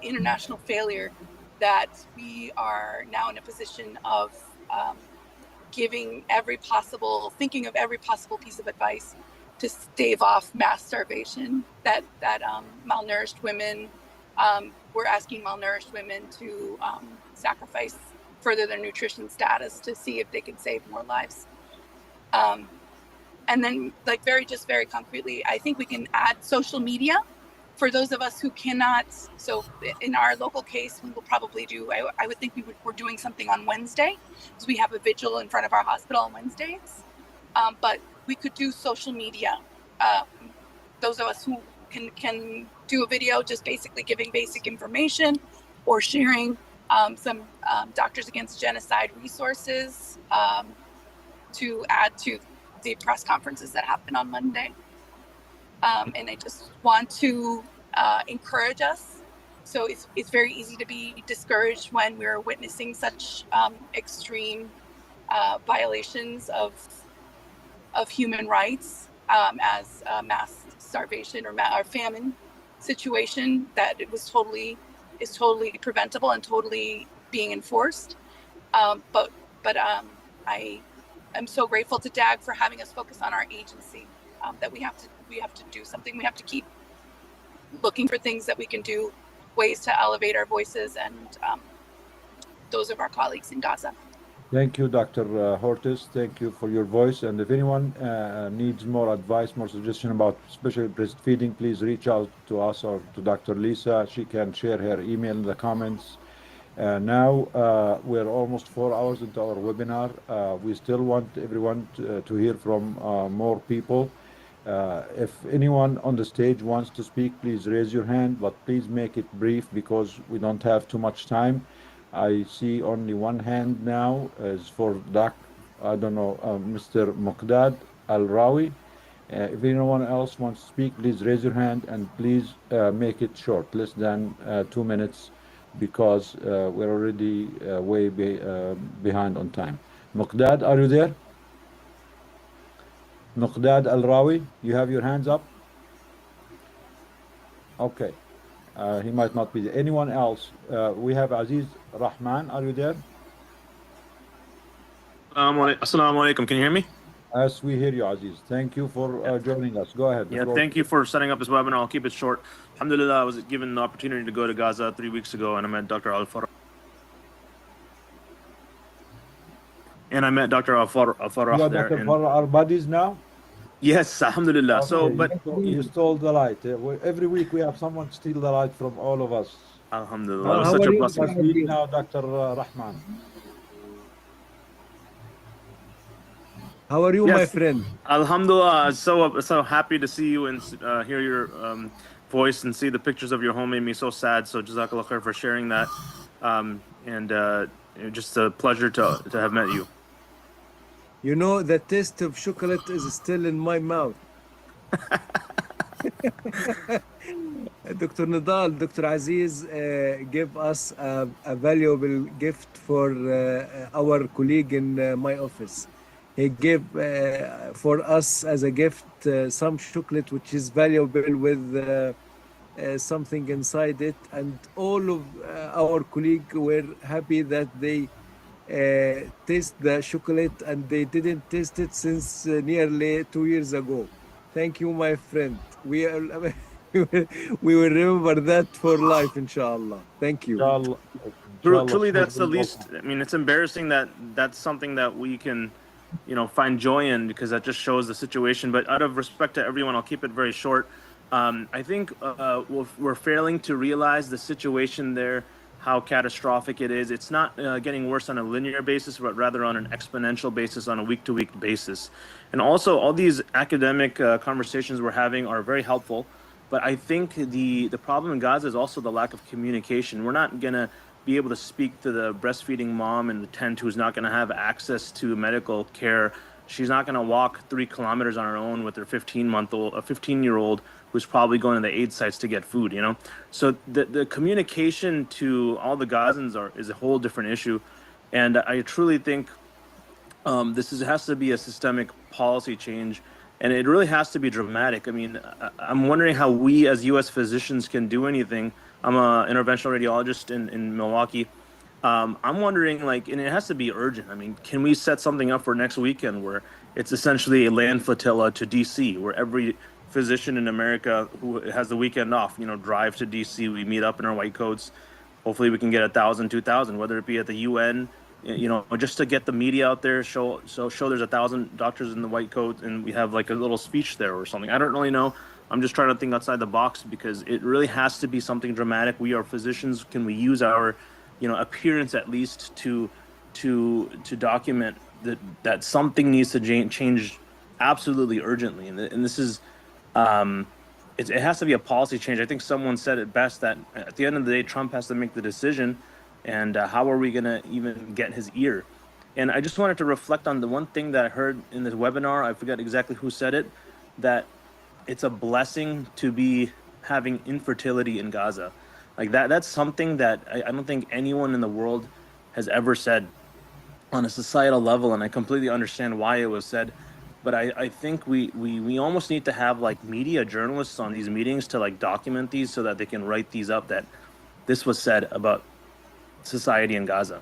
international failure that we are now in a position of thinking of every possible piece of advice to stave off mass starvation. That malnourished women, we're asking malnourished women to sacrifice further their nutrition status to see if they can save more lives. And then, like very concretely, I think we can add social media for those of us who cannot. So in our local case, we will probably do, I would think we're doing something on Wednesday, because we have a vigil in front of our hospital on Wednesdays. But we could do social media. Those of us who can do a video just basically giving basic information or sharing some Doctors Against Genocide resources to add to the press conferences that happen on Monday. And I just want to encourage us. So it's very easy to be discouraged when we're witnessing such extreme violations of human rights as mass starvation or famine situation that is totally preventable and totally being enforced. But I am so grateful to DAG for having us focus on our agency. That we have to do something. We have to keep looking for things that we can do, ways to elevate our voices and those of our colleagues in Gaza. Thank you, Dr. Hortis. Thank you for your voice. And if anyone needs more advice, more suggestion about especially breastfeeding, please reach out to us or to Dr. Lisa. She can share her email in the comments. Now we're almost 4 hours into our webinar. We still want everyone to hear from more people. If anyone on the stage wants to speak, please raise your hand, but please make it brief because we don't have too much time. I see only one hand now is for Mr. Muqdad Al-Rawi. If anyone else wants to speak, please raise your hand and please make it short, less than 2 minutes, because we're already way behind on time. Muqdad, are you there? Muqdad Al-Rawi, you have your hands up? Okay. He might not be there. Anyone else? We have Aziz Rahman. Are you there? Assalamu alaikum. Can you hear me? Yes, we hear you, Aziz. Thank you for joining us. Go ahead. Yeah, thank you for setting up this webinar. I'll keep it short. Alhamdulillah, I was given the opportunity to go to Gaza 3 weeks ago, and I met Dr. Al-Farah. And I met Dr. Al-Farah there. Dr. Farah are buddies now? Yes, alhamdulillah. Okay, So, but you stole the light. Every week we have someone steal the light from all of us. Alhamdulillah, it was such a blessing. Now, Dr. Rahman. How are you, my friend? Alhamdulillah, so happy to see you and hear your voice and see the pictures of your home. Made me so sad. So Jazakallah khair for sharing that. Just a pleasure to have met you. You know, the taste of chocolate is still in my mouth. Dr. Nidal, Dr. Aziz gave us a valuable gift for our colleague in my office. He gave for us as a gift some chocolate which is valuable with something inside it, and all of our colleagues were happy that they taste the chocolate, and they didn't taste it since nearly 2 years ago. Thank you, my friend. We will remember that for life, inshallah. Thank you. Truly, that's the least. I mean, it's embarrassing that that's something that we can, find joy in, because that just shows the situation. But out of respect to everyone, I'll keep it very short. I think we're failing to realize the situation there, how catastrophic it is. It's not getting worse on a linear basis, but rather on an exponential basis, on a week-to-week basis. And also, all these academic conversations we're having are very helpful. But I think the problem in Gaza is also the lack of communication. We're not going to be able to speak to the breastfeeding mom in the tent who's not going to have access to medical care. She's not going to walk 3 kilometers on her own with her 15-year-old who's probably going to the aid sites to get food, So the communication to all the Gazans is a whole different issue. And I truly think has to be a systemic policy change, and it really has to be dramatic. I mean, I'm wondering how we as U.S. physicians can do anything. I'm an interventional radiologist in Milwaukee. I'm wondering, like, and it has to be urgent. I mean, can we set something up for next weekend where it's essentially a land flotilla to DC, where every physician in America who has the weekend off, drive to DC, we meet up in our white coats. Hopefully we can get 1,000, 2,000, whether it be at the UN, just to get the media out there, show there's 1,000 doctors in the white coat and we have like a little speech there or something. I don't really know. I'm just trying to think outside the box because it really has to be something dramatic. We are physicians. Can we use our, appearance at least to document that something needs to change absolutely urgently? And this is, it has to be a policy change. I think someone said it best that at the end of the day, Trump has to make the decision, and how are we going to even get his ear? And I just wanted to reflect on the one thing that I heard in this webinar. I forget exactly who said it, that it's a blessing to be having infertility in Gaza. Like that's something that I don't think anyone in the world has ever said on a societal level, and I completely understand why it was said. But I think we almost need to have like media journalists on these meetings to like document these so that they can write these up, that this was said about society in Gaza.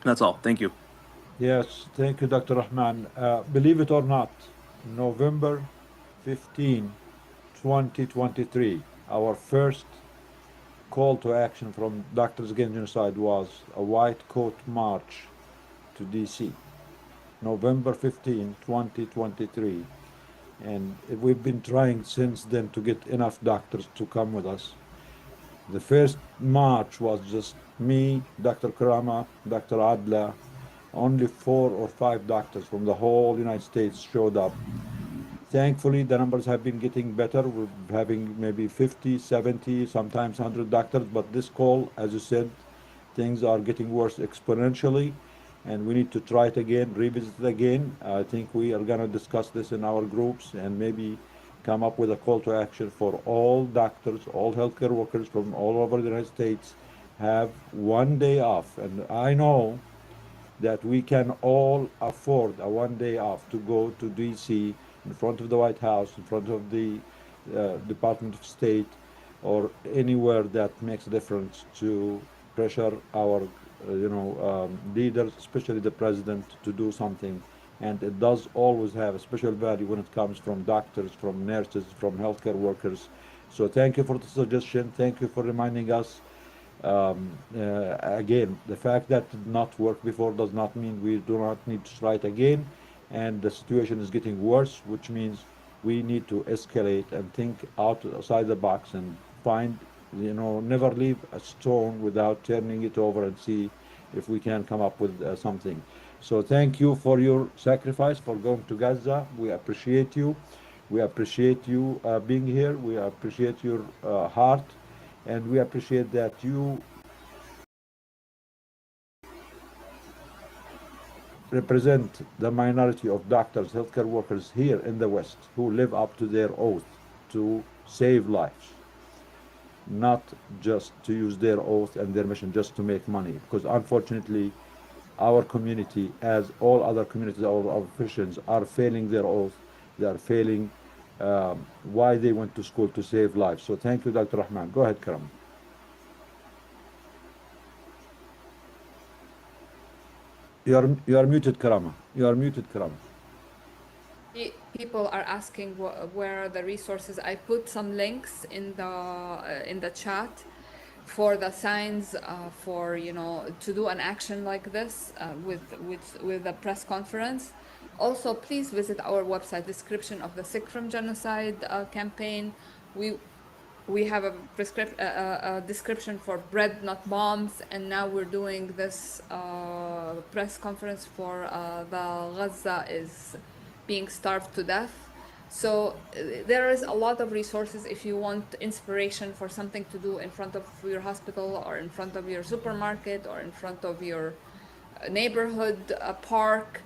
That's all. Thank you. Yes, thank you, Dr. Rahman. Believe it or not, November 15, 2023, our first call to action from Doctors Against Genocide was a white coat march to DC. November 15, 2023. And we've been trying since then to get enough doctors to come with us. The first march was just me, Dr. Karama, Dr. Adla. Only 4 or 5 doctors from the whole United States showed up. Thankfully, the numbers have been getting better. We're having maybe 50, 70, sometimes 100 doctors. But this call, as you said, things are getting worse exponentially. And we need to try it again, revisit it again. I think we are going to discuss this in our groups and maybe come up with a call to action for all doctors, all healthcare workers from all over the United States have one day off. And I know that we can all afford a one day off to go to DC, in front of the White House, in front of the Department of State, or anywhere that makes a difference to pressure our leaders, especially the president, to do something. And it does always have a special value when it comes from doctors, from nurses, from healthcare workers. So thank you for the suggestion. Thank you for reminding us. Again, the fact that did not work before does not mean we do not need to try it again. And the situation is getting worse, which means we need to escalate and think outside the box and find, never leave a stone without turning it over and see if we can come up with something. So thank you for your sacrifice for going to Gaza. We appreciate you. We appreciate you being here. We appreciate your heart. And we appreciate that you represent the minority of doctors, healthcare workers here in the West who live up to their oath to save lives, not just to use their oath and their mission just to make money. Because unfortunately, our community, as all other communities, all our Christians, are failing their oath. They are failing why they went to school to save lives. So thank you, Dr. Rahman. Go ahead, Karam. You are muted, Karama. You are muted, Karama. People are asking where are the resources. I put some links in the chat for the signs for to do an action like this with a press conference. Also, please visit our website, description of the Sick from Genocide campaign. We have a description for bread, not bombs, and now we're doing this press conference for the Gaza is being starved to death. So there is a lot of resources if you want inspiration for something to do in front of your hospital or in front of your supermarket or in front of your neighborhood park.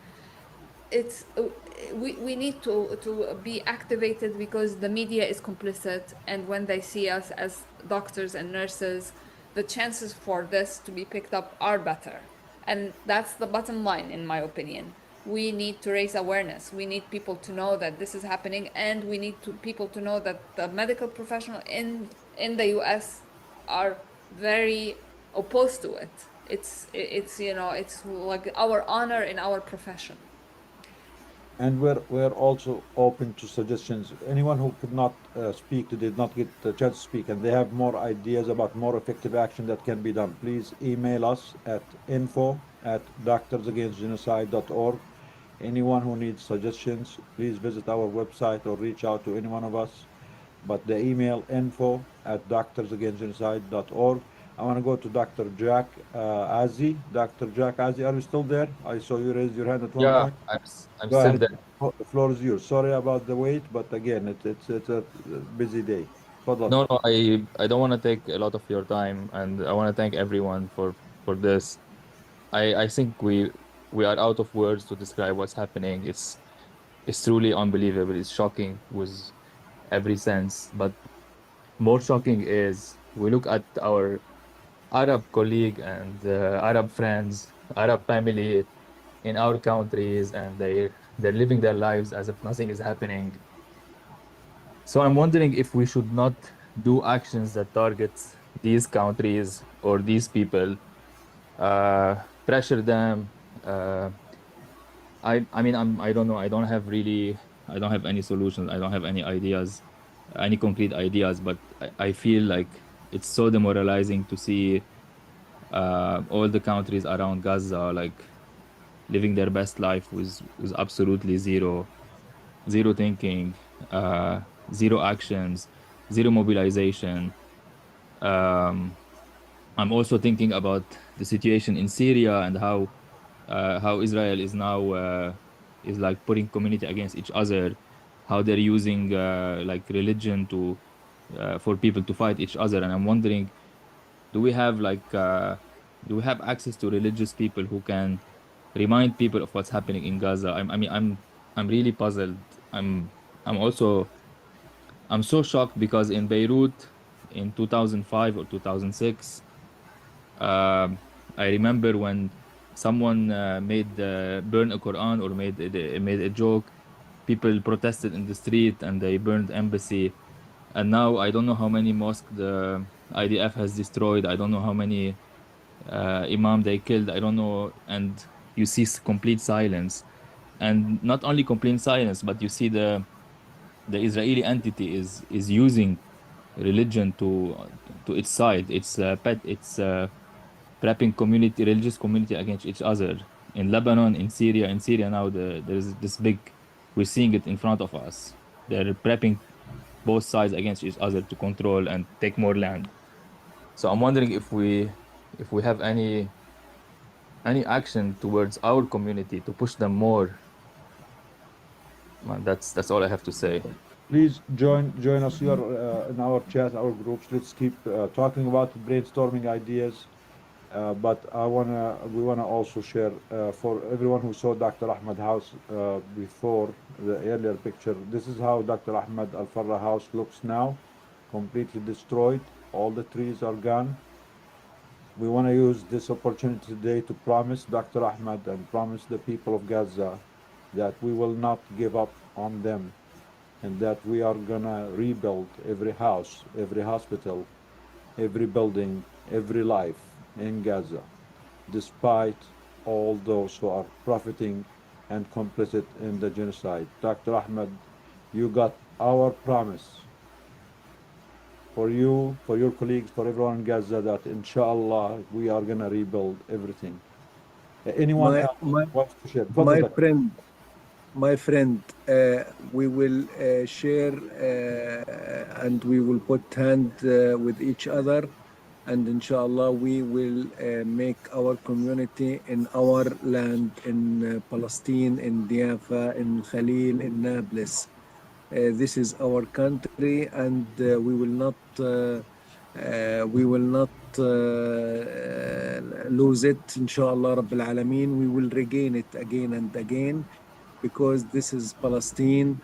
We need to be activated because the media is complicit, and when they see us as doctors and nurses, the chances for this to be picked up are better. And that's the bottom line, in my opinion. We need to raise awareness. We need people to know that this is happening, and we need people to know that the medical professional in the US are very opposed to it. It's it's like our honor in our profession. And we're also open to suggestions. Anyone who could not speak, who did not get the chance to speak, and they have more ideas about more effective action that can be done, please email us at info@doctorsagainstgenocide.org. Anyone who needs suggestions, please visit our website or reach out to any one of us. But the email info@doctorsagainstgenocide.org. I want to go to Dr. Jack Azi. Dr. Jack Azi, are you still there? I saw you raise your hand at one Yeah, point. I'm Go still ahead. there. The floor is yours. Sorry about the wait, but again, it's a busy day. Tfadal. No, no, I don't want to take a lot of your time, and I want to thank everyone for this. I think we are out of words to describe what's happening. It's truly unbelievable. It's shocking with every sense, but more shocking is we look at our Arab colleague and Arab friends, Arab family in our countries, and they're living their lives as if nothing is happening. So I'm wondering if we should not do actions that targets these countries or these people, pressure them. Uh, I mean I don't know. I don't have any solutions. I don't have any ideas, any concrete ideas. But I feel like it's so demoralizing to see all the countries around Gaza like living their best life with absolutely zero thinking, zero actions, zero mobilization. Um, I'm also thinking about the situation in Syria and how Israel is now is like putting community against each other, how they're using like religion to for people to fight each other. And I'm wondering, do we have like do we have access to religious people who can remind people of what's happening in Gaza? I mean, I'm really puzzled. I'm also I'm so shocked because in Beirut in 2005 or 2006, um, I remember when someone made burn a Quran or made a joke. People protested in the street and they burned embassy. And now I don't know how many mosques the IDF has destroyed. I don't know how many imam they killed. I don't know. And you see complete silence, and not only complete silence, but you see the Israeli entity is using religion to its side. It's pet. It's prepping community, religious community against each other in Lebanon, in Syria now. There's this big. We're seeing it in front of us. They're prepping both sides against each other to control and take more land. So I'm wondering if we have any action towards our community to push them more. Man, that's all I have to say. Please join us here in our chat, our groups. Let's keep talking about it, brainstorming ideas. But we wanna also share for everyone who saw Dr. Ahmed House before the earlier picture. This is how Dr. Ahmed Al Farra House looks now, completely destroyed. All the trees are gone. We want to use this opportunity today to promise Dr. Ahmed and promise the people of Gaza that we will not give up on them, and that we are gonna rebuild every house, every hospital, every building, every life in Gaza, despite all those who are profiting and complicit in the genocide. Dr. Ahmed, you got our promise for you, for your colleagues, for everyone in Gaza, that inshallah we are gonna rebuild everything. Anyone My else my wants to share? my Tfadal, friend, my friend, we will share and we will put hand with each other, and inshallah we will make our community in our land in Palestine, in Diafa, in Khalil, in Nablus. This is our country, and we will not lose it, inshallah Rabbil Alameen. We will regain it again and again, because this is Palestine.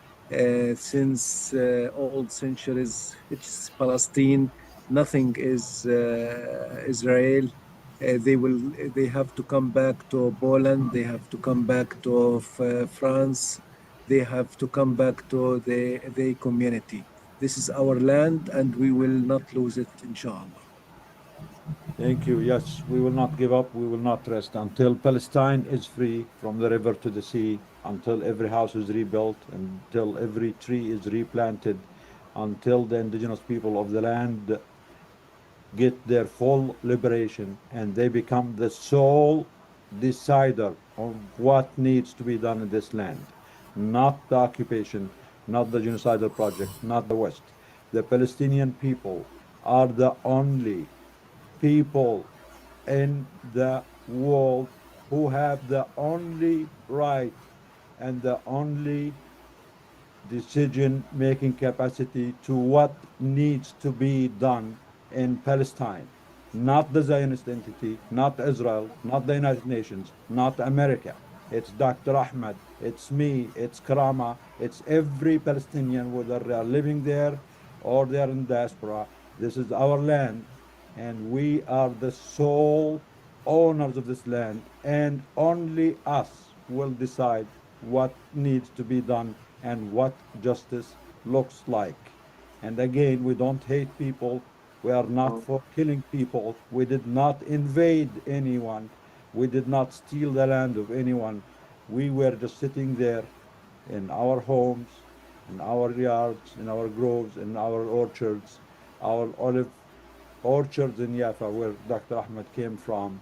Since old centuries, it's Palestine. Nothing is Israel. They have to come back to Poland. They have to come back to France. They have to come back to the community. This is our land, and we will not lose it, inshallah. Thank you. Yes, we will not give up. We will not rest until Palestine is free from the river to the sea, until every house is rebuilt, until every tree is replanted, until the indigenous people of the land get their full liberation and they become the sole decider of what needs to be done in this land. Not the occupation, not the genocidal project, not the West. The Palestinian people are the only people in the world who have the only right and the only decision-making capacity to what needs to be done in Palestine. Not the Zionist entity, not Israel, not the United Nations, not America. It's Dr. Ahmed, it's me, it's Karama, it's every Palestinian, whether they are living there or they are in diaspora. This is our land, and we are the sole owners of this land, and only us will decide what needs to be done and what justice looks like. And again, we don't hate people. We are not for killing people. We did not invade anyone. We did not steal the land of anyone. We were just sitting there in our homes, in our yards, in our groves, in our orchards, our olive orchards in Jaffa, where Dr. Ahmed came from,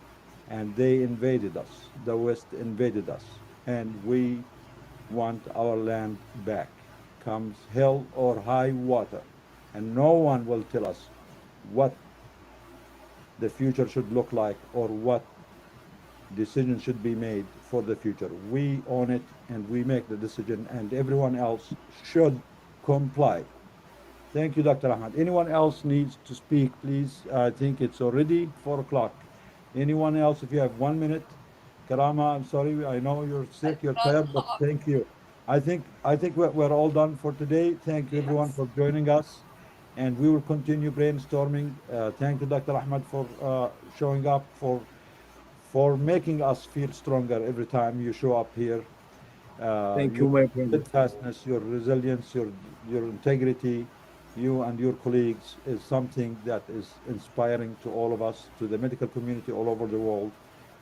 and they invaded us. The West invaded us, and we want our land back, comes hell or high water. And no one will tell us what the future should look like or what decisions should be made for the future. We own it and we make the decision, and everyone else should comply. Thank you, Dr. Ahmad. Anyone else needs to speak, please? I think it's already 4 o'clock. Anyone else, if you have 1 minute? Karama, I'm sorry, I know you're sick, you're tired, but thank you. I think we're all done for today. Thank you, everyone, for joining us, and we will continue brainstorming. Thank you, Dr. Ahmad, for showing up, for making us feel stronger every time you show up here. Thank Your you, my brother. steadfastness, your resilience, your integrity, you and your colleagues is something that is inspiring to all of us, to the medical community all over the world.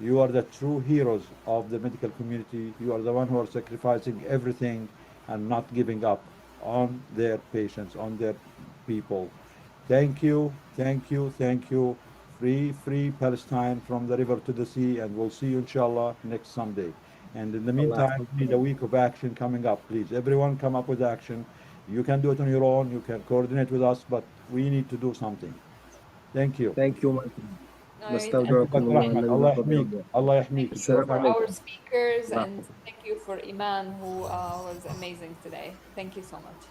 You are the true heroes of the medical community. You are the one who are sacrificing everything and not giving up on their patients, on their people. Thank you, thank you, thank you. Free, free Palestine from the river to the sea, and we'll see you, inshallah, next Sunday. And in the Allah meantime, we need a week of action coming up. Please, everyone come up with action. You can do it on your own. You can coordinate with us, but we need to do something. Thank you. Thank you, my friend. All right. Thank you, نستودعكم Dr. الله Ahmed. الذي Allah لا تضيع yahmeek. ودائعه. Allah yahmeek. Thank you السلام for Jazakallah our عليكم. speakers, الله and thank you for Iman, who was amazing today. Thank you so much.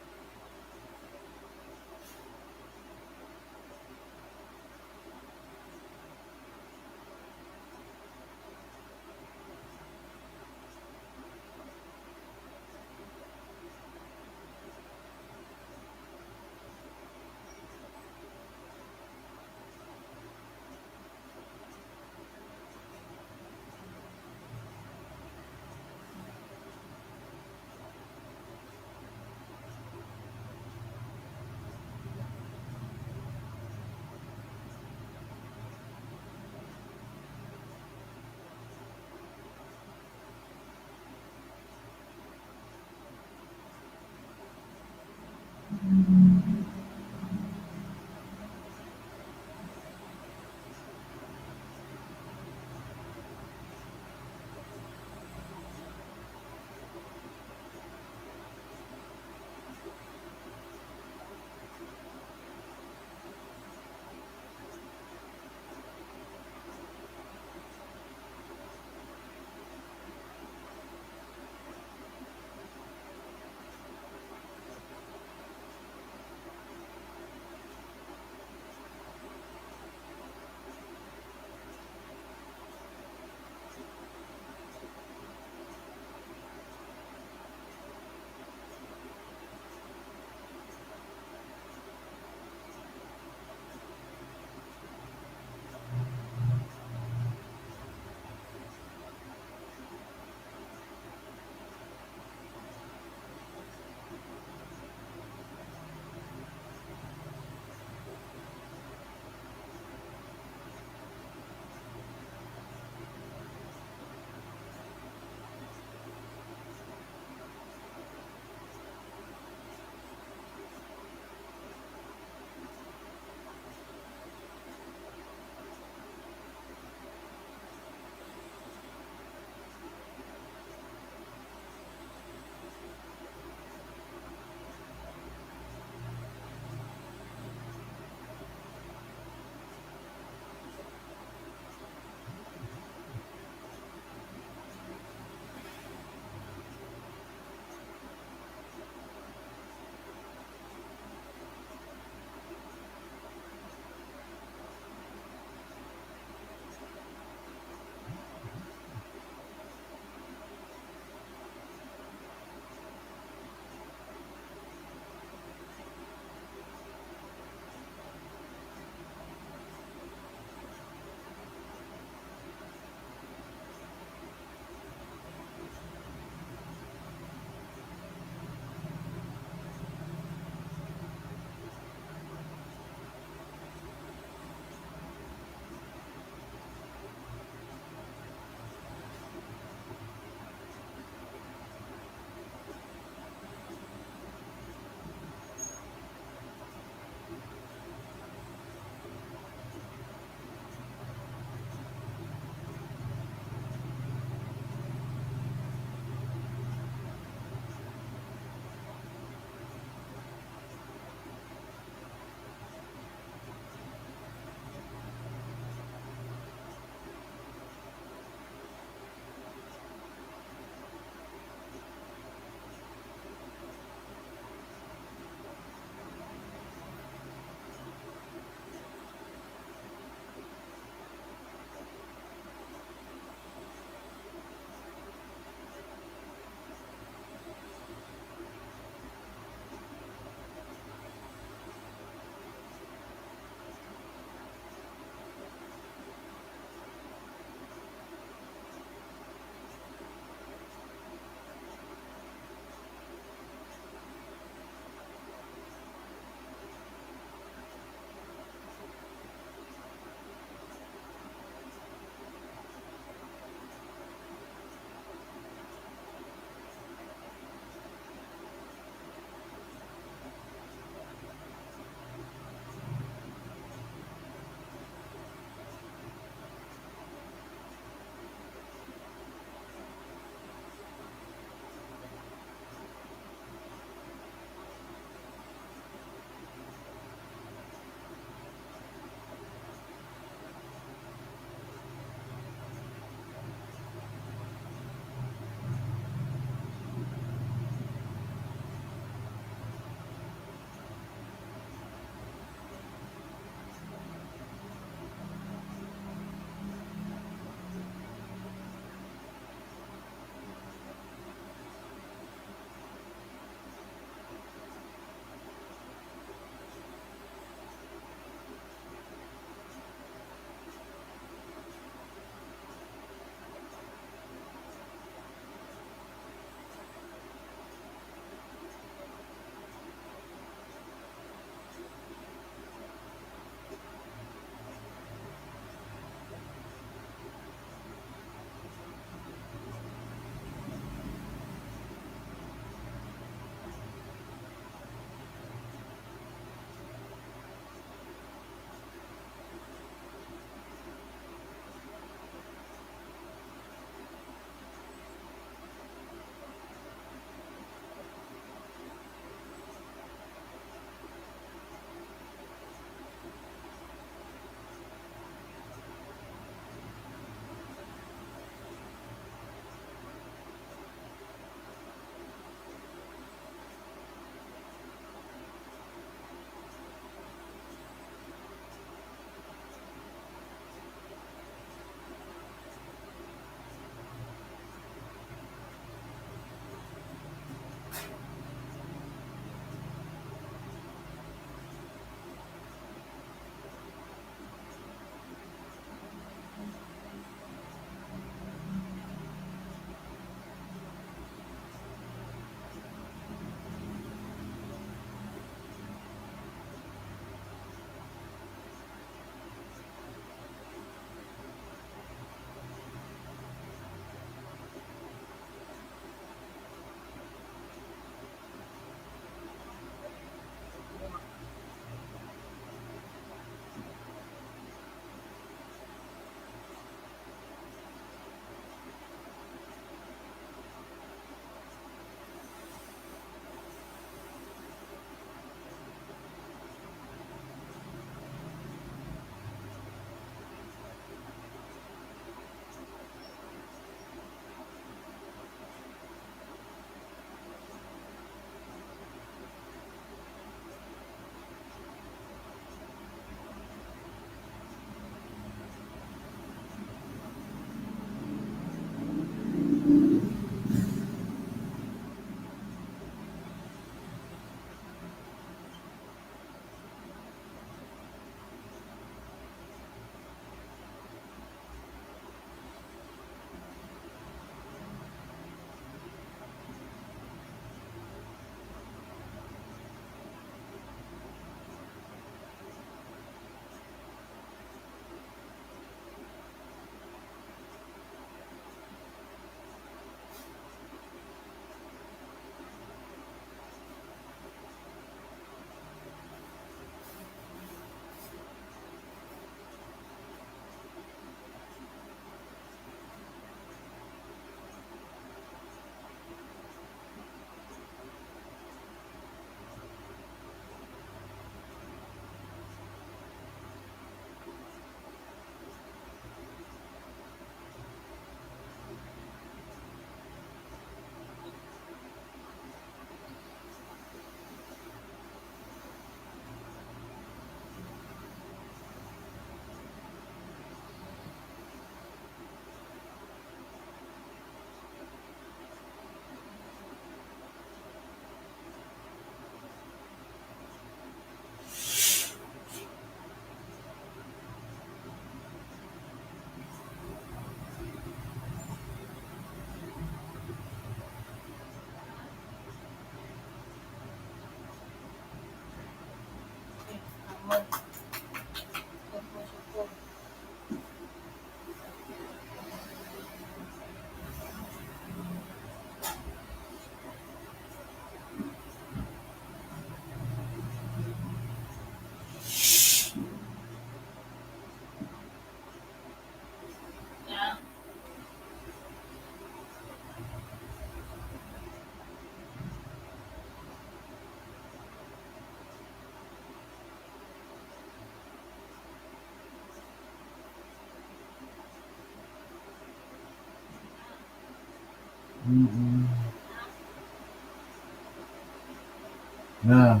Yeah.